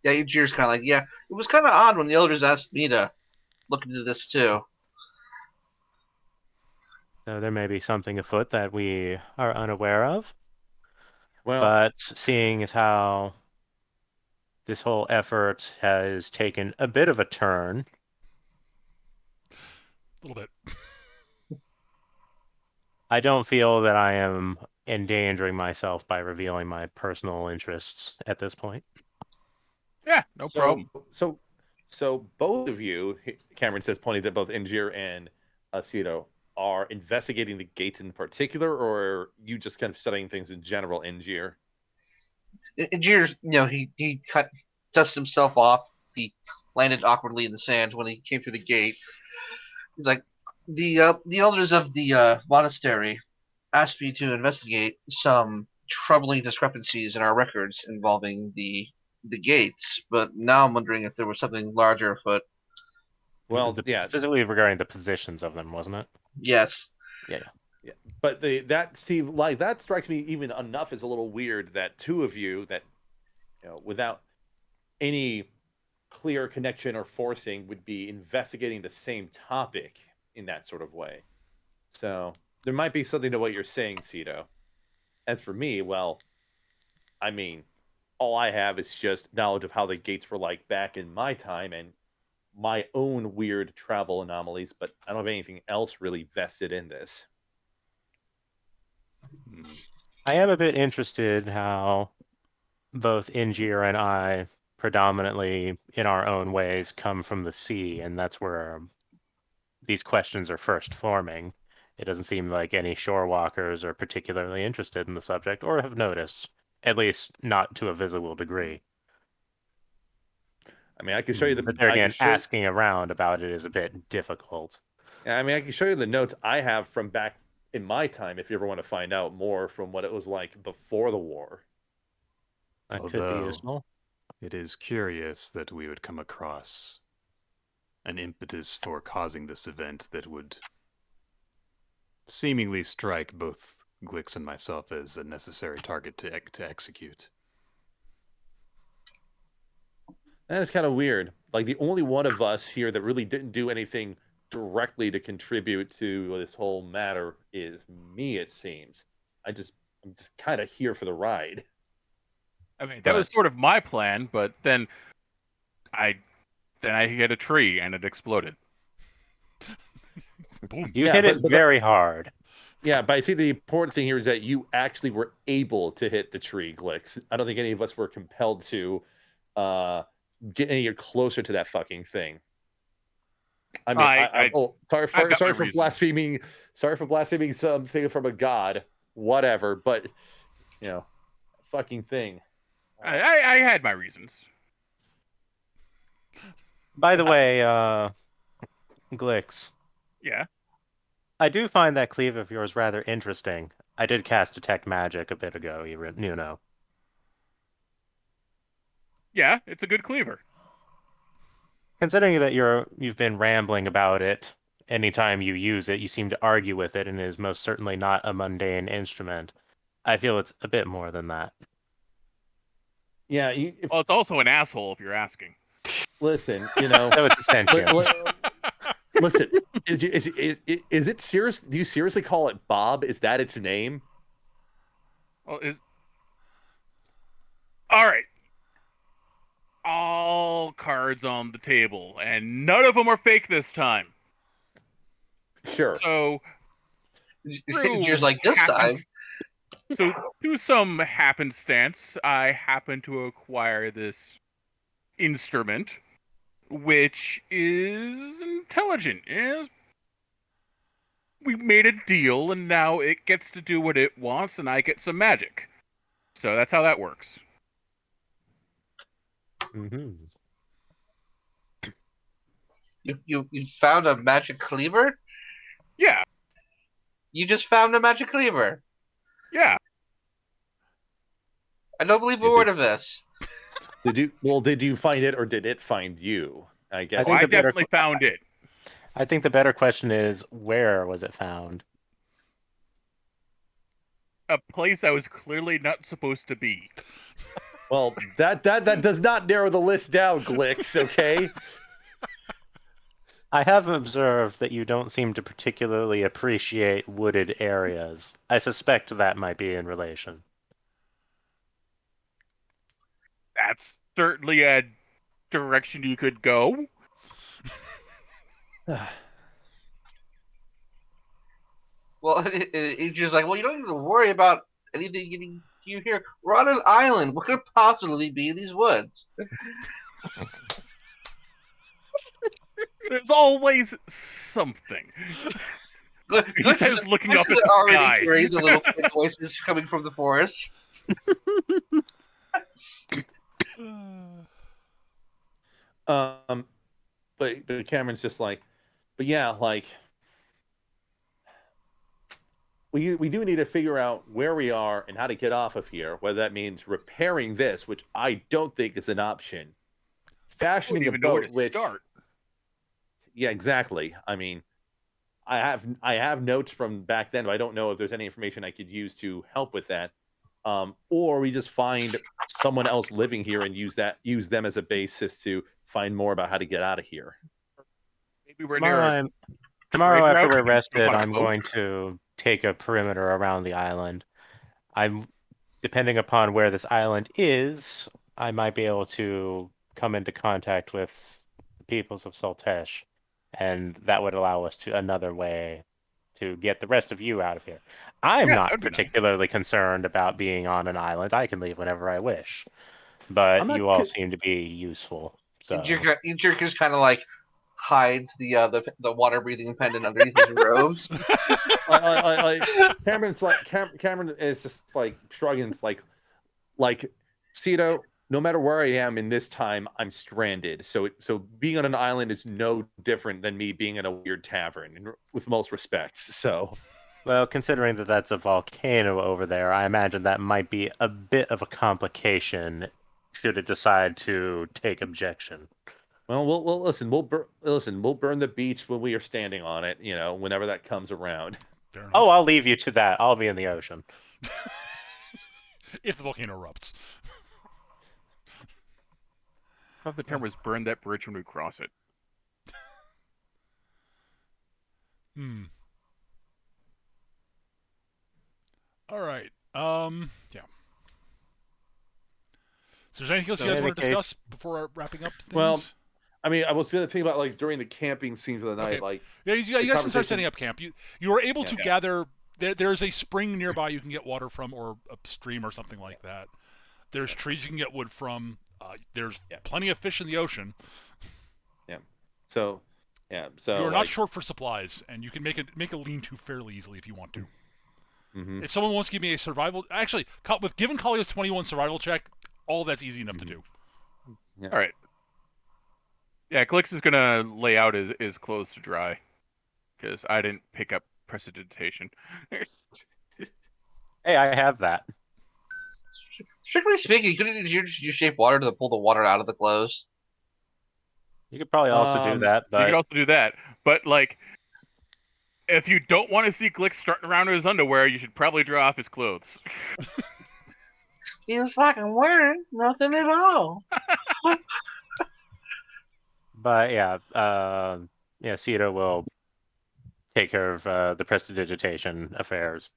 Yeah, Ejir's kind of like, yeah, it was kind of odd when the elders asked me to look into this too. So there may be something afoot that we are unaware of. Well, But seeing as how this whole effort has taken a bit of a turn, A little bit. I don't feel that I am endangering myself by revealing my personal interests at this point. Yeah, no problem. So both of you, Cameron says, pointing to both Injir and Cito, are investigating the gates in particular, or are you just kind of studying things in general, Injir? Ejir, he dusted himself off. He landed awkwardly in the sand when he came through the gate. He's like, the elders of the monastery asked me to investigate some troubling discrepancies in our records involving the gates, but now I'm wondering if there was something larger afoot. Well, yeah, Specifically regarding the positions of them, wasn't it? Yes. Yeah. but that strikes me even enough as a little weird that two of you that without any clear connection or forcing would be investigating the same topic in that sort of way. So there might be something to what you're saying, Cito. As for me, well, I mean, all I have is just knowledge of how the gates were like back in my time and my own weird travel anomalies, but I don't have anything else really vested in this. Hmm. I am a bit interested how both Injir and I predominantly in our own ways come from the sea, and that's where these questions are first forming. It doesn't seem like any shore walkers are particularly interested in the subject or have noticed, at least not to a visible degree. I mean, I can show you the. But there I can again, show, asking around about it is a bit difficult. I mean, I can show you the notes I have from back in my time if you ever want to find out more from what it was like before the war. That could be Although- useful. It is curious that we would come across an impetus for causing this event that would seemingly strike both Glix and myself as a necessary target to execute. That is kind of weird. Like the only one of us here that really didn't do anything directly to contribute to this whole matter is me, it seems. I'm just kind of here for the ride. I mean, that But- was sort of my plan, but then I hit a tree and it exploded. Boom. You Yeah, hit but- it but very hard. Yeah, but I think the important thing here is that you actually were able to hit the tree, Glix. I don't think any of us were compelled to get any closer to that fucking thing. I mean, sorry I've got my for reasons. blaspheming. Sorry for blaspheming something from a god, whatever. But fucking thing. I had my reasons. By the way, Glix, Yeah. I do find that cleave of yours rather interesting. I did cast Detect Magic a bit ago, you know. Yeah, it's a good cleaver. Considering that you've been rambling about it, anytime you use it, you seem to argue with it, and it is most certainly not a mundane instrument. I feel it's a bit more than that. Yeah, Well, it's also an asshole if you're asking. listen, So it's essential. listen. Is it serious? Do you seriously call it Bob? Is that its name? Well, all right. All cards on the table, and none of them are fake this time. Sure. So, You're like, this time. So, through some happenstance, I happen to acquire this instrument, which is intelligent. We made a deal, and now it gets to do what it wants, and I get some magic. So that's how that works. Mm-hmm. You found a magic cleaver? Yeah, You just found a magic cleaver. yeah. I don't believe a You word did. of this. Did you find it or did it find you? I guess. think I the better definitely found it. I think the better question is, where was it found? A place I was clearly not supposed to be. Well, that does not narrow the list down, Glix, okay? I have observed that you don't seem to particularly appreciate wooded areas. I suspect that might be in relation. That's certainly a direction you could go. Well, it's just like, well, you don't need to worry about anything getting to you here. We're on an island. What could possibly be in these woods? There's always something. He says, looking up at the already sky. hearing the little voices coming from the forest. But Cameron's just like, but yeah, like we do need to figure out where we are and how to get off of here. Whether that means repairing this, which I don't think is an option, I fashioning wouldn't a even know where boat, to which start. yeah, exactly. I mean, I have notes from back then, but I don't know if there's any information I could use to help with that. Or we just find someone else living here and use them as a basis to find more about how to get out of here. Maybe we're near. Tomorrow Trade after route, we're we can rested, jump on a I'm boat. going to take a perimeter around the island. Depending upon where this island is, I might be able to come into contact with the peoples of Saltesh, and that would allow us to another way to get the rest of you out of here. I'm Yeah, not that'd be nice. particularly concerned about being on an island. I can leave whenever I wish. But I'm not you all co- seem to be useful. So Injir just kind of like hides the water breathing pendant underneath his robes. Cameron is just like shrugging. It's like Cito, no matter where I am in this time, I'm stranded. So being on an island is no different than me being in a weird tavern, with most respects. So well, considering that that's a volcano over there, I imagine that might be a bit of a complication should it decide to take objection. well, we'll listen. We'll burn the beach when we are standing on it. Whenever that comes around. Fair enough. Oh, I'll leave you to that. I'll be in the ocean. If the volcano erupts. I thought the term was burn that bridge when we cross it. Hmm. All right. Yeah. So, is there anything else So you guys in want to the case- discuss before wrapping up things? Well, I mean, I was gonna think about like during the camping scenes of the night, Okay. like yeah, you guys can start conversation- setting up camp. You are able to Yeah. gather. There's a spring nearby you can get water from, or a stream or something like that. There's trees you can get wood from. There's Yeah. plenty of fish in the ocean. so, so You are like, not short for supplies, and you can make a lean-to fairly easily if you want to. mhm. If someone wants to give me a survival, actually, with given Kalia's 21 survival check, all that's easy enough to do. All right. Yeah, Glix is gonna lay out his clothes to dry because I didn't pick up prestidigitation. Hey, I have that. Strictly speaking, couldn't you just use shape water to pull the water out of the clothes? You could probably also do that, You could but also do that, but like, if you don't want to see Glix starting around in his underwear, you should probably draw off his clothes. Feels like I'm wearing nothing at all. Cito will take care of the prestidigitation affairs.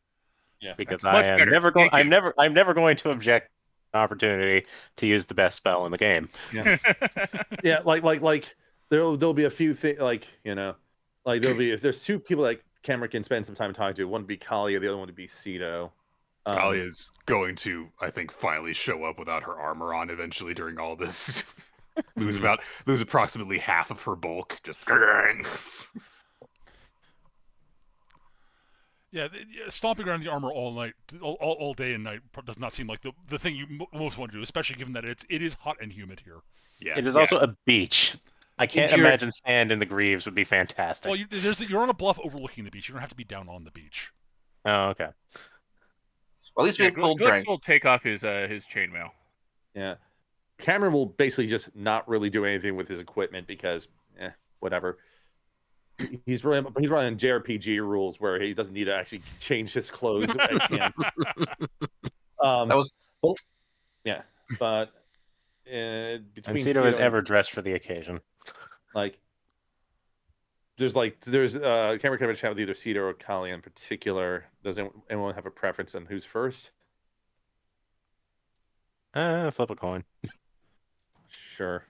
Yeah. Because Much better. Thank I'm you. never going to object to an opportunity to use the best spell in the game. Yeah, like there'll be a few things, like like there'll be, if there's two people that Cameron can spend some time talking to, one would be Kalia, the other one would be Cito. Talia is going to, I think, finally show up without her armor on eventually during all this. lose approximately half of her bulk. Just Yeah, stomping around the armor all night, all day and night does not seem like the thing you most want to do, especially given that it is hot and humid here. yeah. It is also a beach. I can't You're- imagine sand in the Greaves would be fantastic. Well, you're on a bluff overlooking the beach. You don't have to be down on the beach. Oh, okay. Well, at least we Yeah, have cold Glix drink. will take off his chainmail. Yeah, Cameron will basically just not really do anything with his equipment because, whatever. He's running JRPG rules where he doesn't need to actually change his clothes at camp. That was Yeah, but And between Cito is Cito and, ever dressed for the occasion. like, there's Cameron can chat with either Cito or Kali in particular. Does anyone have a preference on who's first? Flip a coin. Sure.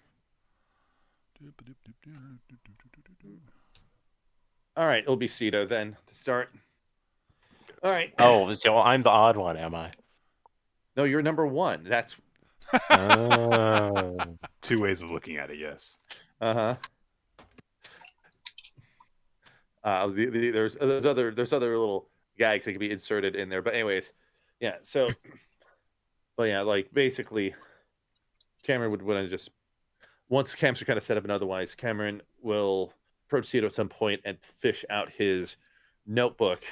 All right, it'll be Cito then to start. All right. Oh, so I'm the odd one, am I? No, you're number one. That's Oh. Two ways of looking at it, yes. uh-huh. There's other little gags that can be inserted in there, but anyways, yeah. So, but yeah, like basically, Cameron would want to just, once camps are kind of set up and otherwise, Cameron will approach Cito at some point and fish out his notebook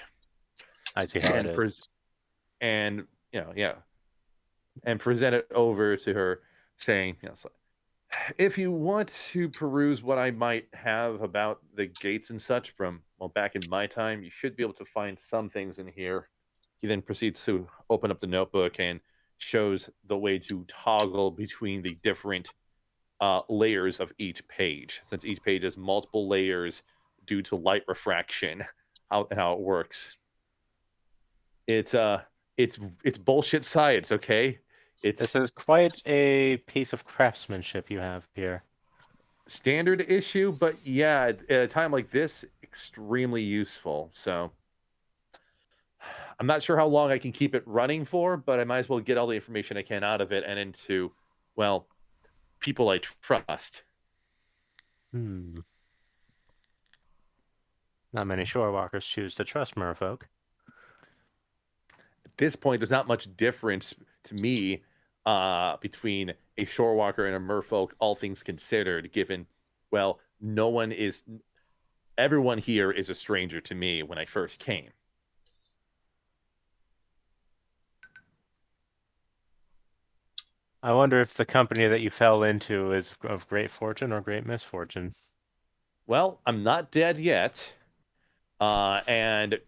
I see how it and is. and and present it over to her, saying, so, if you want to peruse what I might have about the gates and such from, well, back in my time, you should be able to find some things in here. He then proceeds to open up the notebook and shows the way to toggle between the different layers of each page, since each page has multiple layers due to light refraction, how it works. It's bullshit science, okay? This is quite a piece of craftsmanship you have here. Standard issue, but yeah, at a time like this, extremely useful. So I'm not sure how long I can keep it running for, but I might as well get all the information I can out of it and into, well, people I trust. Not many shorewalkers choose to trust merfolk. At this point, there's not much difference to me between a shorewalker and a merfolk, all things considered, given, well, everyone here is a stranger to me when I first came. I wonder if the company that you fell into is of great fortune or great misfortune. Well, I'm not dead yet. And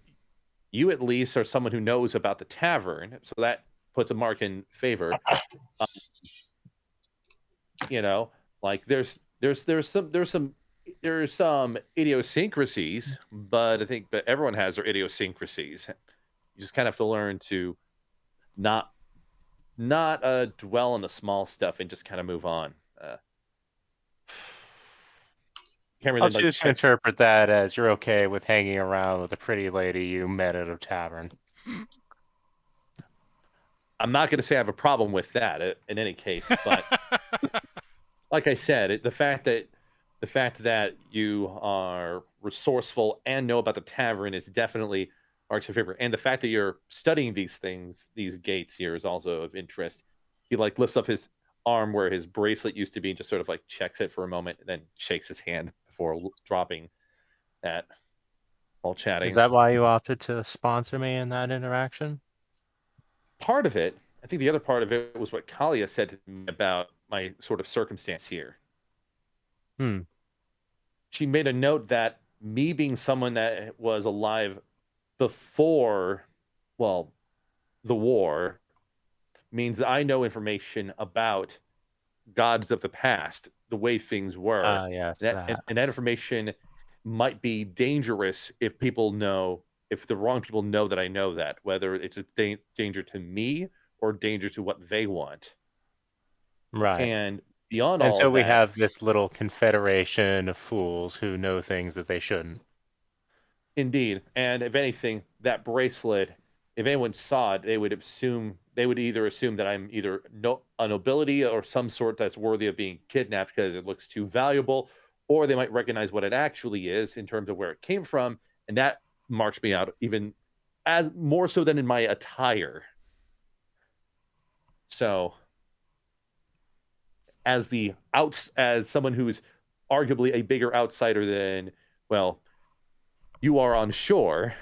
you at least are someone who knows about the tavern, so that puts a mark in favor. Like there's some idiosyncrasies, but I think everyone has their idiosyncrasies. You just kind of have to learn to not not dwell on the small stuff and just kind of move on. Cameron I'll then like choose to checks. interpret that as you're okay with hanging around with a pretty lady you met at a tavern. I'm not going to say I have a problem with that in any case, but like I said, the fact that you are resourceful and know about the tavern is definitely arch in favor, and the fact that you're studying these things, these gates here, is also of interest. He like lifts up his arm where his bracelet used to be, and just sort of like checks it for a moment, and then shakes his hand before dropping that while Is chatting. that why you opted to sponsor me in that interaction? Part of it, I think the other part of it was what Kalia said to me about my sort of circumstance here. She made a note that me being someone that was alive before, well, the war means that I know information about gods of the past, the way things were. Yes, That that. and that information might be dangerous if the wrong people know that I know that, whether it's a danger to me or danger to what they want. Right. And beyond And all so of we that, have this little confederation of fools who know things that they shouldn't. indeed, and if anything, that bracelet, if anyone saw it, they would either assume that I'm either a nobility or some sort that's worthy of being kidnapped because it looks too valuable, or they might recognize what it actually is in terms of where it came from, and that marks me out even as more so than in my attire. So, as someone who's arguably a bigger outsider than, well, you are on shore,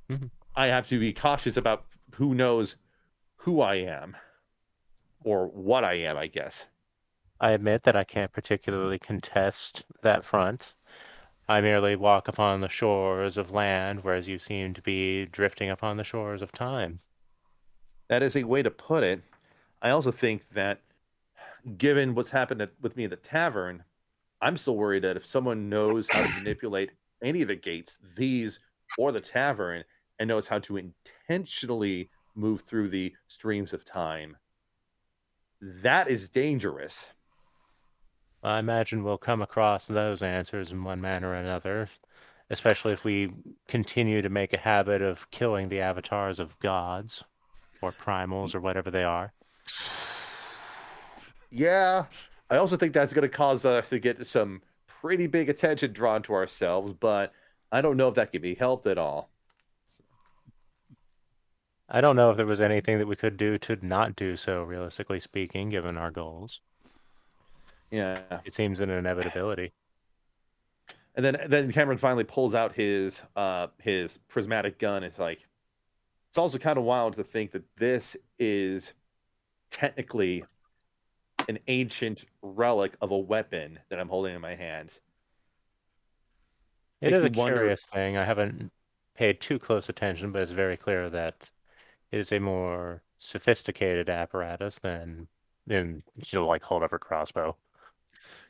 Mhm. I have to be cautious about who knows who I am or what I am, I guess. I admit that I can't particularly contest that front. I merely walk upon the shores of land, whereas you seem to be drifting upon the shores of time. That is a way to put it. I also think that given what's happened with me at the tavern, I'm still worried that if someone knows how to manipulate any of the gates, these or the tavern, and knows how to intentionally move through the streams of time, that is dangerous. I imagine we'll come across those answers in one manner or another, especially if we continue to make a habit of killing the avatars of gods or primals or whatever they are. Yeah, I also think that's going to cause us to get some pretty big attention drawn to ourselves, but I don't know if that can be helped at all. I don't know if there was anything that we could do to not do so, realistically speaking, given our goals. Yeah. It seems an inevitability. And then Cameron finally pulls out his prismatic gun. It's like, it's also kind of wild to think that this is technically an ancient relic of a weapon that I'm holding in my hands. It Makes is me a wonder. curious thing. I haven't paid too close attention, but it's very clear that it is a more sophisticated apparatus than like hold up a crossbow.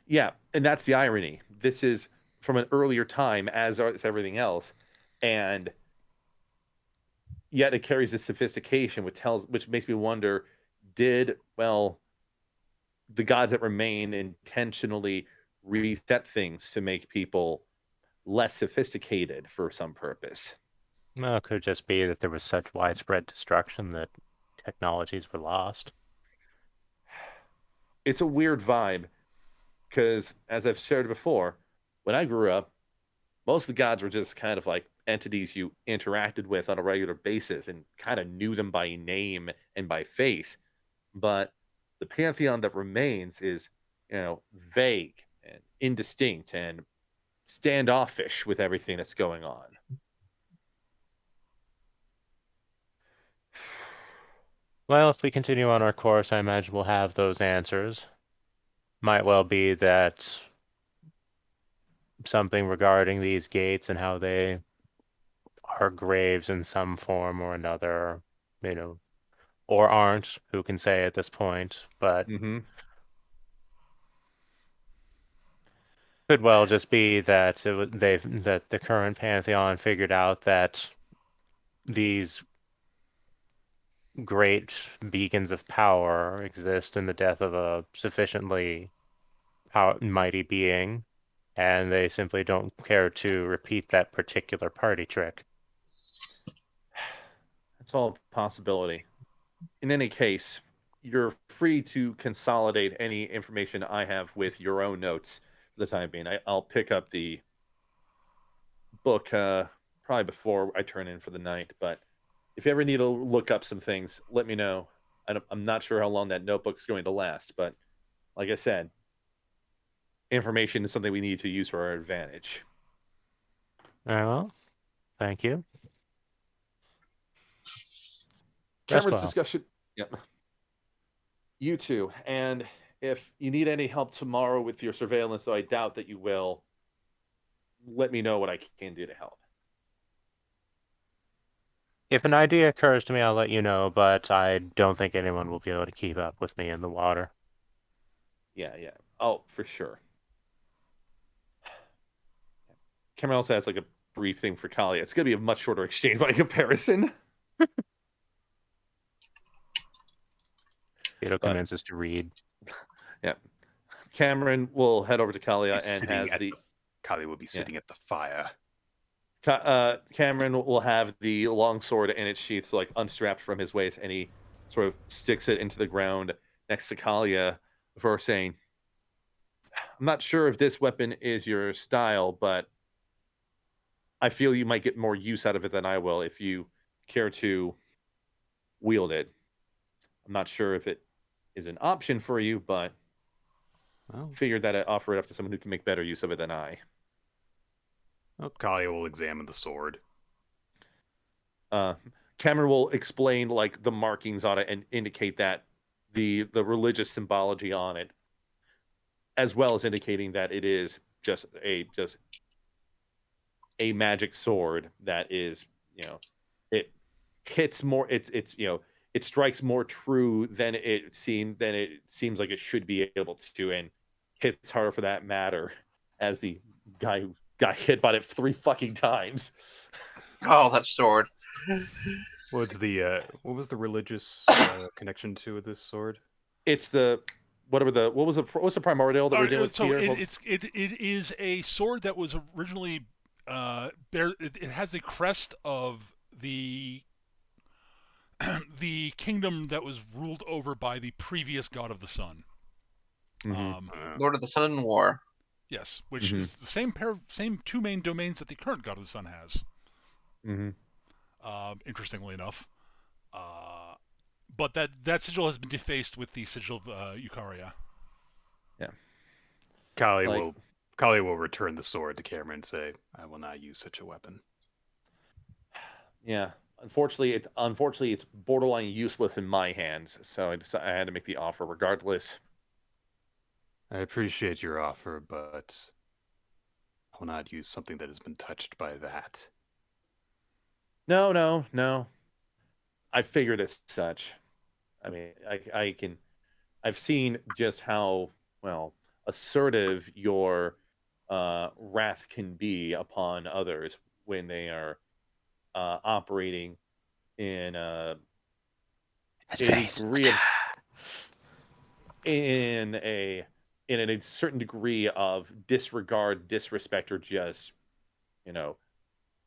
Yeah, and that's the irony. This is from an earlier time, as is everything else, and yet it carries this sophistication, which makes me wonder: did the gods that remain intentionally reset things to make people less sophisticated for some purpose? Well, it could just be that there was such widespread destruction that technologies were lost. It's a weird vibe because, as I've shared before, when I grew up, most of the gods were just kind of like entities you interacted with on a regular basis and kind of knew them by name and by face. But the pantheon that remains is, vague and indistinct and standoffish with everything that's going on. Well, if we continue on our course, I imagine we'll have those answers. Might well be that something regarding these gates and how they are graves in some form or another, you know, or aren't, who can say at this point, but Mm-hmm. could well just be that that the current pantheon figured out that these great beacons of power exist in the death of a sufficiently mighty being, and they simply don't care to repeat that particular party trick. It's all a possibility. In any case, you're free to consolidate any information I have with your own notes for the time being. I'll pick up the book probably before I turn in for the night, but if you ever need to look up some things, let me know. I'm not sure how long that notebook's going to last, but like I said, information is something we need to use for our advantage. Very well. Thank you. Rest Cameron's well. discussion. Yep. You too. And if you need any help tomorrow with your surveillance, though I doubt that you will, let me know what I can do to help. If an idea occurs to me, I'll let you know, but I don't think anyone will be able to keep up with me in the water. Yeah. Oh, for sure. Cameron also has like a brief thing for Kalia. It's going to be a much shorter exchange by comparison. Theodore commences to read. Yeah. Cameron will head over to Kalia and has Kali will be sitting at the fire. Cameron will have the long sword in its sheath, like unstrapped from his waist, and he sort of sticks it into the ground next to Kalia before saying, I'm not sure if this weapon is your style, but I feel you might get more use out of it than I will if you care to wield it. I'm not sure if it is an option for you, but figured that I'd offer it up to someone who can make better use of it than I. Well, Kali will examine the sword. Cameron will explain like the markings on it and indicate that the religious symbology on it, as well as indicating that it is just a magic sword that is, it hits more. It's it strikes more true than it seems like it should be able to, and hits harder for that matter. As the guy who got hit by it 3 fucking times. Oh, that sword. What was the religious connection to this sword? It's what's the primordial that we're dealing with So here? it is a sword that was originally it has a crest of the the kingdom that was ruled over by the previous god of the sun. Lord of the Sun and War. Yes, which is the same two main domains that the current god of the sun has. Interestingly enough, but that sigil has been defaced with the sigil of Eukarya. Yeah, Kali will return the sword to Cameron and say, "I will not use such a weapon." Yeah, unfortunately, it's borderline useless in my hands. So I had to make the offer regardless. I appreciate your offer, but I will not use something that has been touched by that. No. I figured as such. I mean, I've seen just how assertive your wrath can be upon others when they are operating in a degree of in a certain degree of disregard, disrespect, or just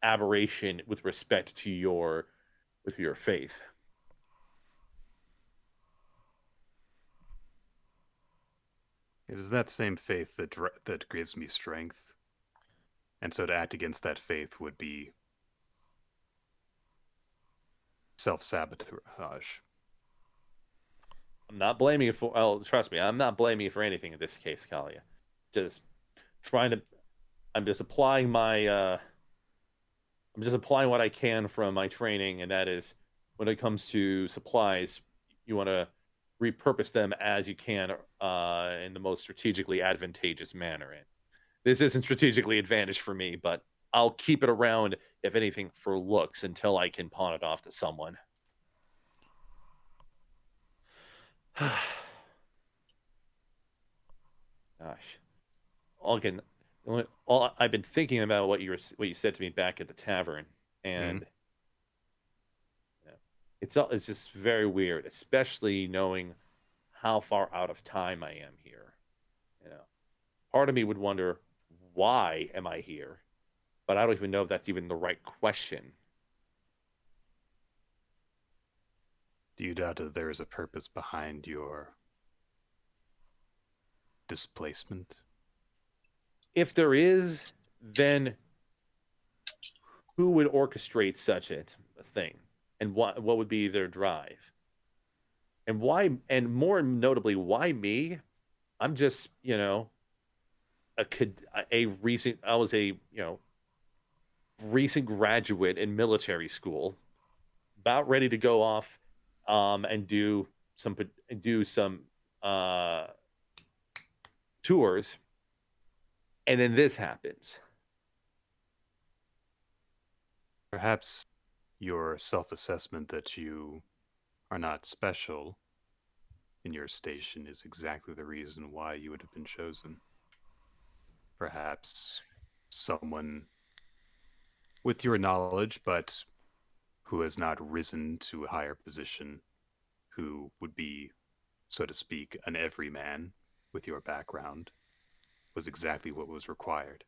aberration with respect to your faith. It is that same faith that gives me strength, and so to act against that faith would be self-sabotage. I'm not blaming you for. Oh, trust me, I'm not blaming you for anything in this case, Kalia. Just trying to. I'm just applying my. I'm just applying what I can from my training, and that is, when it comes to supplies, you want to repurpose them as you can in the most strategically advantageous manner. And this isn't strategically advantage for me, but I'll keep it around, if anything, for looks until I can pawn it off to someone. Gosh. Again, I've been thinking about what you said to me back at the tavern, and It's just very weird, especially knowing how far out of time I am here. You know, part of me would wonder, why am I here? But I don't even know if that's even the right question. Do you doubt that there is a purpose behind your displacement? If there is, then who would orchestrate such a thing, and what would be their drive, and why? And more notably, why me? I'm just a recent. I was a recent graduate in military school, about ready to go off, and do some uh tours, and then this happens. Perhaps your self-assessment that you are not special in your station is exactly the reason why you would have been chosen. Perhaps someone with your knowledge, but who has not risen to a higher position, who would be, so to speak, an everyman with your background, was exactly what was required.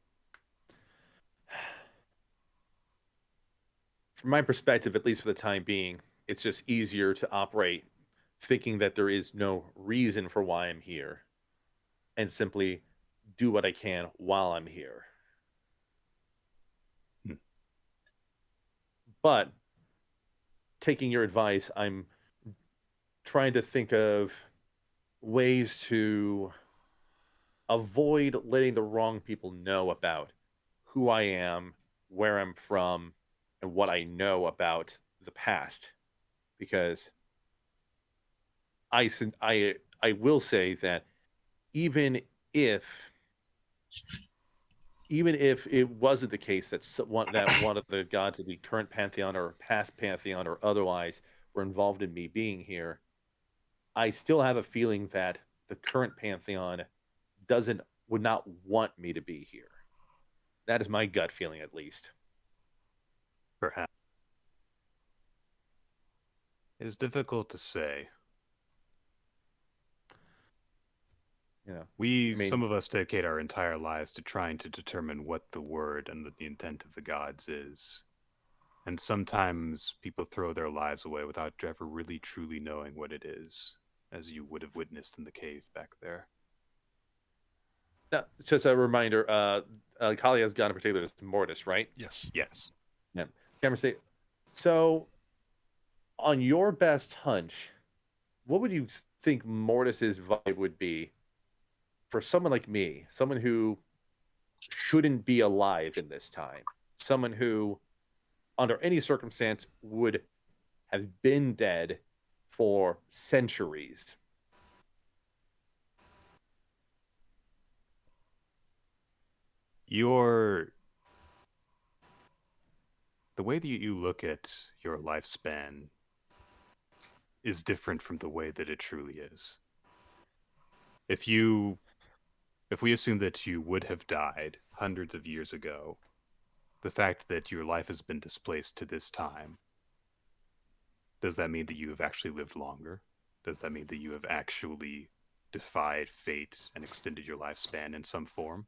From my perspective, at least for the time being, it's just easier to operate thinking that there is no reason for why I'm here, and simply do what I can while I'm here. Hmm. But taking your advice, I'm trying to think of ways to avoid letting the wrong people know about who I am, where I'm from, and what I know about the past. Because I will say that even if even if it wasn't the case that one of the gods of the current pantheon or past pantheon or otherwise were involved in me being here, I still have a feeling that the current pantheon doesn't would not want me to be here. That is my gut feeling, at least. Perhaps. It is difficult to say. You know, I Some mean, of us dedicate our entire lives to trying to determine what the word and the intent of the gods is. And sometimes people throw their lives away without ever really truly knowing what it is, as you would have witnessed in the cave back there. no, just a reminder. Kalia's god in particular is Mortis, right? Yes. Yes. Yeah. Cameron, say. So, on your best hunch, what would you think Mortis's vibe would be for someone like me, someone who shouldn't be alive in this time, someone who, under any circumstance, would have been dead for centuries? Your the way that you look at your lifespan is different from the way that it truly is. If you if we assume that you would have died hundreds of years ago, the fact that your life has been displaced to this time, does that mean that you have actually lived longer? Does that mean that you have actually defied fate and extended your lifespan in some form?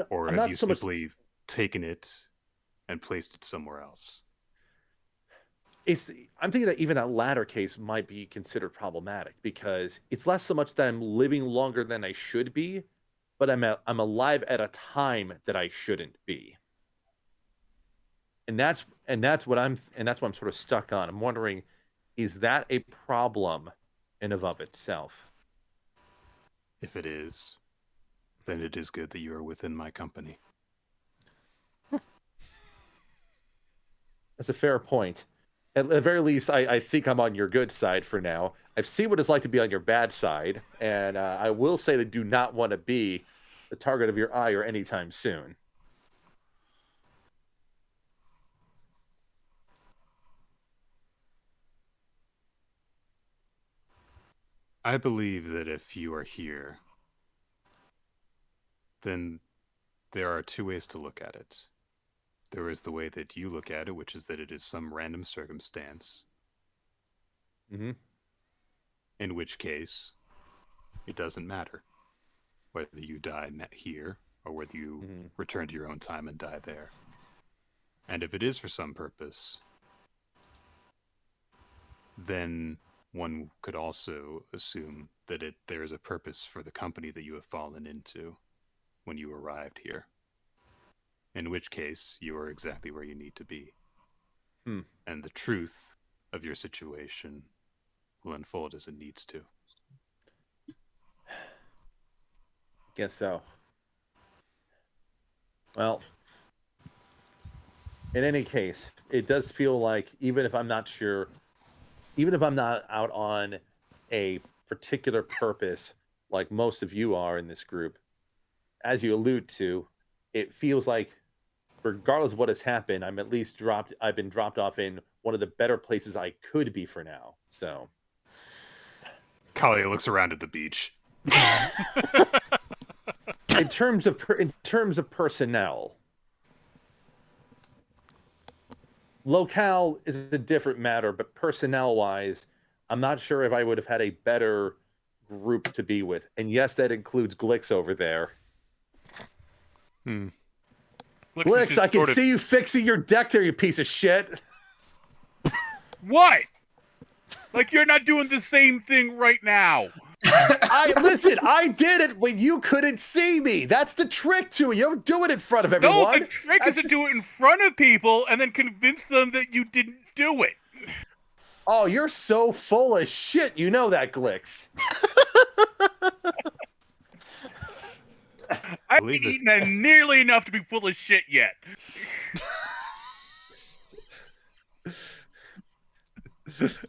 Or I'm have not you so much. simply taken it and placed it somewhere else? I'm thinking that even that latter case might be considered problematic because it's less so much that I'm living longer than I should be, but I'm alive at a time that I shouldn't be. And that's what I'm sort of stuck on. I'm wondering, is that a problem in and of itself? If it is, then it is good that you are within my company. That's a fair point. At the very least, I think I'm on your good side for now. I've seen what it's like to be on your bad side, and I will say that I do not want to be the target of your ire anytime soon. I believe that if you are here, then there are two ways to look at it. there is the way that you look at it, which is that it is some random circumstance. Mm-hmm. In which case, it doesn't matter whether you die here or whether you return to your own time and die there. And if it is for some purpose, then one could also assume that there is a purpose for the company that you have fallen into when you arrived here. In which case, you are exactly where you need to be. And the truth of your situation will unfold as it needs to. Guess so. Well, in any case, it does feel like even if I'm not sure, even if I'm not out on a particular purpose like most of you are in this group, as you allude to, it feels like regardless of what has happened, I've been dropped off in one of the better places I could be for now. So Kalia looks around at the beach. in terms of personnel, locale is a different matter, but personnel-wise, I'm not sure if I would have had a better group to be with. And yes, that includes Glix over there. Glix, I can see you fixing your deck there, you piece of shit. What? Like you're not doing the same thing right now. Listen, I did it when you couldn't see me. That's the trick to it. You don't do it in front of everyone. No, the trick is to do it in front of people and then convince them that you didn't do it. Oh, you're so full of shit. You know that, Glix. I haven't eaten nearly enough to be full of shit yet.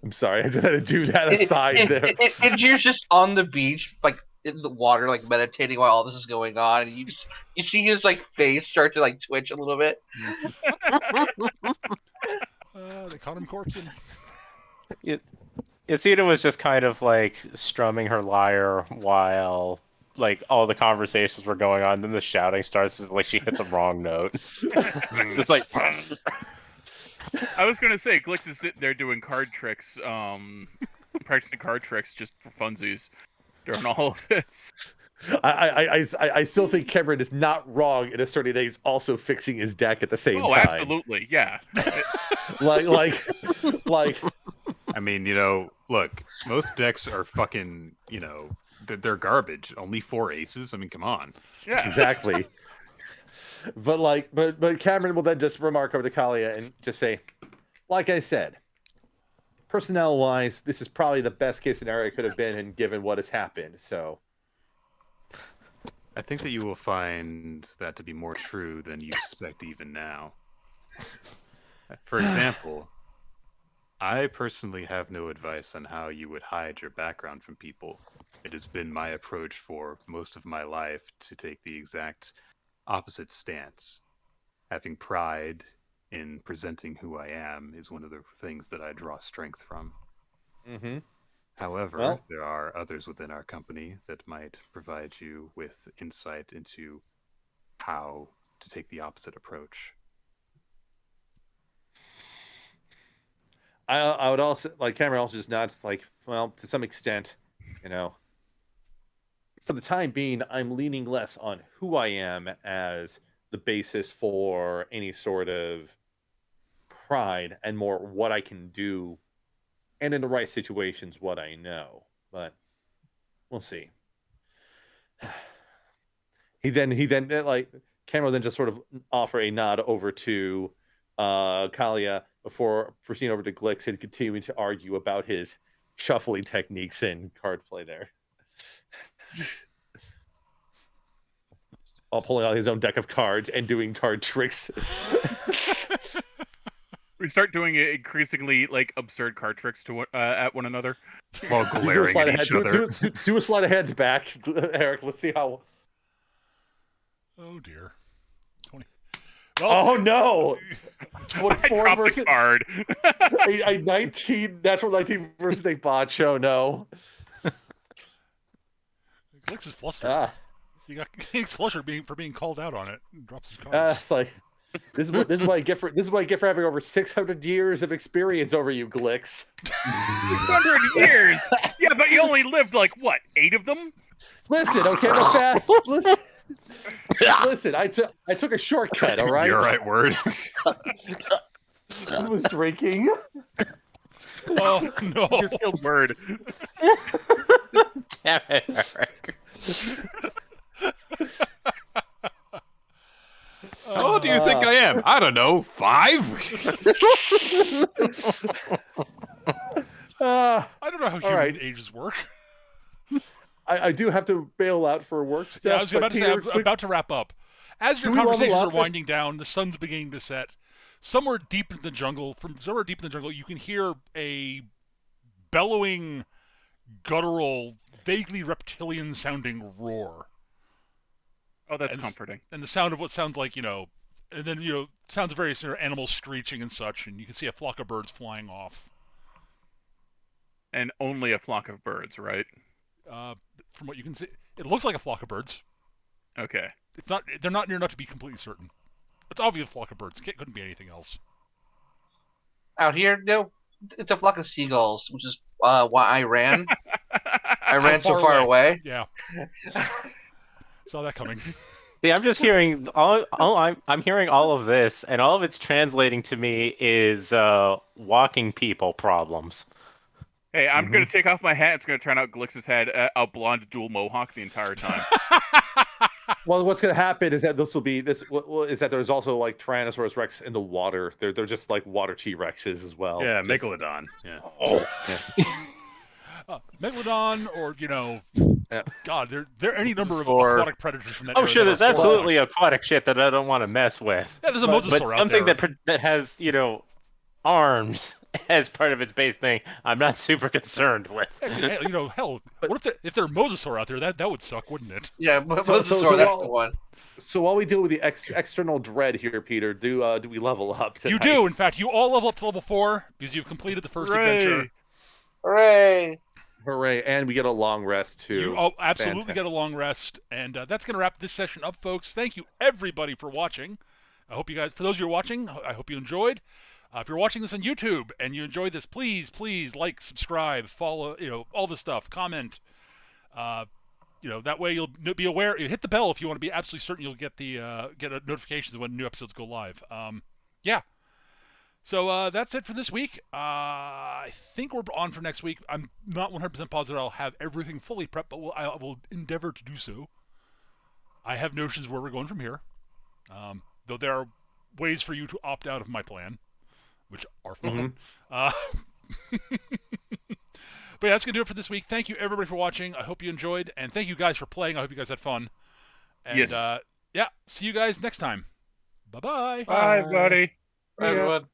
I'm sorry, I just had to do that aside there. And you're just on the beach, like in the water, like meditating while all this is going on, and you see his like face start to like twitch a little bit. They caught him corpsing. Isida was just kind of like strumming her lyre while like all the conversations were going on. Then the shouting starts. It's like she hits a wrong note. Just like. I was gonna say, Glix is sitting there doing card tricks, practicing card tricks just for funsies during all of this. I still think Cameron is not wrong in asserting that he's also fixing his deck at the same time. Oh, absolutely, yeah. like. I mean, look, most decks are fucking, they're garbage. Only 4 aces. I mean, come on. Yeah, exactly. But Cameron will then just remark over to Kalia and just say, like I said, personnel-wise, this is probably the best case scenario it could have been, and given what has happened. So, I think that you will find that to be more true than you suspect even now. For example, I personally have no advice on how you would hide your background from people. It has been my approach for most of my life to take the exact opposite stance. Having pride in presenting who I am is one of the things that I draw strength from. Mm-hmm. However, there are others within our company that might provide you with insight into how to take the opposite approach. I would also, like, Cameron also just nods, like, well, to some extent, for the time being, I'm leaning less on who I am as the basis for any sort of pride and more what I can do, and in the right situations, what I know. But we'll see. He then like Cameron then just sort of offer a nod over to Kalia before proceeding over to Glix and continuing to argue about his shuffling techniques and card play there. While pulling out his own deck of cards and doing card tricks. We start doing increasingly like absurd card tricks to at one another while glaring at each other. Do a sleight of heads back, Eric. Let's see how. Oh dear. 20. Well, oh no! 24 versus a card. a 19, natural 19 versus a botch. Oh no! Glix is flustered. He's flustered for being called out on it. Drops his cards. It's like, This is what I get for having over 600 years of experience over you, Glix. 600 years. Yeah, but you only lived like what, 8 of them? Listen, okay, I'm a fast. Listen. I took a shortcut. All right. You're right, word. I was drinking. Oh no! Just killed Word. Damn it, Eric. How old do you think I am? I don't know, 5? Uh, I don't know how human right. ages work. I do have to bail out for work stuff. Yeah, I was but about to say, Peter, I'm about to wrap up. As your Do we level conversations are up? winding down, the sun's beginning to set. Somewhere deep in the jungle, you can hear a bellowing, guttural, vaguely reptilian-sounding roar. Oh, that's And comforting. And the sound of what sounds like, and then, sounds of various animals screeching and such, and you can see a flock of birds flying off. And only a flock of birds, right? From what you can see, it looks like a flock of birds. Okay. It's not. They're not near enough to be completely certain. It's obviously a flock of birds. Couldn't be anything else. Out here, no, it's a flock of seagulls, which is why I ran. I ran so far away. Yeah. Saw that coming. See, I'm just hearing I'm hearing all of this, and all of it's translating to me is walking people problems. Hey, I'm gonna take off my hat. It's gonna turn out Glix's head a blonde dual mohawk the entire time. Well, what's going to happen is that there's also like Tyrannosaurus Rex in the water. They're just like water T-Rexes as well. Yeah, Just- Megalodon. Yeah. Oh, Megalodon, or God, there are any number of For- aquatic predators from that. Oh, era sure. that There's are absolutely aquatic shit that I don't want to mess with. Yeah, there's a But mosasaur out something there. that has arms as part of its base thing, I'm not super concerned with. Hell, what if there are mosasaur out there? That would suck, wouldn't it? Yeah, So that's the one. So while we deal with the external dread here, Peter, do we level up tonight? You do. In fact, you all level up to level 4 because you've completed the first adventure. Hooray! Hooray! And we get a long rest too. You absolutely Fantastic. get a long rest, and that's going to wrap this session up, folks. Thank you everybody for watching. I hope you guys, for those of you who are watching, I hope you enjoyed. If you're watching this on YouTube and you enjoyed this, please like, subscribe, follow, all this stuff, comment. That way you'll be aware. You hit the bell if you want to be absolutely certain you'll get get notifications when new episodes go live. Yeah. So that's it for this week. I think we're on for next week. I'm not 100% positive I'll have everything fully prepped, but I will endeavor to do so. I have notions where we're going from here, though there are ways for you to opt out of my plan, which are fun. But yeah, that's going to do it for this week. Thank you, everybody, for watching. I hope you enjoyed, and thank you guys for playing. I hope you guys had fun. And, yes. Yeah, see you guys next time. Bye-bye. Bye, buddy. Bye, everyone.